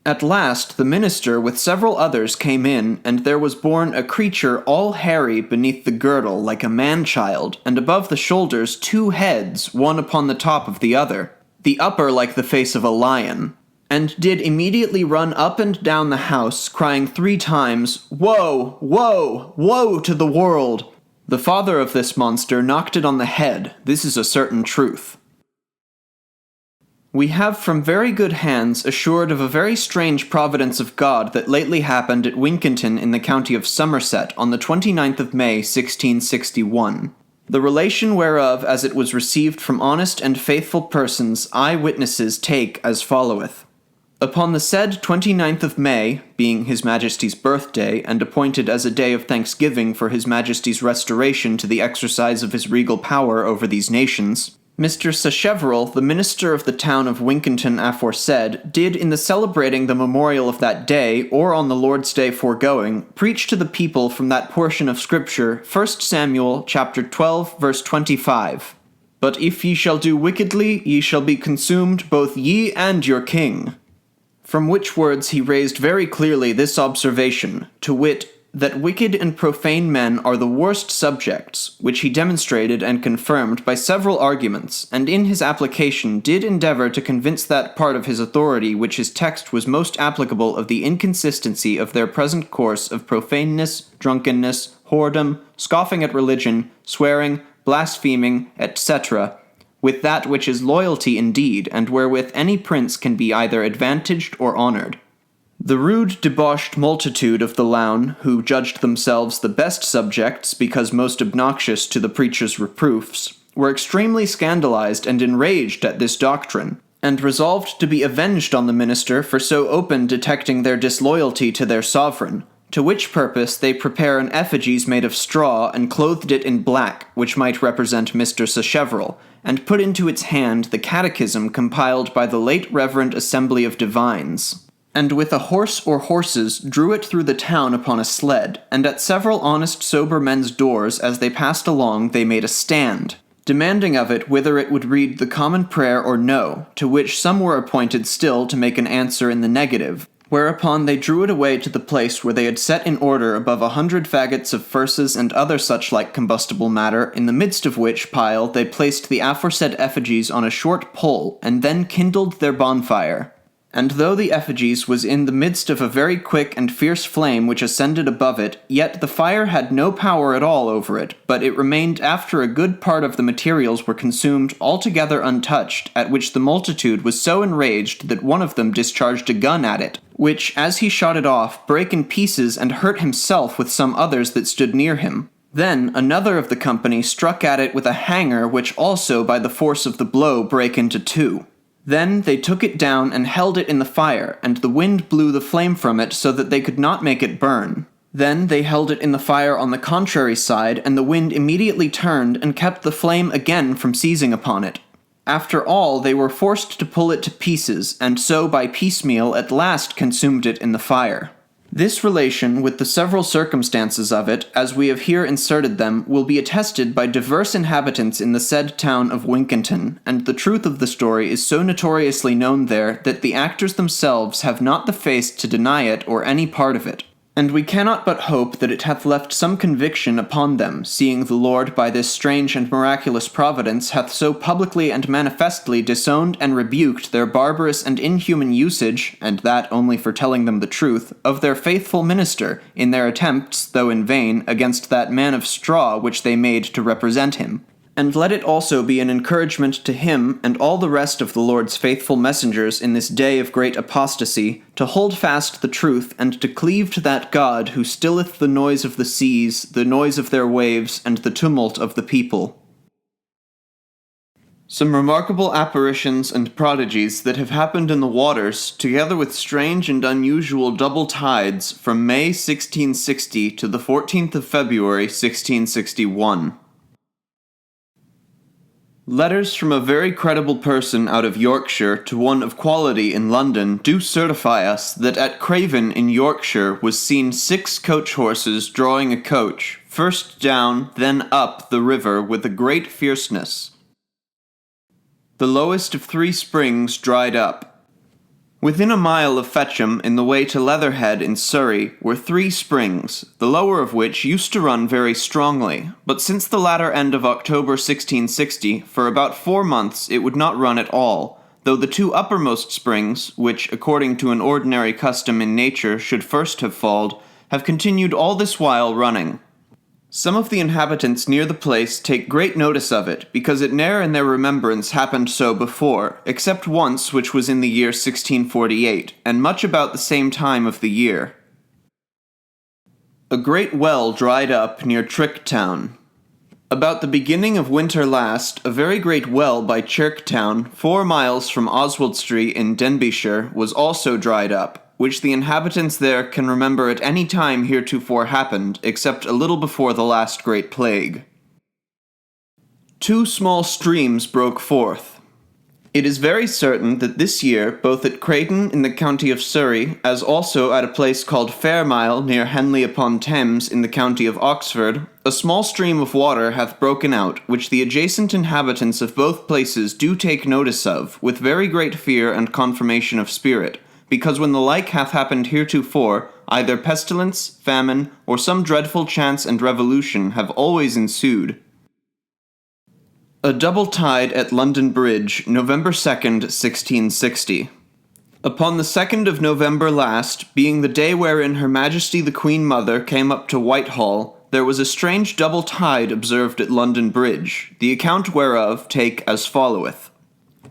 At last the minister with several others came in, and there was born a creature all hairy beneath the girdle like a man-child, and above the shoulders 2 heads, one upon the top of the other, the upper like the face of a lion, and did immediately run up and down the house, crying 3 times, "Woe! Woe! Woe to the world!" The father of this monster knocked it on the head. This is a certain truth. We have from very good hands assured of a very strange providence of God that lately happened at Winkinton in the county of Somerset on the 29th of May, 1661. The relation whereof as it was received from honest and faithful persons, eye-witnesses take as followeth. Upon the said 29th of May, being His Majesty's birthday, and appointed as a day of thanksgiving for His Majesty's restoration to the exercise of his regal power over these nations, Mr. Severall, the minister of the town of Winkinton aforesaid, did in the celebrating the memorial of that day, or on the Lord's Day foregoing, preach to the people from that portion of Scripture, 1 Samuel chapter 12, verse 25. "But if ye shall do wickedly, ye shall be consumed, both ye and your king." From which words he raised very clearly this observation, to wit, that wicked and profane men are the worst subjects, which he demonstrated and confirmed by several arguments, and in his application did endeavor to convince that part of his authority which his text was most applicable of the inconsistency of their present course of profaneness, drunkenness, whoredom, scoffing at religion, swearing, blaspheming, etc., with that which is loyalty indeed, and wherewith any prince can be either advantaged or honoured. The rude debauched multitude of the Lown, who judged themselves the best subjects because most obnoxious to the preacher's reproofs, were extremely scandalized and enraged at this doctrine, and resolved to be avenged on the minister for so open detecting their disloyalty to their sovereign, to which purpose they prepare an effigies made of straw and clothed it in black, which might represent Mr. Sacheverell, and put into its hand the catechism compiled by the late Reverend Assembly of Divines, and with a horse or horses drew it through the town upon a sled, and at several honest sober men's doors as they passed along they made a stand, demanding of it whether it would read the common prayer or no, to which some were appointed still to make an answer in the negative, whereupon they drew it away to the place where they had set in order above 100 faggots of furses and other such like combustible matter, in the midst of which pile they placed the aforesaid effigies on a short pole, and then kindled their bonfire. And though the effigies was in the midst of a very quick and fierce flame which ascended above it, yet the fire had no power at all over it, but it remained after a good part of the materials were consumed altogether untouched, at which the multitude was so enraged that one of them discharged a gun at it, which, as he shot it off, brake in pieces and hurt himself with some others that stood near him. Then another of the company struck at it with a hanger which also by the force of the blow brake into two. Then they took it down and held it in the fire, and the wind blew the flame from it so that they could not make it burn. Then they held it in the fire on the contrary side, and the wind immediately turned and kept the flame again from seizing upon it. After all, they were forced to pull it to pieces, and so by piecemeal at last consumed it in the fire. This relation, with the several circumstances of it, as we have here inserted them, will be attested by diverse inhabitants in the said town of Winkenton, and the truth of the story is so notoriously known there that the actors themselves have not the face to deny it or any part of it. And we cannot but hope that it hath left some conviction upon them, seeing the Lord by this strange and miraculous providence hath so publicly and manifestly disowned and rebuked their barbarous and inhuman usage, and that only for telling them the truth, of their faithful minister, in their attempts, though in vain, against that man of straw which they made to represent him. And let it also be an encouragement to him and all the rest of the Lord's faithful messengers in this day of great apostasy, to hold fast the truth and to cleave to that God who stilleth the noise of the seas, the noise of their waves, and the tumult of the people. Some remarkable apparitions and prodigies that have happened in the waters, together with strange and unusual double tides, from May 1660 to the 14th of February 1661. Letters from a very credible person out of Yorkshire to one of quality in London do certify us that at Craven in Yorkshire was seen 6 coach horses drawing a coach, first down, then up the river with a great fierceness. The lowest of 3 springs dried up. Within a mile of Fetcham, in the way to Leatherhead in Surrey, were 3 springs, the lower of which used to run very strongly, but since the latter end of October 1660, for about 4 months it would not run at all, though the 2 uppermost springs, which according to an ordinary custom in nature should first have falled, have continued all this while running. Some of the inhabitants near the place take great notice of it, because it ne'er in their remembrance happened so before, except once which was in the year 1648, and much about the same time of the year. A great well dried up near Tricktown. About the beginning of winter last, a very great well by Chirktown, 4 miles from Oswald Street in Denbighshire, was also dried up, which the inhabitants there can remember at any time heretofore happened, except a little before the last great plague. 2 small streams broke forth. It is very certain that this year, both at Creighton in the county of Surrey, as also at a place called Fairmile near Henley-upon-Thames in the county of Oxford, a small stream of water hath broken out, which the adjacent inhabitants of both places do take notice of, with very great fear and confirmation of spirit, because when the like hath happened heretofore, either pestilence, famine, or some dreadful chance and revolution have always ensued. A double tide at London Bridge, November 2nd, 1660. Upon the 2nd of November last, being the day wherein Her Majesty the Queen Mother came up to Whitehall, there was a strange double tide observed at London Bridge, the account whereof take as followeth.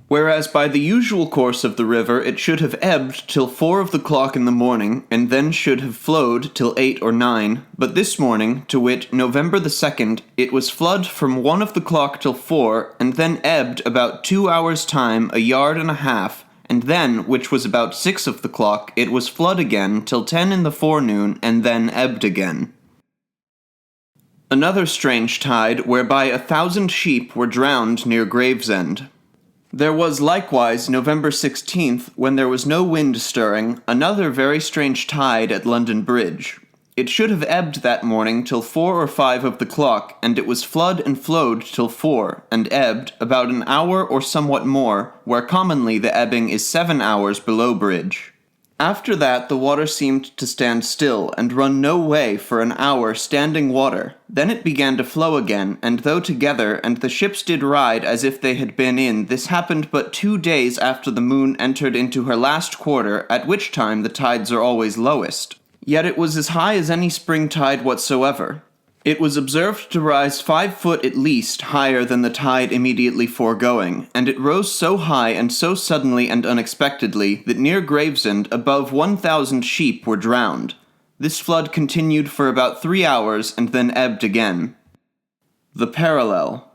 Whereas by the usual course of the river it should have ebbed till 4 of the clock in the morning, and then should have flowed till 8 or 9, but this morning, to wit, November the 2nd, it was flood from 1 of the clock till 4, and then ebbed about 2 hours' time 1.5 yards, and then, which was about 6 of the clock, it was flood again till 10 in the forenoon, and then ebbed again. Another strange tide, whereby 1,000 sheep were drowned near Gravesend. There was likewise November 16th, when there was no wind stirring, another very strange tide at London Bridge. It should have ebbed that morning till 4 or 5 of the clock, and it was flood and flowed till 4, and ebbed about an hour or somewhat more, where commonly the ebbing is 7 hours below bridge. After that the water seemed to stand still, and run no way for an hour standing water. Then it began to flow again, and though together, and the ships did ride as if they had been in, this happened but 2 days after the moon entered into her last quarter, at which time the tides are always lowest. Yet it was as high as any spring tide whatsoever. It was observed to rise 5 foot at least higher than the tide immediately foregoing, and it rose so high and so suddenly and unexpectedly that near Gravesend above 1,000 sheep were drowned. This flood continued for about 3 hours and then ebbed again. The parallel.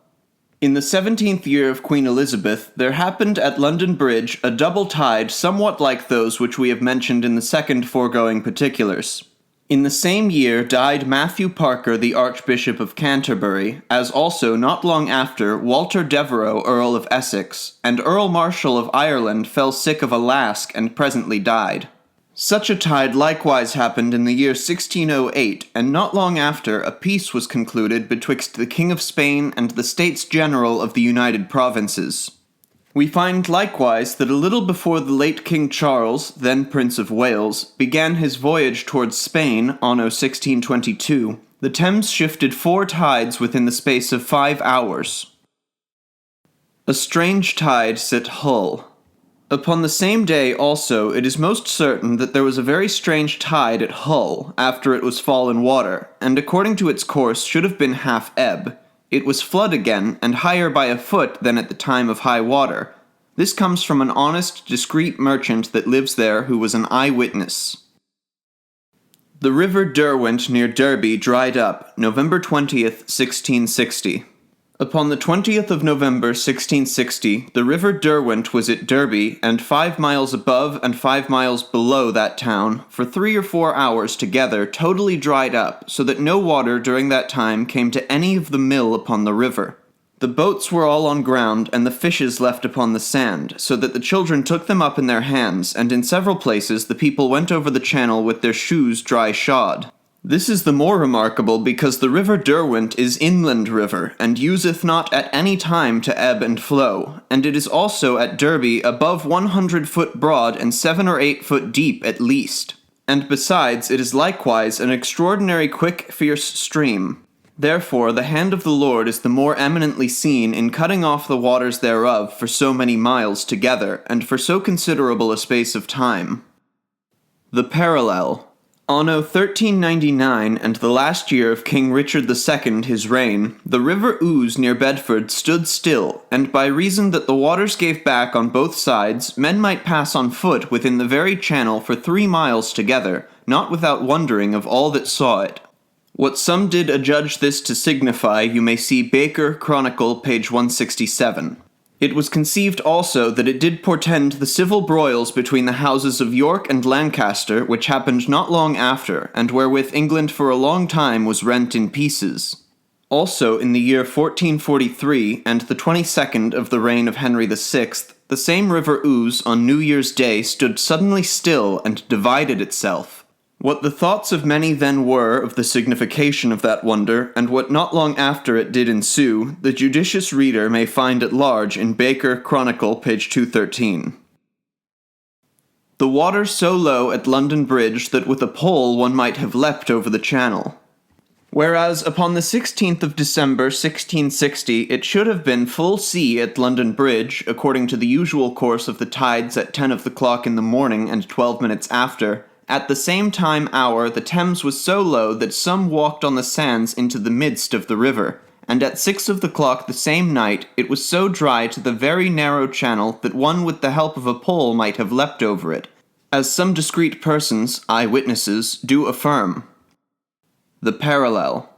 In the 17th year of Queen Elizabeth, there happened at London Bridge a double tide somewhat like those which we have mentioned in the second foregoing particulars. In the same year died Matthew Parker, the Archbishop of Canterbury, as also not long after Walter Devereux, Earl of Essex, and Earl Marshal of Ireland fell sick of a lask and presently died. Such a tide likewise happened in the year 1608, and not long after a peace was concluded betwixt the King of Spain and the States General of the United Provinces. We find likewise that a little before the late King Charles, then Prince of Wales, began his voyage towards Spain, anno 1622, the Thames shifted 4 tides within the space of 5 hours. A strange tide set Hull. Upon the same day also it is most certain that there was a very strange tide at Hull after it was fallen water, and according to its course should have been half ebb. It was flood again, and higher by a foot than at the time of high water. This comes from an honest, discreet merchant that lives there who was an eyewitness. The river Derwent near Derby dried up, November 20th, 1660. Upon the 20th of November 1660, the river Derwent was at Derby, and 5 miles above and 5 miles below that town, for 3 or 4 hours together totally dried up, so that no water during that time came to any of the mill upon the river. The boats were all on ground, and the fishes left upon the sand, so that the children took them up in their hands, and in several places the people went over the channel with their shoes dry shod. This is the more remarkable because the river Derwent is inland river, and useth not at any time to ebb and flow, and it is also at Derby above 100 foot broad and 7 or 8 foot deep at least. And besides, it is likewise an extraordinary quick, fierce stream. Therefore the hand of the Lord is the more eminently seen in cutting off the waters thereof for so many miles together, and for so considerable a space of time. The parallel. Anno 1399, and the last year of King Richard II his reign, the river Ouse near Bedford stood still, and by reason that the waters gave back on both sides, men might pass on foot within the very channel for 3 miles together, not without wondering of all that saw it. What some did adjudge this to signify you may see Baker Chronicle, page 167. It was conceived also that it did portend the civil broils between the houses of York and Lancaster, which happened not long after, and wherewith England for a long time was rent in pieces. Also in the year 1443, and the 22nd of the reign of Henry VI, the same river Ouse on New Year's Day stood suddenly still and divided itself. What the thoughts of many then were of the signification of that wonder, and what not long after it did ensue, the judicious reader may find at large in Baker Chronicle, page 213. The water so low at London Bridge that with a pole one might have leapt over the channel. Whereas upon the 16th of December 1660 it should have been full sea at London Bridge, according to the usual course of the tides at 10 of the clock in the morning and 12 minutes after. At the same time hour the Thames was so low that some walked on the sands into the midst of the river, and at 6 of the clock the same night it was so dry to the very narrow channel that one with the help of a pole might have leapt over it, as some discreet persons, eye-witnesses, do affirm. The parallel.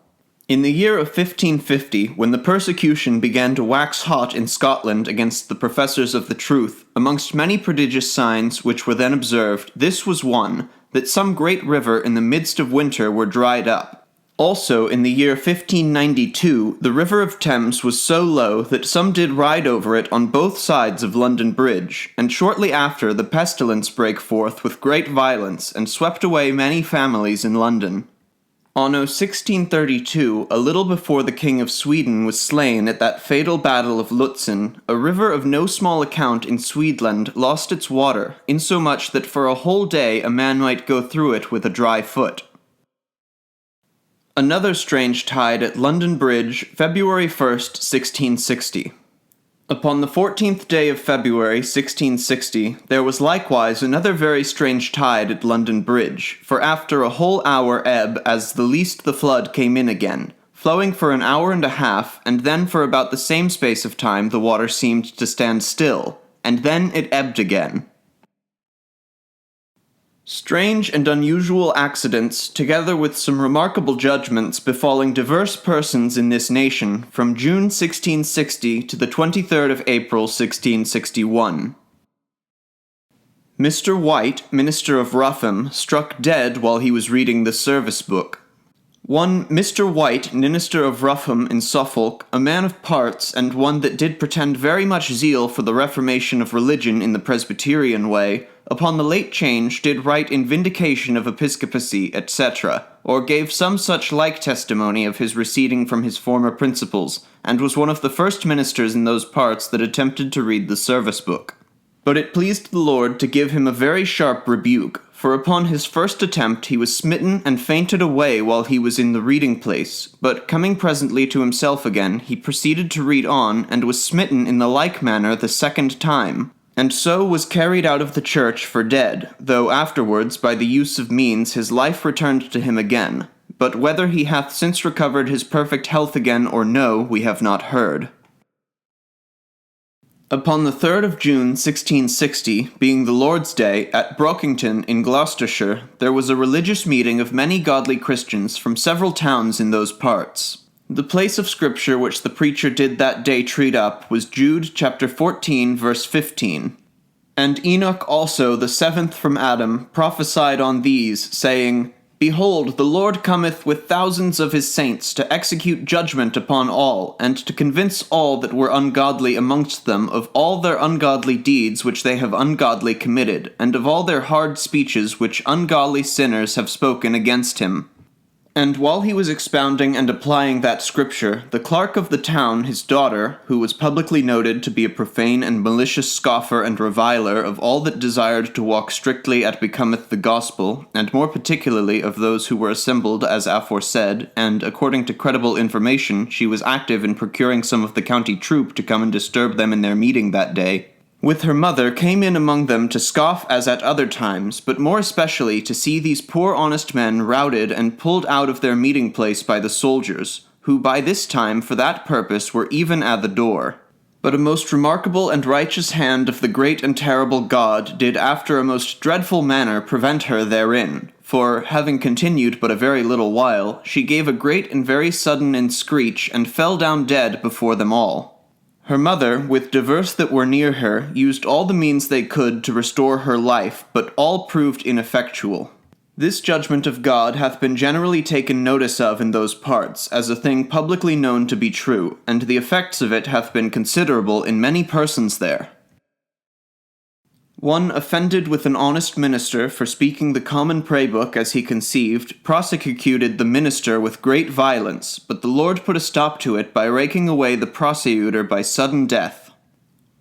In the year of 1550, when the persecution began to wax hot in Scotland against the professors of the truth, amongst many prodigious signs which were then observed, this was one, that some great river in the midst of winter were dried up. Also in the year 1592, the river of Thames was so low that some did ride over it on both sides of London Bridge, and shortly after the pestilence brake forth with great violence, and swept away many families in London. Anno 1632, a little before the King of Sweden was slain at that fatal battle of Lutzen, a river of no small account in Swedland lost its water, insomuch that for a whole day a man might go through it with a dry foot. Another strange tide at London Bridge, February 1st, 1660. Upon the 14th day of February, 1660, there was likewise another very strange tide at London Bridge, for after a whole hour ebb as the least the flood came in again, flowing for an hour and a half, and then for about the same space of time the water seemed to stand still, and then it ebbed again. Strange and unusual accidents, together with some remarkable judgments befalling diverse persons in this nation from June 1660 to the 23rd of April 1661. Mr. White, minister of Rougham, struck dead while he was reading the service book. One Mr. White, minister of Rougham in Suffolk, a man of parts, and one that did pretend very much zeal for the reformation of religion in the Presbyterian way, upon the late change did write in vindication of episcopacy, etc., or gave some such like testimony of his receding from his former principles, and was one of the first ministers in those parts that attempted to read the service book. But it pleased the Lord to give him a very sharp rebuke, for upon his first attempt he was smitten and fainted away while he was in the reading place, but coming presently to himself again, he proceeded to read on, and was smitten in the like manner the second time, and so was carried out of the church for dead, though afterwards by the use of means his life returned to him again, but whether he hath since recovered his perfect health again or no, we have not heard. Upon the 3rd of June 1660, being the Lord's Day, at Brockington in Gloucestershire, there was a religious meeting of many godly Christians from several towns in those parts. The place of Scripture which the preacher did that day treat up was Jude chapter 14, verse 15. And Enoch also, the seventh from Adam, prophesied on these, saying, Behold, the Lord cometh with thousands of his saints to execute judgment upon all, and to convince all that were ungodly amongst them of all their ungodly deeds which they have ungodly committed, and of all their hard speeches which ungodly sinners have spoken against him. And while he was expounding and applying that scripture, the clerk of the town, his daughter, who was publicly noted to be a profane and malicious scoffer and reviler of all that desired to walk strictly as becometh the gospel, and more particularly of those who were assembled as aforesaid, and, according to credible information, she was active in procuring some of the county troop to come and disturb them in their meeting that day, with her mother came in among them to scoff as at other times, but more especially to see these poor honest men routed and pulled out of their meeting place by the soldiers, who by this time for that purpose were even at the door. But a most remarkable and righteous hand of the great and terrible God did after a most dreadful manner prevent her therein, for, having continued but a very little while, she gave a great and very sudden screech, and fell down dead before them all. Her mother, with divers that were near her, used all the means they could to restore her life, but all proved ineffectual. This judgment of God hath been generally taken notice of in those parts, as a thing publicly known to be true, and the effects of it hath been considerable in many persons there. One offended with an honest minister for speaking the common prayer book as he conceived, prosecuted the minister with great violence, but the Lord put a stop to it by raking away the prosecutor by sudden death.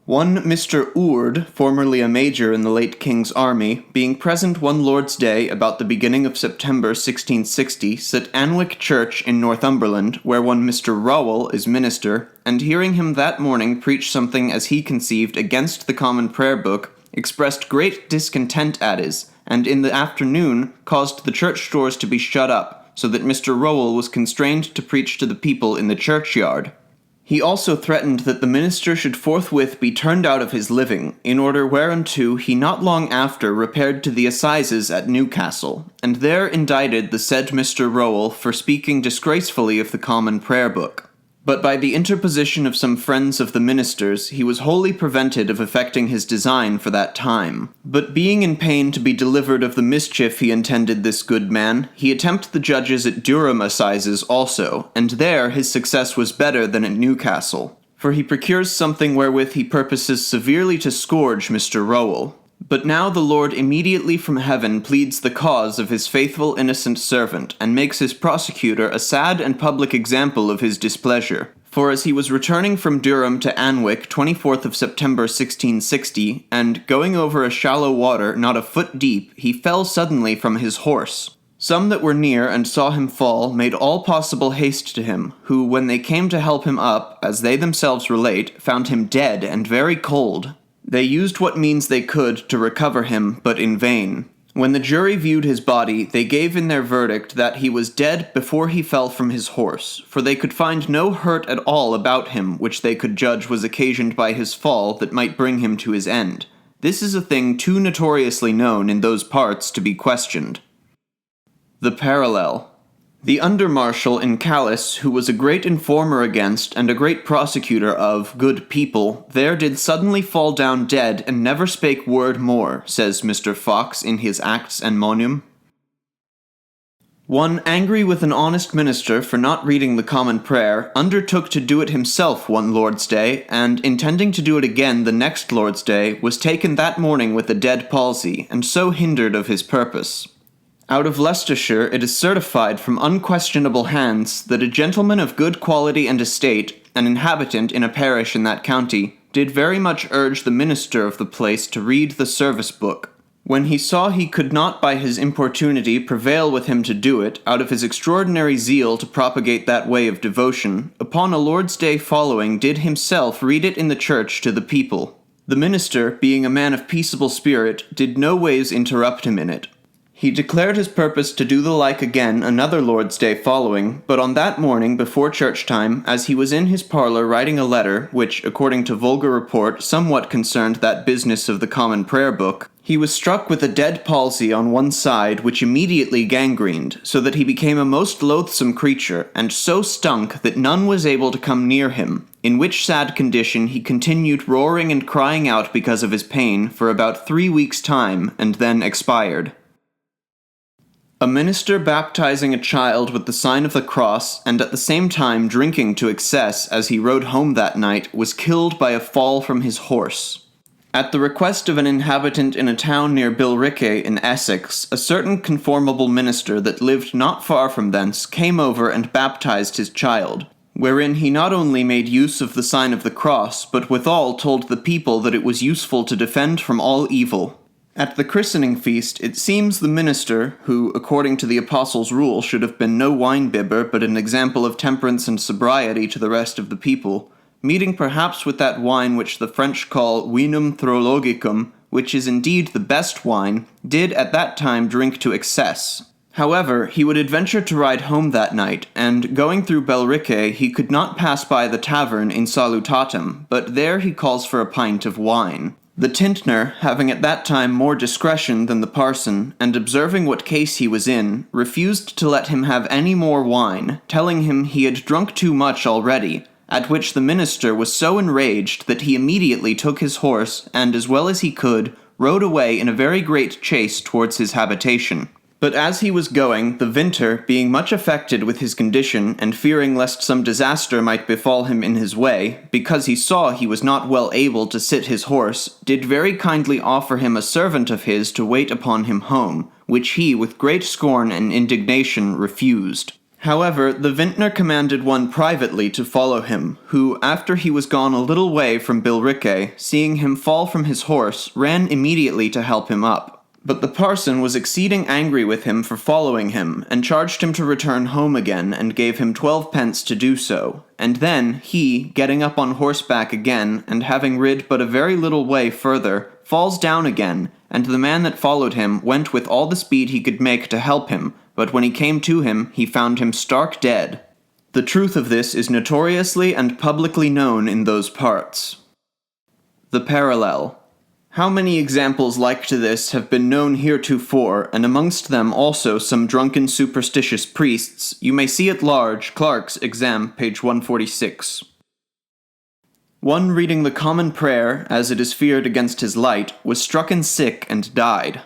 One Mr. Oord, formerly a major in the late King's army, being present one Lord's Day about the beginning of September 1660, at Anwick Church in Northumberland, where one Mr. Rowell is minister, and hearing him that morning preach something as he conceived against the common prayer book, expressed great discontent at his, and in the afternoon caused the church doors to be shut up, so that Mr. Rowell was constrained to preach to the people in the churchyard. He also threatened that the minister should forthwith be turned out of his living, in order whereunto he not long after repaired to the assizes at Newcastle, and there indicted the said Mr. Rowell for speaking disgracefully of the common prayer book. But by the interposition of some friends of the minister's, he was wholly prevented of effecting his design for that time. But being in pain to be delivered of the mischief he intended this good man, he attempted the judges at Durham assizes also, and there his success was better than at Newcastle. For he procures something wherewith he purposes severely to scourge Mr. Rowell. But now the Lord immediately from heaven pleads the cause of his faithful innocent servant, and makes his prosecutor a sad and public example of his displeasure. For as he was returning from Durham to Anwick 24th of September 1660, and going over a shallow water not a foot deep, he fell suddenly from his horse. Some that were near and saw him fall made all possible haste to him, who, when they came to help him up, as they themselves relate, found him dead and very cold. They used what means they could to recover him, but in vain. When the jury viewed his body, they gave in their verdict that he was dead before he fell from his horse, for they could find no hurt at all about him which they could judge was occasioned by his fall that might bring him to his end. This is a thing too notoriously known in those parts to be questioned. The parallel. The under-marshal in Calice, who was a great informer against and a great prosecutor of good people, there did suddenly fall down dead and never spake word more, says Mr. Fox in his Acts and Monium. One angry with an honest minister for not reading the common prayer, undertook to do it himself one Lord's Day, and intending to do it again the next Lord's Day, was taken that morning with a dead palsy, and so hindered of his purpose. Out of Leicestershire it is certified from unquestionable hands that a gentleman of good quality and estate, an inhabitant in a parish in that county, did very much urge the minister of the place to read the service book. When he saw he could not by his importunity prevail with him to do it, out of his extraordinary zeal to propagate that way of devotion, upon a Lord's Day following did himself read it in the church to the people. The minister, being a man of peaceable spirit, did no ways interrupt him in it. He declared his purpose to do the like again another Lord's Day following, but on that morning before church time, as he was in his parlour writing a letter, which, according to vulgar report, somewhat concerned that business of the common prayer book, he was struck with a dead palsy on one side, which immediately gangrened, so that he became a most loathsome creature, and so stunk that none was able to come near him, in which sad condition he continued roaring and crying out because of his pain for about 3 weeks' time, and then expired. A minister baptizing a child with the sign of the cross, and at the same time drinking to excess as he rode home that night, was killed by a fall from his horse. At the request of an inhabitant in a town near Bilricke in Essex, a certain conformable minister that lived not far from thence came over and baptized his child, wherein he not only made use of the sign of the cross, but withal told the people that it was useful to defend from all evil. At the christening feast, it seems the minister, who, according to the apostles' rule, should have been no wine-bibber, but an example of temperance and sobriety to the rest of the people, meeting perhaps with that wine which the French call vinum theologicum, which is indeed the best wine, did at that time drink to excess. However, he would adventure to ride home that night, and, going through Belriche, he could not pass by the tavern in Salutatum, but there he calls for a pint of wine. The tintner, having at that time more discretion than the parson, and observing what case he was in, refused to let him have any more wine, telling him he had drunk too much already, at which the minister was so enraged that he immediately took his horse, and as well as he could, rode away in a very great chase towards his habitation. But as he was going, the vintner, being much affected with his condition, and fearing lest some disaster might befall him in his way, because he saw he was not well able to sit his horse, did very kindly offer him a servant of his to wait upon him home, which he, with great scorn and indignation, refused. However, the vintner commanded one privately to follow him, who, after he was gone a little way from Bilricke, seeing him fall from his horse, ran immediately to help him up. But the parson was exceeding angry with him for following him, and charged him to return home again, and gave him 12 pence to do so. And then he, getting up on horseback again, and having rid but a very little way further, falls down again, and the man that followed him went with all the speed he could make to help him, but when he came to him, he found him stark dead. The truth of this is notoriously and publicly known in those parts. The parallel. How many examples like to this have been known heretofore, and amongst them also some drunken superstitious priests, you may see at large, Clarke's Exam, page 146. One reading the common prayer, as it is feared against his light, was strucken sick and died.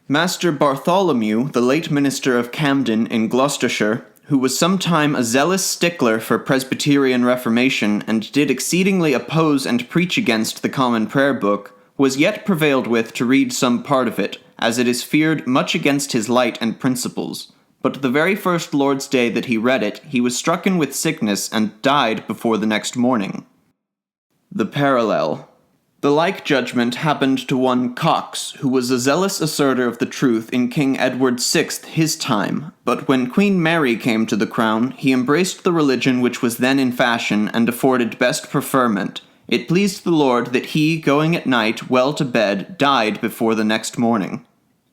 Master Bartholomew, the late minister of Camden in Gloucestershire, who was sometime a zealous stickler for Presbyterian Reformation, and did exceedingly oppose and preach against the common prayer book, was yet prevailed with to read some part of it, as it is feared much against his light and principles. But the very first Lord's Day that he read it, he was strucken with sickness and died before the next morning. The parallel. The like judgment happened to one Cox, who was a zealous asserter of the truth in King Edward VI his time, but when Queen Mary came to the crown, he embraced the religion which was then in fashion and afforded best preferment. It pleased the Lord that he, going at night well to bed, died before the next morning.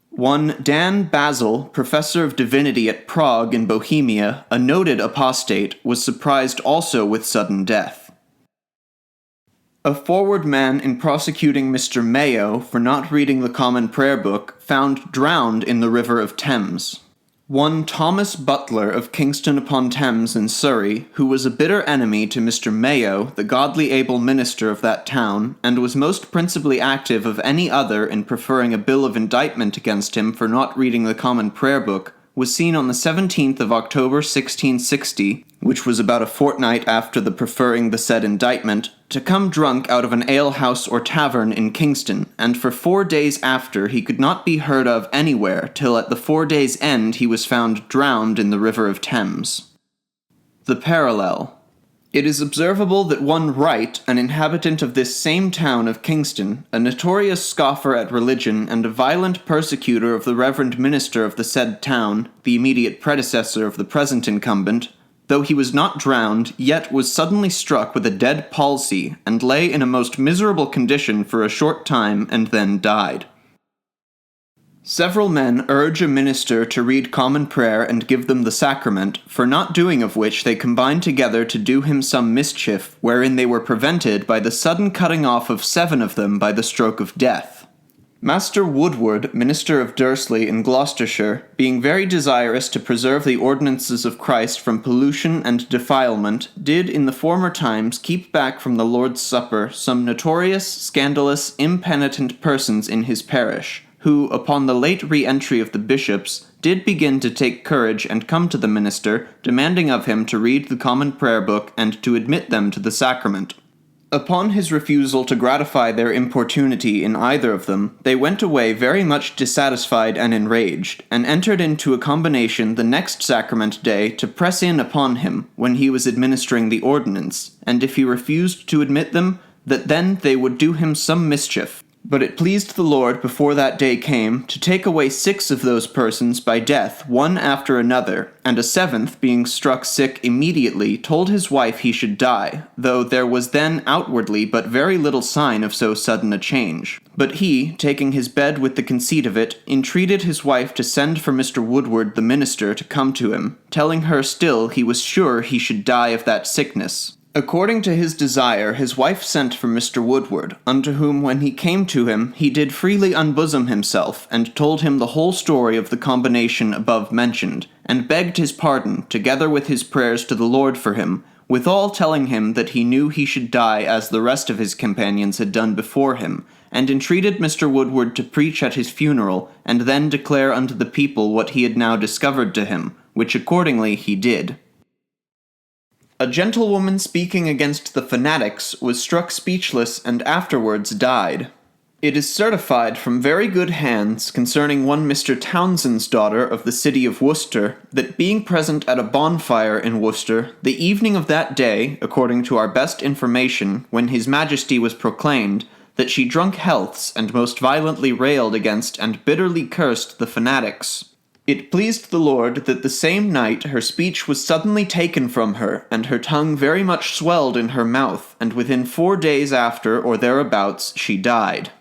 One Dan Basil, professor of divinity at Prague in Bohemia, a noted apostate, was surprised also with sudden death. A forward man in prosecuting Mr. Mayo for not reading the Common Prayer Book found drowned in the River of Thames. One Thomas Butler of Kingston upon Thames in Surrey, who was a bitter enemy to Mr. Mayo, the godly able minister of that town, and was most principally active of any other in preferring a bill of indictment against him for not reading the Common Prayer Book, was seen on the 17th of October 1660, which was about a fortnight after the preferring the said indictment, to come drunk out of an alehouse or tavern in Kingston, and for 4 days after he could not be heard of anywhere, till at the 4 days' end he was found drowned in the River of Thames. The parallel. It is observable that one Wright, an inhabitant of this same town of Kingston, a notorious scoffer at religion and a violent persecutor of the reverend minister of the said town, the immediate predecessor of the present incumbent, though he was not drowned, yet was suddenly struck with a dead palsy, and lay in a most miserable condition for a short time, and then died. Several men urge a minister to read common prayer and give them the sacrament, for not doing of which they combined together to do him some mischief, wherein they were prevented by the sudden cutting off of 7 of them by the stroke of death. Master Woodward, minister of Dursley in Gloucestershire, being very desirous to preserve the ordinances of Christ from pollution and defilement, did in the former times keep back from the Lord's Supper some notorious, scandalous, impenitent persons in his parish, who, upon the late re-entry of the bishops, did begin to take courage and come to the minister, demanding of him to read the Common Prayer Book and to admit them to the sacrament. Upon his refusal to gratify their importunity in either of them, they went away very much dissatisfied and enraged, and entered into a combination the next sacrament day to press in upon him, when he was administering the ordinance, and if he refused to admit them, that then they would do him some mischief. But it pleased the Lord before that day came to take away 6 of those persons by death, one after another, and a 7th, being struck sick immediately, told his wife he should die, though there was then outwardly but very little sign of so sudden a change. But he, taking his bed with the conceit of it, entreated his wife to send for Mr. Woodward the minister to come to him, telling her still he was sure he should die of that sickness. According to his desire, his wife sent for Mr. Woodward, unto whom when he came to him, he did freely unbosom himself, and told him the whole story of the combination above mentioned, and begged his pardon, together with his prayers to the Lord for him, withal telling him that he knew he should die as the rest of his companions had done before him, and entreated Mr. Woodward to preach at his funeral, and then declare unto the people what he had now discovered to him, which accordingly he did. A gentlewoman speaking against the fanatics was struck speechless and afterwards died. It is certified from very good hands concerning one Mr. Townsend's daughter of the city of Worcester, that being present at a bonfire in Worcester, the evening of that day, according to our best information, when his majesty was proclaimed, that she drunk healths and most violently railed against and bitterly cursed the fanatics. It pleased the Lord that the same night her speech was suddenly taken from her, and her tongue very much swelled in her mouth, and within 4 days after, or thereabouts, she died.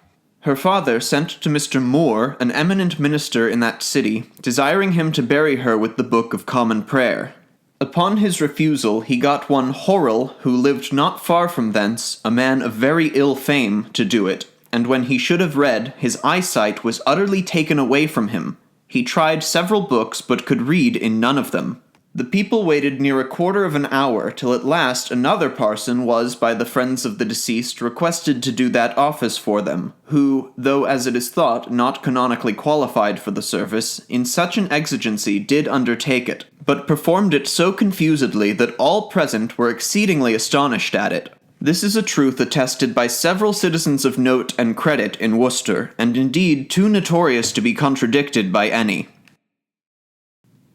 Her father sent to Mr. Moore, an eminent minister in that city, desiring him to bury her with the Book of Common Prayer. Upon his refusal, he got one Horrell, who lived not far from thence, a man of very ill fame, to do it, and when he should have read, his eyesight was utterly taken away from him. He tried several books, but could read in none of them. The people waited near a quarter of an hour, till at last another parson was, by the friends of the deceased, requested to do that office for them, who, though as it is thought not canonically qualified for the service, in such an exigency did undertake it, but performed it so confusedly that all present were exceedingly astonished at it. This is a truth attested by several citizens of note and credit in Worcester, and indeed too notorious to be contradicted by any.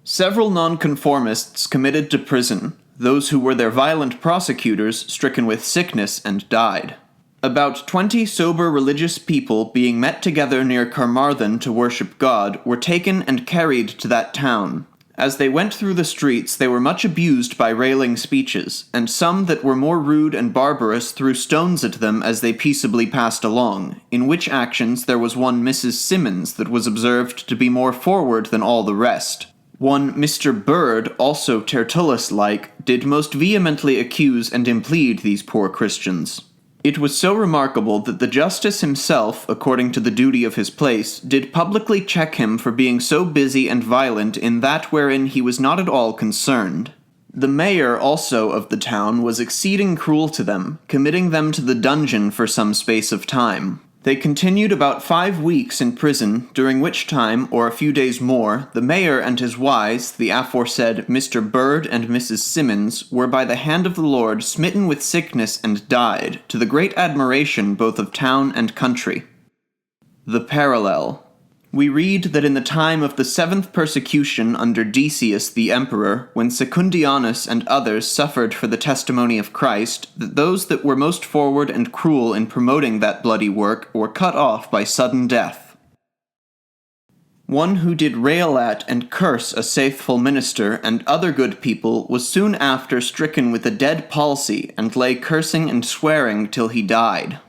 Several nonconformists committed to prison, those who were their violent prosecutors stricken with sickness and died. About 20 sober religious people being met together near Carmarthen to worship God were taken and carried to that town. As they went through the streets, they were much abused by railing speeches, and some that were more rude and barbarous threw stones at them as they peaceably passed along, in which actions there was one Mrs. Simmons that was observed to be more forward than all the rest. One Mr. Bird, also Tertullus-like, did most vehemently accuse and implead these poor Christians. It was so remarkable that the justice himself, according to the duty of his place, did publicly check him for being so busy and violent in that wherein he was not at all concerned. The mayor also of the town was exceeding cruel to them, committing them to the dungeon for some space of time. They continued about 5 weeks in prison, during which time, or a few days more, the mayor and his wives, the aforesaid Mr. Bird and Mrs. Simmons, were by the hand of the Lord smitten with sickness and died, to the great admiration both of town and country. The parallel. We read that in the time of the 7th persecution under Decius the emperor, when Secundianus and others suffered for the testimony of Christ, that those that were most forward and cruel in promoting that bloody work were cut off by sudden death. One who did rail at and curse a faithful minister and other good people was soon after stricken with a dead palsy, and lay cursing and swearing till he died.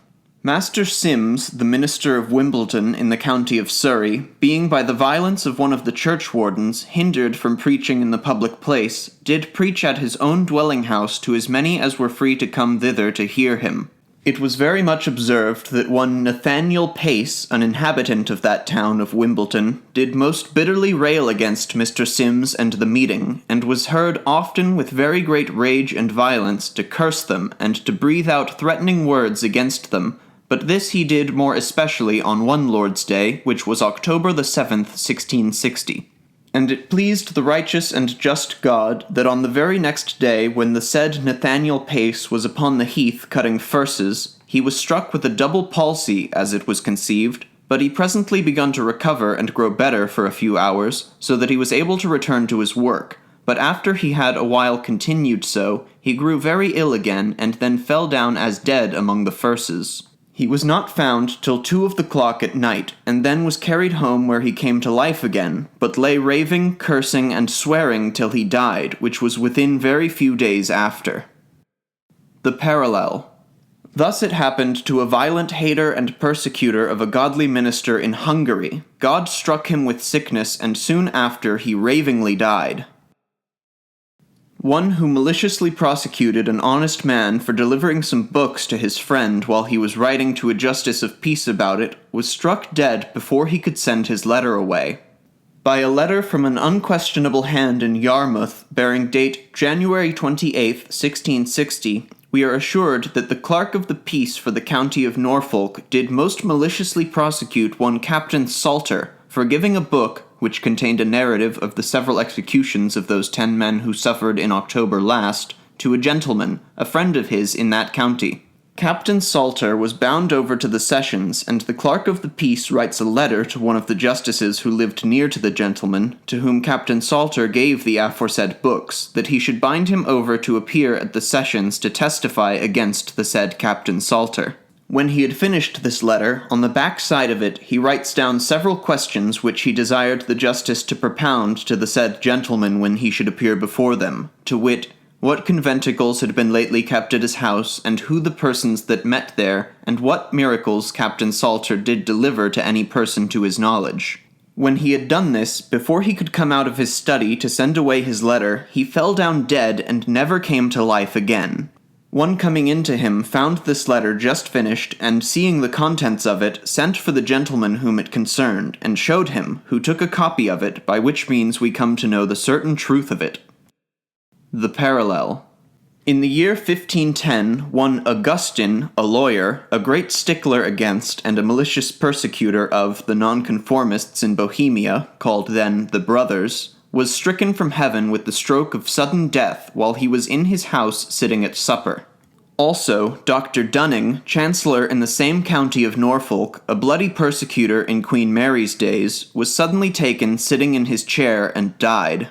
Master Sims, the minister of Wimbledon in the county of Surrey, being by the violence of one of the churchwardens hindered from preaching in the public place, did preach at his own dwelling-house to as many as were free to come thither to hear him. It was very much observed that one Nathaniel Pace, an inhabitant of that town of Wimbledon, did most bitterly rail against Mr. Sims and the meeting, and was heard often with very great rage and violence to curse them and to breathe out threatening words against them, but this he did more especially on one Lord's Day, which was October the 7th, 1660. And it pleased the righteous and just God that on the very next day, when the said Nathaniel Pace was upon the heath cutting furses, he was struck with a double palsy, as it was conceived, but he presently begun to recover and grow better for a few hours, so that he was able to return to his work. But after he had a while continued so, he grew very ill again, and then fell down as dead among the furses. He was not found till 2 of the clock at night, and then was carried home where he came to life again, but lay raving, cursing, and swearing till he died, which was within very few days after. The parallel. Thus it happened to a violent hater and persecutor of a godly minister in Hungary. God struck him with sickness, and soon after he ravingly died. One who maliciously prosecuted an honest man for delivering some books to his friend while he was writing to a justice of peace about it, was struck dead before he could send his letter away. By a letter from an unquestionable hand in Yarmouth, bearing date January 28, 1660, we are assured that the clerk of the peace for the county of Norfolk did most maliciously prosecute one Captain Salter for giving a book which contained a narrative of the several executions of those 10 men who suffered in October last, to a gentleman, a friend of his in that county. Captain Salter was bound over to the sessions, and the clerk of the peace writes a letter to one of the justices who lived near to the gentleman, to whom Captain Salter gave the aforesaid books, that he should bind him over to appear at the sessions to testify against the said Captain Salter. When he had finished this letter, on the back side of it he writes down several questions which he desired the justice to propound to the said gentleman when he should appear before them, to wit, what conventicles had been lately kept at his house, and who the persons that met there, and what miracles Captain Salter did deliver to any person to his knowledge. When he had done this, before he could come out of his study to send away his letter, he fell down dead and never came to life again. One coming in to him found this letter just finished, and seeing the contents of it, sent for the gentleman whom it concerned, and showed him, who took a copy of it, by which means we come to know the certain truth of it. The parallel. In the year 1510, one Augustine, a lawyer, a great stickler against and a malicious persecutor of the nonconformists in Bohemia, called then the Brothers, was stricken from heaven with the stroke of sudden death while he was in his house sitting at supper. Also, Dr. Dunning, chancellor in the same county of Norfolk, a bloody persecutor in Queen Mary's days, was suddenly taken sitting in his chair and died.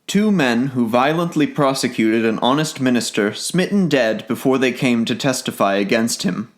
2 men who violently prosecuted an honest minister smitten dead before they came to testify against him.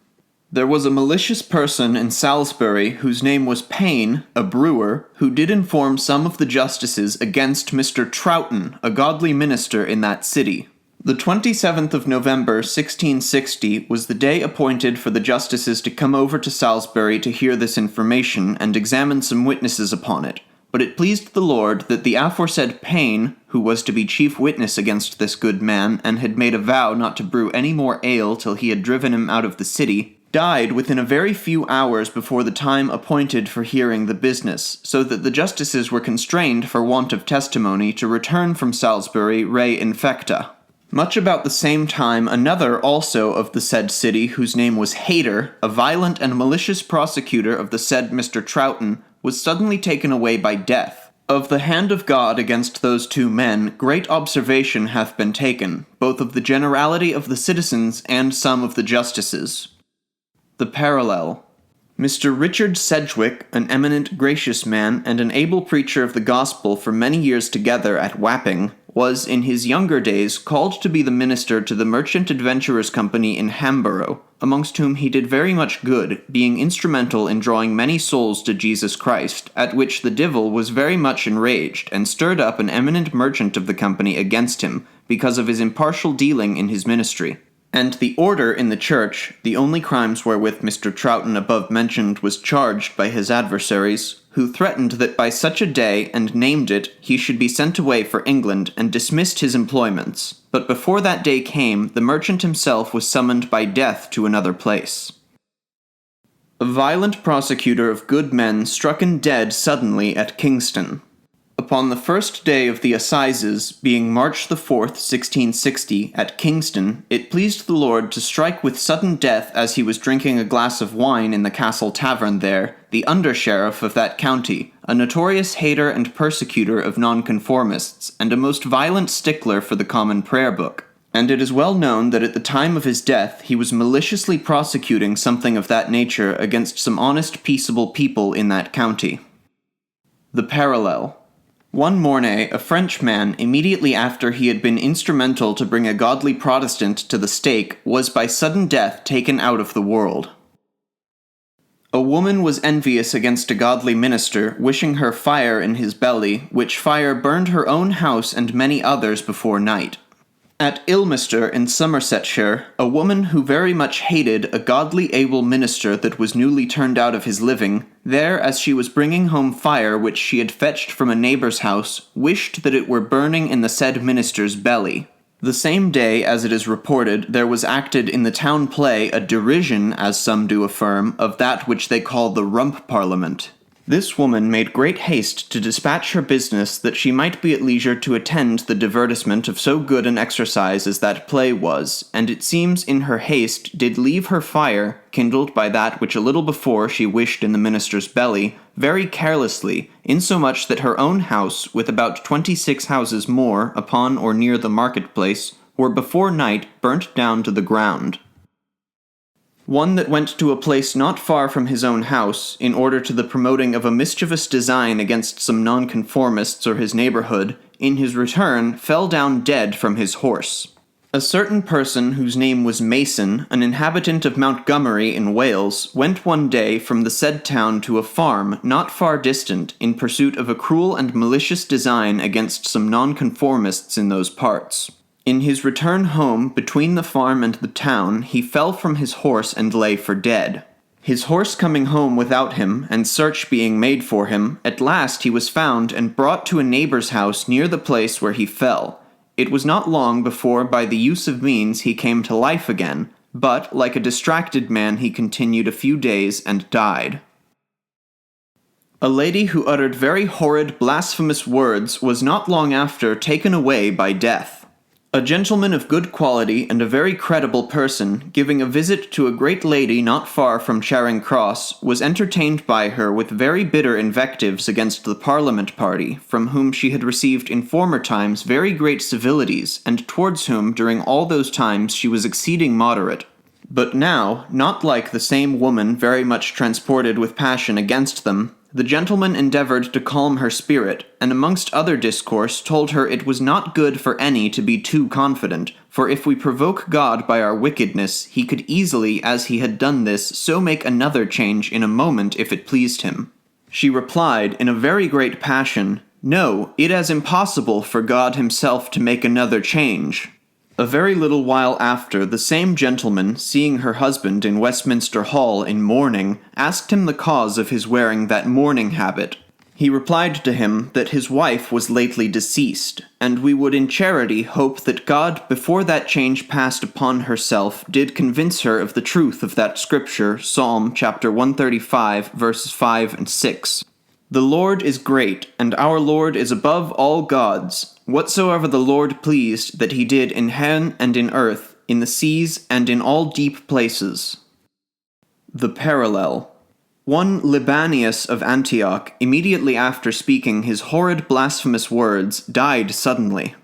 There was a malicious person in Salisbury whose name was Payne, a brewer, who did inform some of the justices against Mr. Troughton, a godly minister in that city. The 27th of November, 1660, was the day appointed for the justices to come over to Salisbury to hear this information and examine some witnesses upon it, but it pleased the Lord that the aforesaid Pain, who was to be chief witness against this good man, and had made a vow not to brew any more ale till he had driven him out of the city, died within a very few hours before the time appointed for hearing the business, so that the justices were constrained for want of testimony to return from Salisbury re infecta. Much about the same time another also of the said city, whose name was Hayter, a violent and malicious prosecutor of the said Mr. Troughton, was suddenly taken away by death. Of the hand of God against those two men great observation hath been taken, both of the generality of the citizens and some of the justices. The parallel. Mr. Richard Sedgwick, an eminent gracious man and an able preacher of the gospel for many years together at Wapping, was in his younger days called to be the minister to the Merchant Adventurers Company in Hamborough, amongst whom he did very much good, being instrumental in drawing many souls to Jesus Christ, at which the divil was very much enraged, and stirred up an eminent merchant of the company against him, because of his impartial dealing in his ministry. And the order in the church, the only crimes wherewith Mr. Troughton above mentioned was charged by his adversaries, who threatened that by such a day, and named it, he should be sent away for England, and dismissed his employments. But before that day came, the merchant himself was summoned by death to another place. A violent prosecutor of good men strucken dead suddenly at Kingston. Upon the first day of the assizes, being March the 4th, 1660, at Kingston, it pleased the Lord to strike with sudden death as he was drinking a glass of wine in the Castle Tavern there, the under-sheriff of that county, a notorious hater and persecutor of nonconformists, and a most violent stickler for the common prayer book. And it is well known that at the time of his death he was maliciously prosecuting something of that nature against some honest peaceable people in that county. The parallel. One morning, a Frenchman, immediately after he had been instrumental to bring a godly Protestant to the stake, was by sudden death taken out of the world. A woman was envious against a godly minister, wishing her fire in his belly, which fire burned her own house and many others before night. At Ilminster in Somersetshire, a woman who very much hated a godly able minister that was newly turned out of his living, there as she was bringing home fire which she had fetched from a neighbour's house, wished that it were burning in the said minister's belly. The same day, as it is reported, there was acted in the town play a derision, as some do affirm, of that which they call the Rump Parliament. This woman made great haste to dispatch her business that she might be at leisure to attend the divertisement of so good an exercise as that play was, and it seems in her haste did leave her fire, kindled by that which a little before she wished in the minister's belly, very carelessly, insomuch that her own house, with about 26 houses more, upon or near the market-place, were before night burnt down to the ground. One that went to a place not far from his own house, in order to the promoting of a mischievous design against some nonconformists or his neighbourhood, in his return fell down dead from his horse. A certain person whose name was Mason, an inhabitant of Montgomery in Wales, went one day from the said town to a farm not far distant, in pursuit of a cruel and malicious design against some nonconformists in those parts. In his return home, between the farm and the town, he fell from his horse and lay for dead. His horse coming home without him, and search being made for him, at last he was found and brought to a neighbour's house near the place where he fell. It was not long before by the use of means he came to life again, but, like a distracted man, he continued a few days and died. A lady who uttered very horrid blasphemous words was not long after taken away by death. A gentleman of good quality and a very credible person, giving a visit to a great lady not far from Charing Cross, was entertained by her with very bitter invectives against the Parliament party, from whom she had received in former times very great civilities, and towards whom during all those times she was exceeding moderate. But now, not like the same woman very much transported with passion against them, the gentleman endeavoured to calm her spirit, and amongst other discourse told her it was not good for any to be too confident, for if we provoke God by our wickedness, he could easily, as he had done this, so make another change in a moment if it pleased him. She replied, in a very great passion, "No, it is impossible for God himself to make another change." A very little while after, the same gentleman, seeing her husband in Westminster Hall in mourning, asked him the cause of his wearing that mourning habit. He replied to him that his wife was lately deceased, and we would in charity hope that God, before that change passed upon herself, did convince her of the truth of that scripture, Psalm chapter 135, verses 5 and 6. The Lord is great, and our Lord is above all gods. Whatsoever the Lord pleased, that he did in heaven and in earth, in the seas and in all deep places. The parallel. One Libanius of Antioch, immediately after speaking his horrid blasphemous words, died suddenly.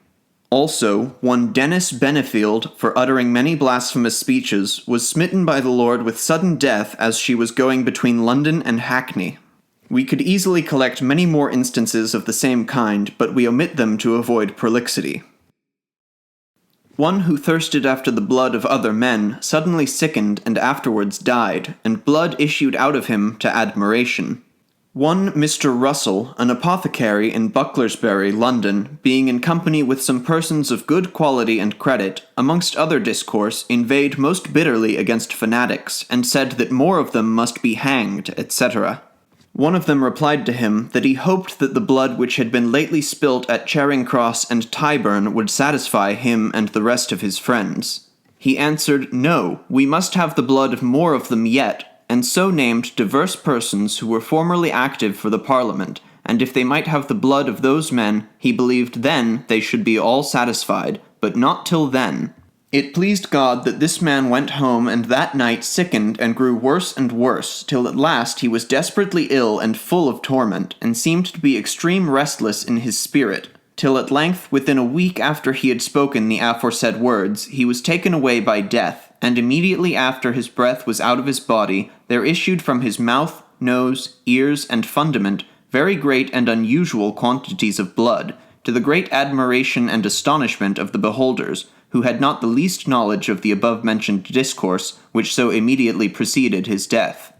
Also, one Dennis Benefield, for uttering many blasphemous speeches, was smitten by the Lord with sudden death as she was going between London and Hackney. We could easily collect many more instances of the same kind, but we omit them to avoid prolixity. One who thirsted after the blood of other men suddenly sickened and afterwards died, and blood issued out of him to admiration. One Mr. Russell, an apothecary in Bucklersbury, London, being in company with some persons of good quality and credit, amongst other discourse, inveighed most bitterly against fanatics, and said that more of them must be hanged, etc. One of them replied to him that he hoped that the blood which had been lately spilt at Charing Cross and Tyburn would satisfy him and the rest of his friends. He answered, No, we must have the blood of more of them yet, and so named divers persons who were formerly active for the Parliament, and if they might have the blood of those men, he believed then they should be all satisfied, but not till then. It pleased God that this man went home and that night sickened and grew worse and worse, till at last he was desperately ill and full of torment, and seemed to be extreme restless in his spirit, till at length, within a week after he had spoken the aforesaid words, he was taken away by death, and immediately after his breath was out of his body, there issued from his mouth, nose, ears, and fundament very great and unusual quantities of blood, to the great admiration and astonishment of the beholders, who had not the least knowledge of the above-mentioned discourse, which so immediately preceded his death.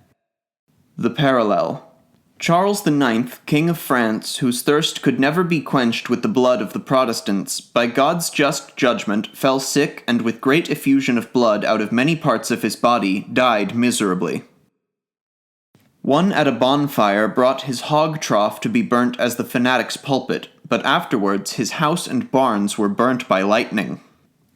The parallel. Charles IX, King of France, whose thirst could never be quenched with the blood of the Protestants, by God's just judgment fell sick and with great effusion of blood out of many parts of his body, died miserably. One at a bonfire brought his hog trough to be burnt as the fanatic's pulpit, but afterwards his house and barns were burnt by lightning.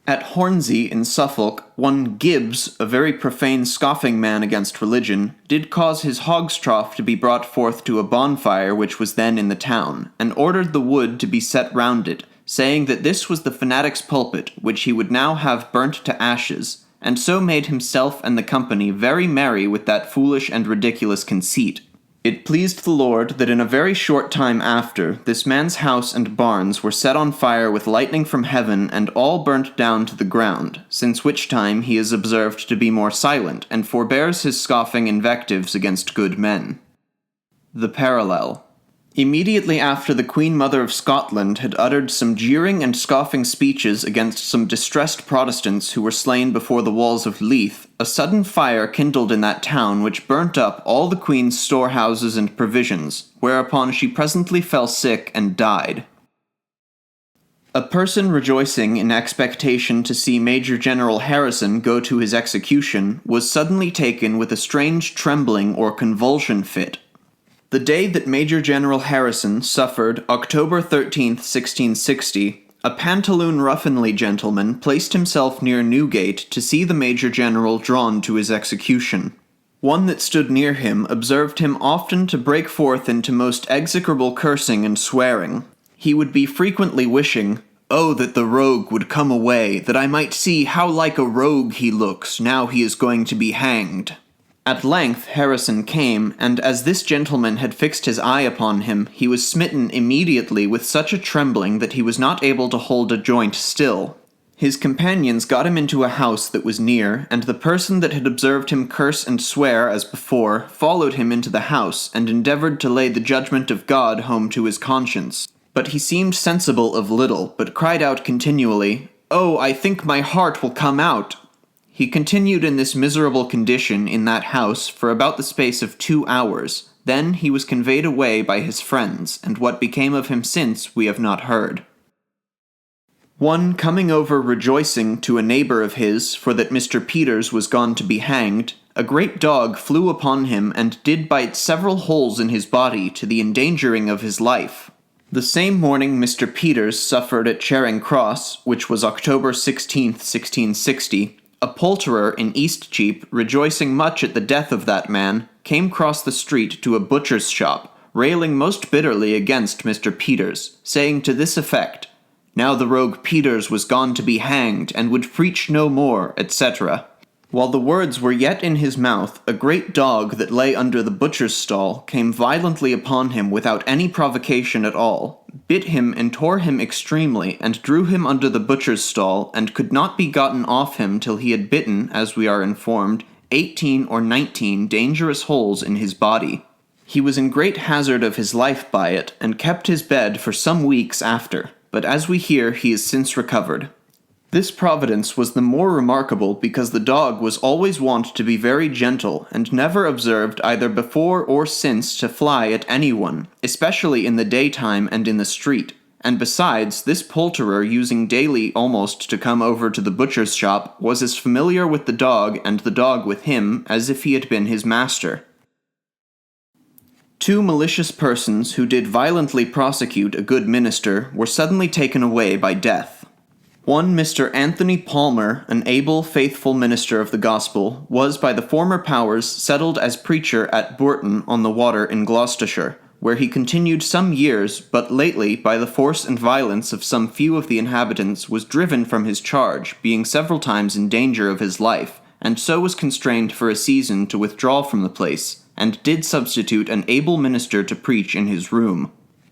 At Hornsey in Suffolk, one Gibbs, a very profane scoffing man against religion, did cause his hog's trough to be brought forth to a bonfire which was then in the town, and ordered the wood to be set round it, saying that this was the fanatic's pulpit, which he would now have burnt to ashes, and so made himself and the company very merry with that foolish and ridiculous conceit. It pleased the Lord that in a very short time after, this man's house and barns were set on fire with lightning from heaven, and all burnt down to the ground, since which time he is observed to be more silent, and forbears his scoffing invectives against good men. The parallel. Immediately after the Queen Mother of Scotland had uttered some jeering and scoffing speeches against some distressed Protestants who were slain before the walls of Leith, a sudden fire kindled in that town which burnt up all the Queen's storehouses and provisions, whereupon she presently fell sick and died. A person rejoicing in expectation to see Major General Harrison go to his execution was suddenly taken with a strange trembling or convulsion fit. The day that Major General Harrison suffered, October 13th, 1660, a pantaloon ruffianly gentleman placed himself near Newgate to see the Major General drawn to his execution. One that stood near him observed him often to break forth into most execrable cursing and swearing. He would be frequently wishing, "Oh, that the rogue would come away, that I might see how like a rogue he looks, now he is going to be hanged." At length Harrison came, and as this gentleman had fixed his eye upon him, he was smitten immediately with such a trembling that he was not able to hold a joint still. His companions got him into a house that was near, and the person that had observed him curse and swear as before followed him into the house, and endeavoured to lay the judgment of God home to his conscience. But he seemed sensible of little, but cried out continually, "Oh, I think my heart will come out." He continued in this miserable condition in that house for about the space of 2 hours. Then he was conveyed away by his friends, and what became of him since we have not heard. One coming over rejoicing to a neighbour of his, for that Mr. Peters was gone to be hanged, a great dog flew upon him and did bite several holes in his body to the endangering of his life. The same morning Mr. Peters suffered at Charing Cross, which was October 16th, 1660, a poulterer in Eastcheap, rejoicing much at the death of that man, came cross the street to a butcher's shop, railing most bitterly against Mr. Peters, saying to this effect, "Now the rogue Peters was gone to be hanged, and would preach no more," etc. While the words were yet in his mouth, a great dog that lay under the butcher's stall came violently upon him without any provocation at all, bit him and tore him extremely, and drew him under the butcher's stall, and could not be gotten off him till he had bitten, as we are informed, 18 or 19 dangerous holes in his body. He was in great hazard of his life by it, and kept his bed for some weeks after, but as we hear he is since recovered. This providence was the more remarkable because the dog was always wont to be very gentle, and never observed either before or since to fly at anyone, especially in the daytime and in the street. And besides, this poulterer, using daily almost to come over to the butcher's shop, was as familiar with the dog and the dog with him as if he had been his master. 2 malicious persons who did violently prosecute a good minister were suddenly taken away by death. One Mr. Anthony Palmer, an able, faithful minister of the gospel, was by the former powers settled as preacher at Bourton on the Water in Gloucestershire, where he continued some years, but lately, by the force and violence of some few of the inhabitants, was driven from his charge, being several times in danger of his life, and so was constrained for a season to withdraw from the place, and did substitute an able minister to preach in his room.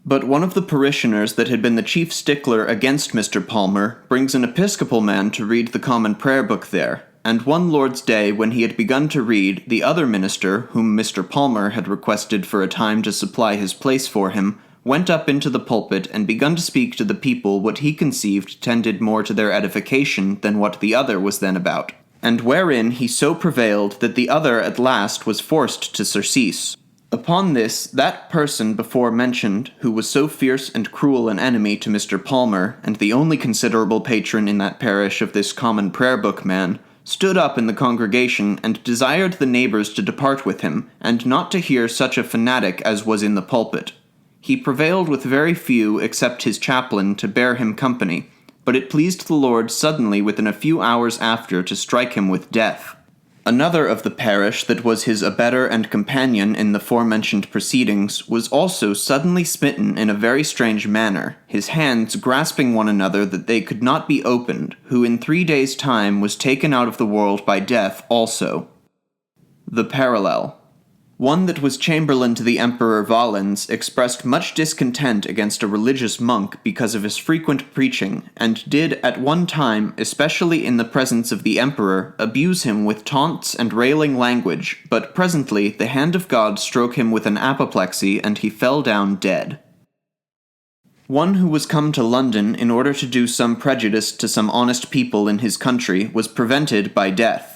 But one of the parishioners that had been the chief stickler against Mr. Palmer brings an Episcopal man to read the Common Prayer Book there, and one Lord's Day when he had begun to read, the other minister, whom Mr. Palmer had requested for a time to supply his place for him, went up into the pulpit and begun to speak to the people what he conceived tended more to their edification than what the other was then about, and wherein he so prevailed that the other at last was forced to surcease. Upon this, that person before mentioned, who was so fierce and cruel an enemy to Mr. Palmer, and the only considerable patron in that parish of this Common Prayer Book man, stood up in the congregation and desired the neighbours to depart with him, and not to hear such a fanatic as was in the pulpit. He prevailed with very few except his chaplain to bear him company, but it pleased the Lord suddenly within a few hours after to strike him with death. Another of the parish that was his abettor and companion in the forementioned proceedings was also suddenly smitten in a very strange manner, his hands grasping one another that they could not be opened, who in 3 days' time was taken out of the world by death also. The parallel. One that was chamberlain to the Emperor Valens expressed much discontent against a religious monk because of his frequent preaching, and did at one time, especially in the presence of the emperor, abuse him with taunts and railing language, but presently the hand of God stroke him with an apoplexy, and he fell down dead. One who was come to London in order to do some prejudice to some honest people in his country was prevented by death.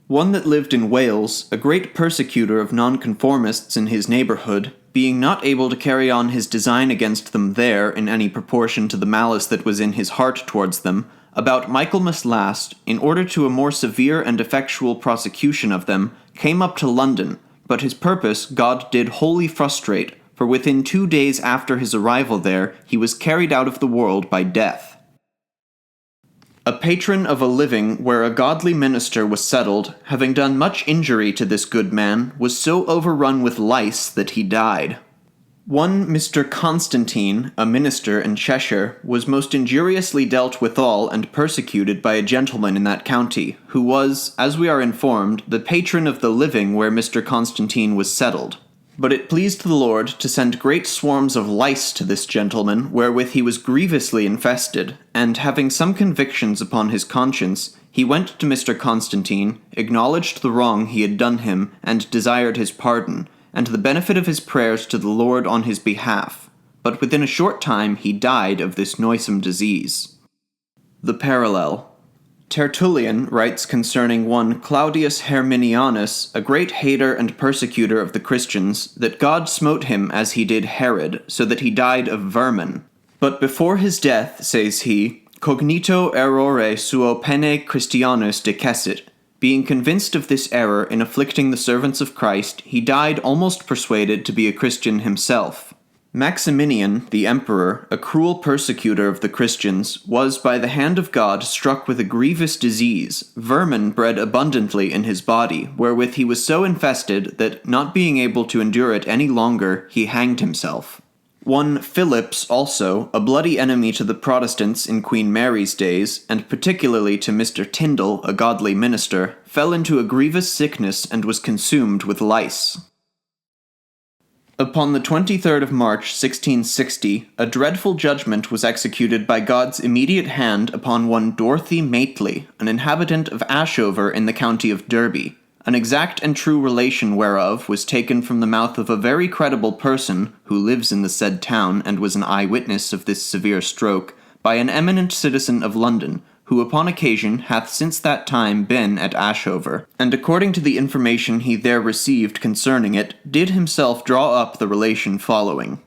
One that lived in Wales, a great persecutor of nonconformists in his neighbourhood, being not able to carry on his design against them there in any proportion to the malice that was in his heart towards them, about Michaelmas last, in order to a more severe and effectual prosecution of them, came up to London, but his purpose God did wholly frustrate, for within 2 days after his arrival there, he was carried out of the world by death. A patron of a living where a godly minister was settled, having done much injury to this good man, was so overrun with lice that he died. One Mr. Constantine, a minister in Cheshire, was most injuriously dealt withal and persecuted by a gentleman in that county, who was, as we are informed, the patron of the living where Mr. Constantine was settled. But it pleased the Lord to send great swarms of lice to this gentleman, wherewith he was grievously infested, and having some convictions upon his conscience, he went to Mr. Constantine, acknowledged the wrong he had done him, and desired his pardon, and the benefit of his prayers to the Lord on his behalf. But within a short time he died of this noisome disease. The parallel. Tertullian writes concerning one Claudius Herminianus, a great hater and persecutor of the Christians, that God smote him as he did Herod, so that he died of vermin. But before his death, says he, cognito errore suo pene Christianus decessit, Being convinced of this error in afflicting the servants of Christ, he died almost persuaded to be a Christian himself. Maximinian, the emperor, a cruel persecutor of the Christians, was by the hand of God struck with a grievous disease, vermin bred abundantly in his body, wherewith he was so infested that, not being able to endure it any longer, he hanged himself. One Philips also, a bloody enemy to the Protestants in Queen Mary's days, and particularly to Mr. Tyndale, a godly minister, fell into a grievous sickness and was consumed with lice. Upon the 23rd of March, 1660, a dreadful judgment was executed by God's immediate hand upon one Dorothy Maitly, an inhabitant of Ashover in the county of Derby. An exact and true relation whereof was taken from the mouth of a very credible person, who lives in the said town and was an eyewitness of this severe stroke, by an eminent citizen of London, who upon occasion hath since that time been at Ashover, and according to the information he there received concerning it, did himself draw up the relation following.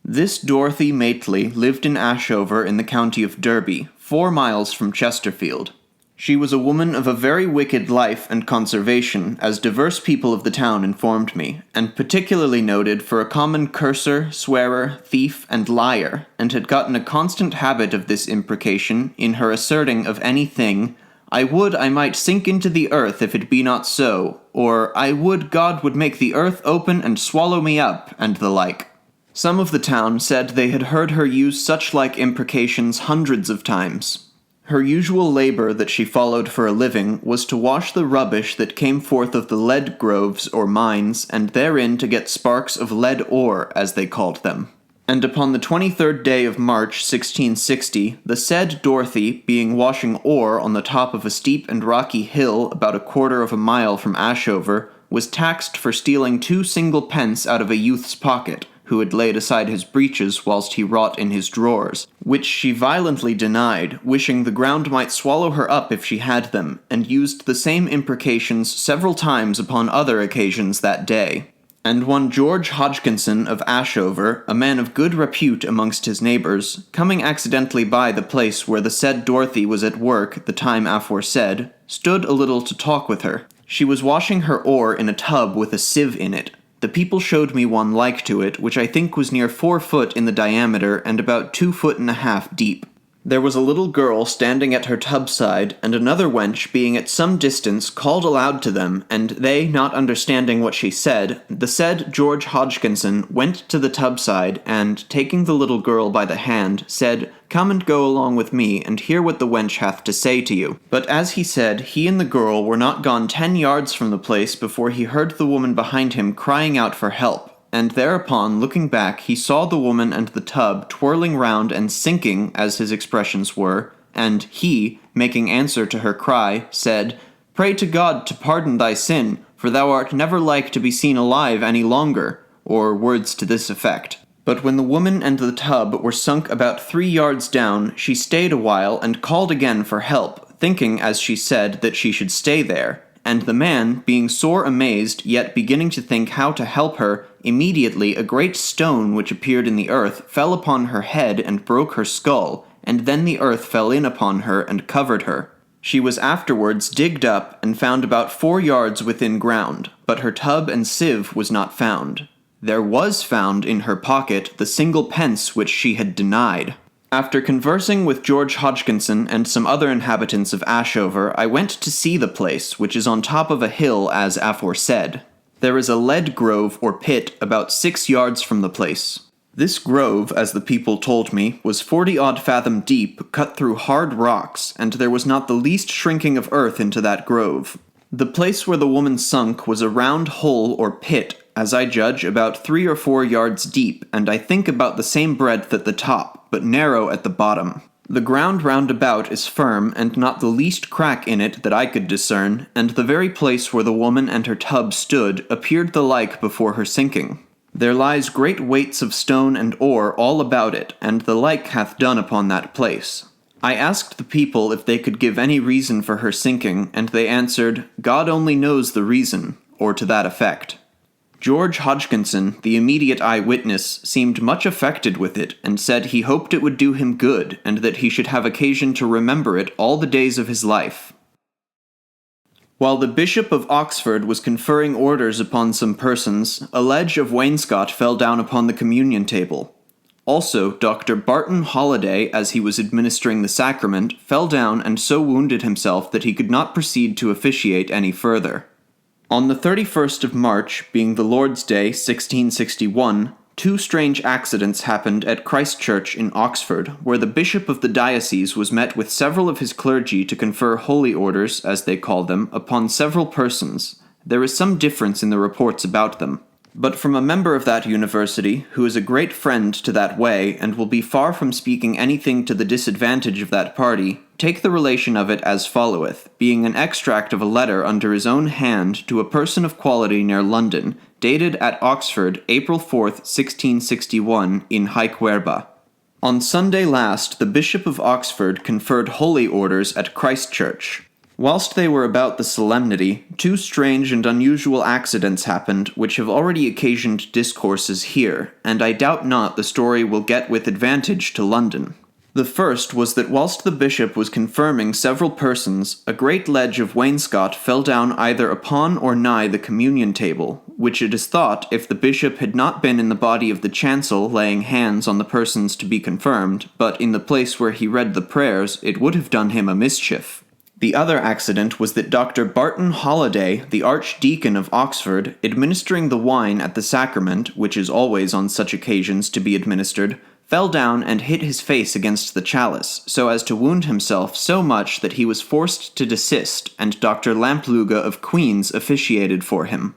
This Dorothy Maitly lived in Ashover in the county of Derby, 4 miles from Chesterfield. She was a woman of a very wicked life and conservation, as divers people of the town informed me, and particularly noted for a common curser, swearer, thief, and liar, and had gotten a constant habit of this imprecation in her asserting of any thing, "I would I might sink into the earth if it be not so," or "I would God would make the earth open and swallow me up," and the like. Some of the town said they had heard her use such like imprecations hundreds of times. Her usual labor that she followed for a living was to wash the rubbish that came forth of the lead groves or mines, and therein to get sparks of lead ore, as they called them. And upon the 23rd day of March, 1660, the said Dorothy, being washing ore on the top of a steep and rocky hill about 1/4 of a mile from Ashover, was taxed for stealing 2 single pence out of a youth's pocket, who had laid aside his breeches whilst he wrought in his drawers, which she violently denied, wishing the ground might swallow her up if she had them, and used the same imprecations several times upon other occasions that day. And one George Hodgkinson of Ashover, a man of good repute amongst his neighbours, coming accidentally by the place where the said Dorothy was at work the time aforesaid, stood a little to talk with her. She was washing her ore in a tub with a sieve in it. The people showed me one like to it, which I think was near 4 foot in the diameter and about 2.5 feet deep. There was a little girl standing at her tub side, and another wench being at some distance called aloud to them, and they not understanding what she said, the said George Hodgkinson went to the tub side, and, taking the little girl by the hand, said, "Come and go along with me, and hear what the wench hath to say to you." But as he said, he and the girl were not gone 10 yards from the place before he heard the woman behind him crying out for help. And thereupon, looking back, he saw the woman and the tub twirling round and sinking, as his expressions were, and he, making answer to her cry, said, "Pray to God to pardon thy sin, for thou art never like to be seen alive any longer," or words to this effect. But when the woman and the tub were sunk about 3 yards down, she stayed a while and called again for help, thinking, as she said, that she should stay there. And the man, being sore amazed, yet beginning to think how to help her, immediately a great stone which appeared in the earth fell upon her head and broke her skull, and then the earth fell in upon her and covered her. She was afterwards digged up and found about 4 yards within ground, but her tub and sieve was not found. There was found in her pocket the single pence which she had denied. After conversing with George Hodgkinson and some other inhabitants of Ashover, I went to see the place, which is on top of a hill as aforesaid. There is a lead grove or pit about 6 yards from the place. This grove, as the people told me, was 40-odd fathom deep, cut through hard rocks, and there was not the least shrinking of earth into that grove. The place where the woman sunk was a round hole or pit, as I judge, about 3 or 4 yards deep, and I think about the same breadth at the top, but narrow at the bottom. The ground round about is firm, and not the least crack in it that I could discern, and the very place where the woman and her tub stood appeared the like before her sinking. There lies great weights of stone and ore all about it, and the like hath done upon that place. I asked the people if they could give any reason for her sinking, and they answered, "God only knows the reason," or to that effect. George Hodgkinson, the immediate eyewitness, seemed much affected with it, and said he hoped it would do him good, and that he should have occasion to remember it all the days of his life. While the Bishop of Oxford was conferring orders upon some persons, a ledge of wainscot fell down upon the communion table. Also, Dr. Barton Holliday, as he was administering the sacrament, fell down and so wounded himself that he could not proceed to officiate any further. On the 31st of March, being the Lord's Day, 1661, two strange accidents happened at Christ Church in Oxford, where the bishop of the diocese was met with several of his clergy to confer holy orders, as they call them, upon several persons. There is some difference in the reports about them. But from a member of that university, who is a great friend to that way, and will be far from speaking anything to the disadvantage of that party, take the relation of it as followeth, being an extract of a letter under his own hand to a person of quality near London, dated at Oxford, April 4th, 1661, in haec verba. On Sunday last, the Bishop of Oxford conferred holy orders at Christ Church. Whilst they were about the solemnity, two strange and unusual accidents happened which have already occasioned discourses here, and I doubt not the story will get with advantage to London. The first was that whilst the bishop was confirming several persons, a great ledge of wainscot fell down either upon or nigh the communion table, which it is thought, if the bishop had not been in the body of the chancel laying hands on the persons to be confirmed, but in the place where he read the prayers, it would have done him a mischief. The other accident was that Dr. Barton Holliday, the Archdeacon of Oxford, administering the wine at the sacrament, which is always on such occasions to be administered, fell down and hit his face against the chalice, so as to wound himself so much that he was forced to desist, and Dr. Lampluga of Queen's officiated for him.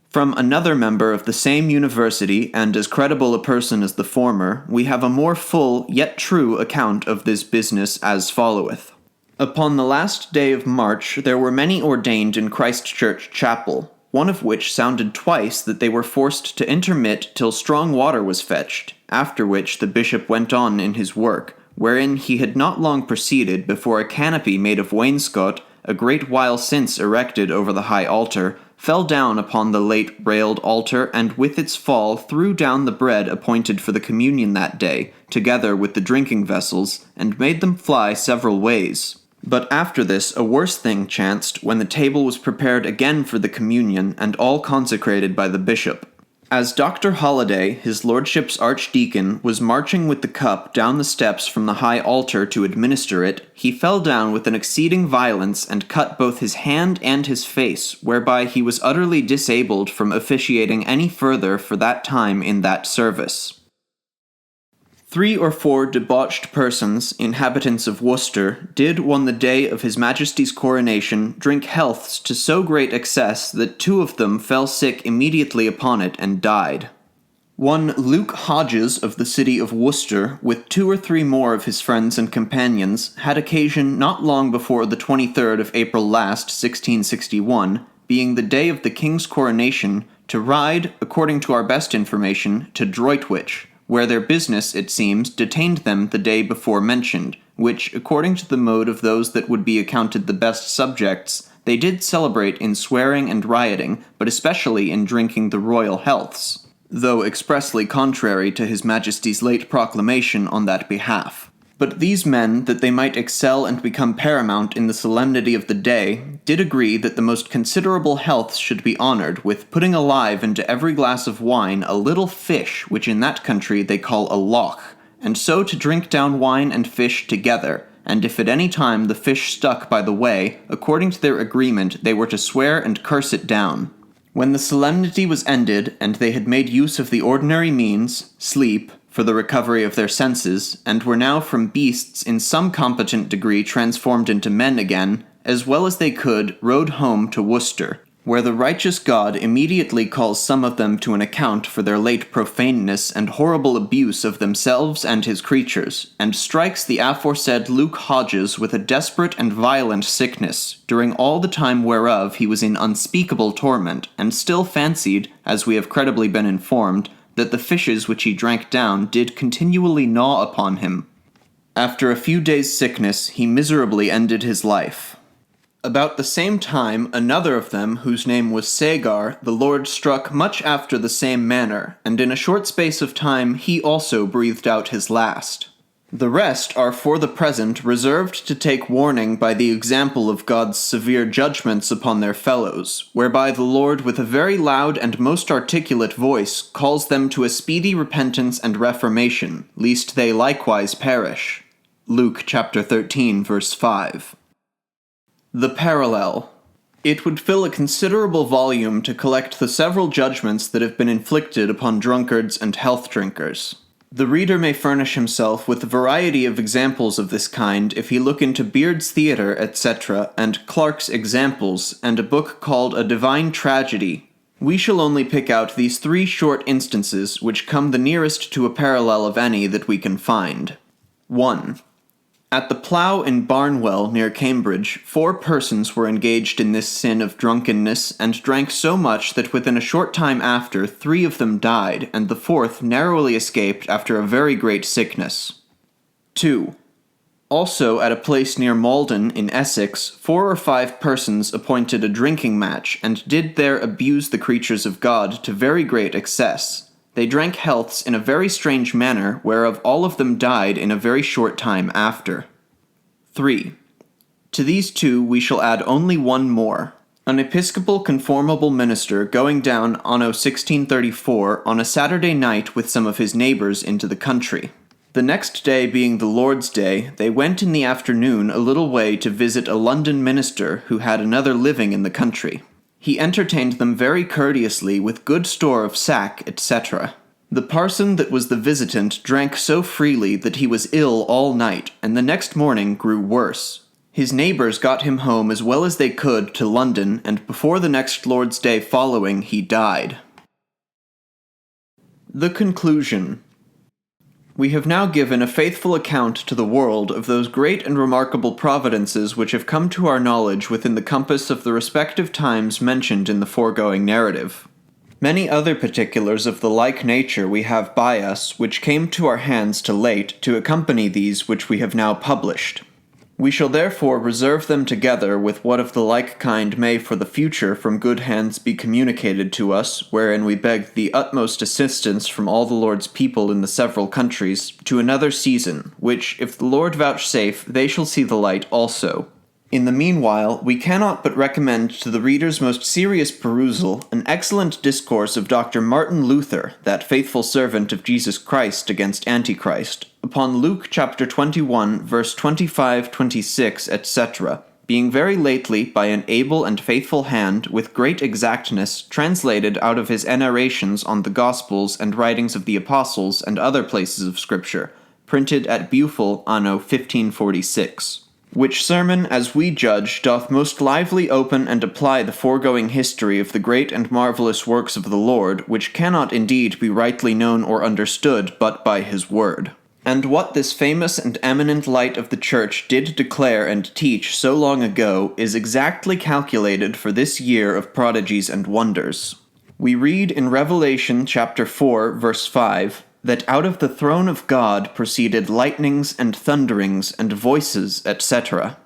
From another member of the same university, and as credible a person as the former, we have a more full, yet true account of this business as followeth. Upon the last day of March there were many ordained in Christ Church Chapel, one of which sounded twice that they were forced to intermit till strong water was fetched, after which the bishop went on in his work, wherein he had not long proceeded before a canopy made of wainscot, a great while since erected over the high altar, fell down upon the late railed altar, and with its fall threw down the bread appointed for the communion that day, together with the drinking vessels, and made them fly several ways. But after this a worse thing chanced, when the table was prepared again for the communion, and all consecrated by the bishop. As Dr. Holliday, his lordship's archdeacon, was marching with the cup down the steps from the high altar to administer it, he fell down with an exceeding violence and cut both his hand and his face, whereby he was utterly disabled from officiating any further for that time in that service. 3 or 4 debauched persons, inhabitants of Worcester, did on the day of His Majesty's coronation drink healths to so great excess that 2 of them fell sick immediately upon it and died. One Luke Hodges of the city of Worcester, with 2 or 3 more of his friends and companions, had occasion not long before the 23rd of April last, 1661, being the day of the king's coronation, to ride, according to our best information, to Droitwich, where their business, it seems, detained them the day before mentioned, which, according to the mode of those that would be accounted the best subjects, they did celebrate in swearing and rioting, but especially in drinking the royal healths, though expressly contrary to His Majesty's late proclamation on that behalf. But these men, that they might excel and become paramount in the solemnity of the day, did agree that the most considerable healths should be honoured with putting alive into every glass of wine a little fish, which in that country they call a loch, and so to drink down wine and fish together, and if at any time the fish stuck by the way, according to their agreement they were to swear and curse it down. When the solemnity was ended, and they had made use of the ordinary means, sleep, for the recovery of their senses, and were now from beasts in some competent degree transformed into men again, as well as they could, rode home to Worcester, where the righteous God immediately calls some of them to an account for their late profaneness and horrible abuse of themselves and his creatures, and strikes the aforesaid Luke Hodges with a desperate and violent sickness, during all the time whereof he was in unspeakable torment, and still fancied, as we have credibly been informed, that the fishes which he drank down did continually gnaw upon him. After a few days' sickness, he miserably ended his life. About the same time, another of them, whose name was Sagar, the Lord struck much after the same manner, and in a short space of time he also breathed out his last. The rest are for the present reserved to take warning by the example of God's severe judgments upon their fellows, whereby the Lord with a very loud and most articulate voice calls them to a speedy repentance and reformation, lest they likewise perish. Luke chapter 13, verse 5. The parallel. It would fill a considerable volume to collect the several judgments that have been inflicted upon drunkards and health drinkers. The reader may furnish himself with a variety of examples of this kind if he look into Beard's Theatre, etc., and Clarke's Examples, and a book called A Divine Tragedy. We shall only pick out these 3 short instances which come the nearest to a parallel of any that we can find. 1. At the Plough in Barnwell, near Cambridge, 4 persons were engaged in this sin of drunkenness, and drank so much that within a short time after 3 of them died, and the 4th narrowly escaped after a very great sickness. 2. Also at a place near Malden, in Essex, 4 or 5 persons appointed a drinking match, and did there abuse the creatures of God to very great excess. They drank healths in a very strange manner, whereof all of them died in a very short time after. 3. To these 2 we shall add only one more. An Episcopal conformable minister going down anno 1634 on a Saturday night with some of his neighbours into the country. The next day being the Lord's Day, they went in the afternoon a little way to visit a London minister who had another living in the country. He entertained them very courteously with good store of sack, etc. The parson that was the visitant drank so freely that he was ill all night, and the next morning grew worse. His neighbours got him home as well as they could to London, and before the next Lord's Day following he died. The conclusion. We have now given a faithful account to the world of those great and remarkable providences which have come to our knowledge within the compass of the respective times mentioned in the foregoing narrative. Many other particulars of the like nature we have by us, which came to our hands too late to accompany these which we have now published. We shall therefore reserve them together with what of the like kind may for the future from good hands be communicated to us, wherein we beg the utmost assistance from all the Lord's people in the several countries, to another season, which, if the Lord vouchsafe, they shall see the light also. In the meanwhile, we cannot but recommend to the reader's most serious perusal an excellent discourse of Dr. Martin Luther, that faithful servant of Jesus Christ against Antichrist, upon Luke chapter 21, verse 25, 26, etc., being very lately, by an able and faithful hand, with great exactness, translated out of his narrations on the Gospels and writings of the Apostles and other places of Scripture, printed at Bufal anno 1546. Which sermon, as we judge, doth most lively open and apply the foregoing history of the great and marvellous works of the Lord, which cannot indeed be rightly known or understood but by his word. And what this famous and eminent light of the Church did declare and teach so long ago is exactly calculated for this year of prodigies and wonders. We read in Revelation chapter 4, verse 5, that out of the throne of God proceeded lightnings and thunderings and voices, etc.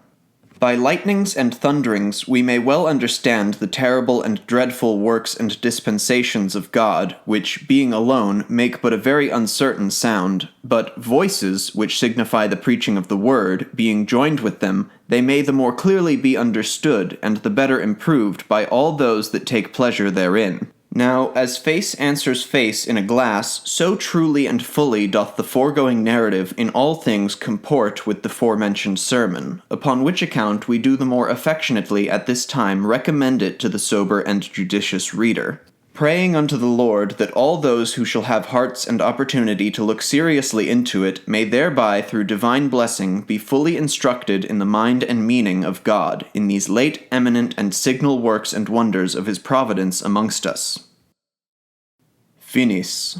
By lightnings and thunderings we may well understand the terrible and dreadful works and dispensations of God, which, being alone, make but a very uncertain sound, but voices, which signify the preaching of the word, being joined with them, they may the more clearly be understood, and the better improved by all those that take pleasure therein. Now, as face answers face in a glass, so truly and fully doth the foregoing narrative in all things comport with the forementioned sermon, upon which account we do the more affectionately at this time recommend it to the sober and judicious reader, praying unto the Lord that all those who shall have hearts and opportunity to look seriously into it may thereby through divine blessing be fully instructed in the mind and meaning of God in these late eminent and signal works and wonders of his providence amongst us. Finis.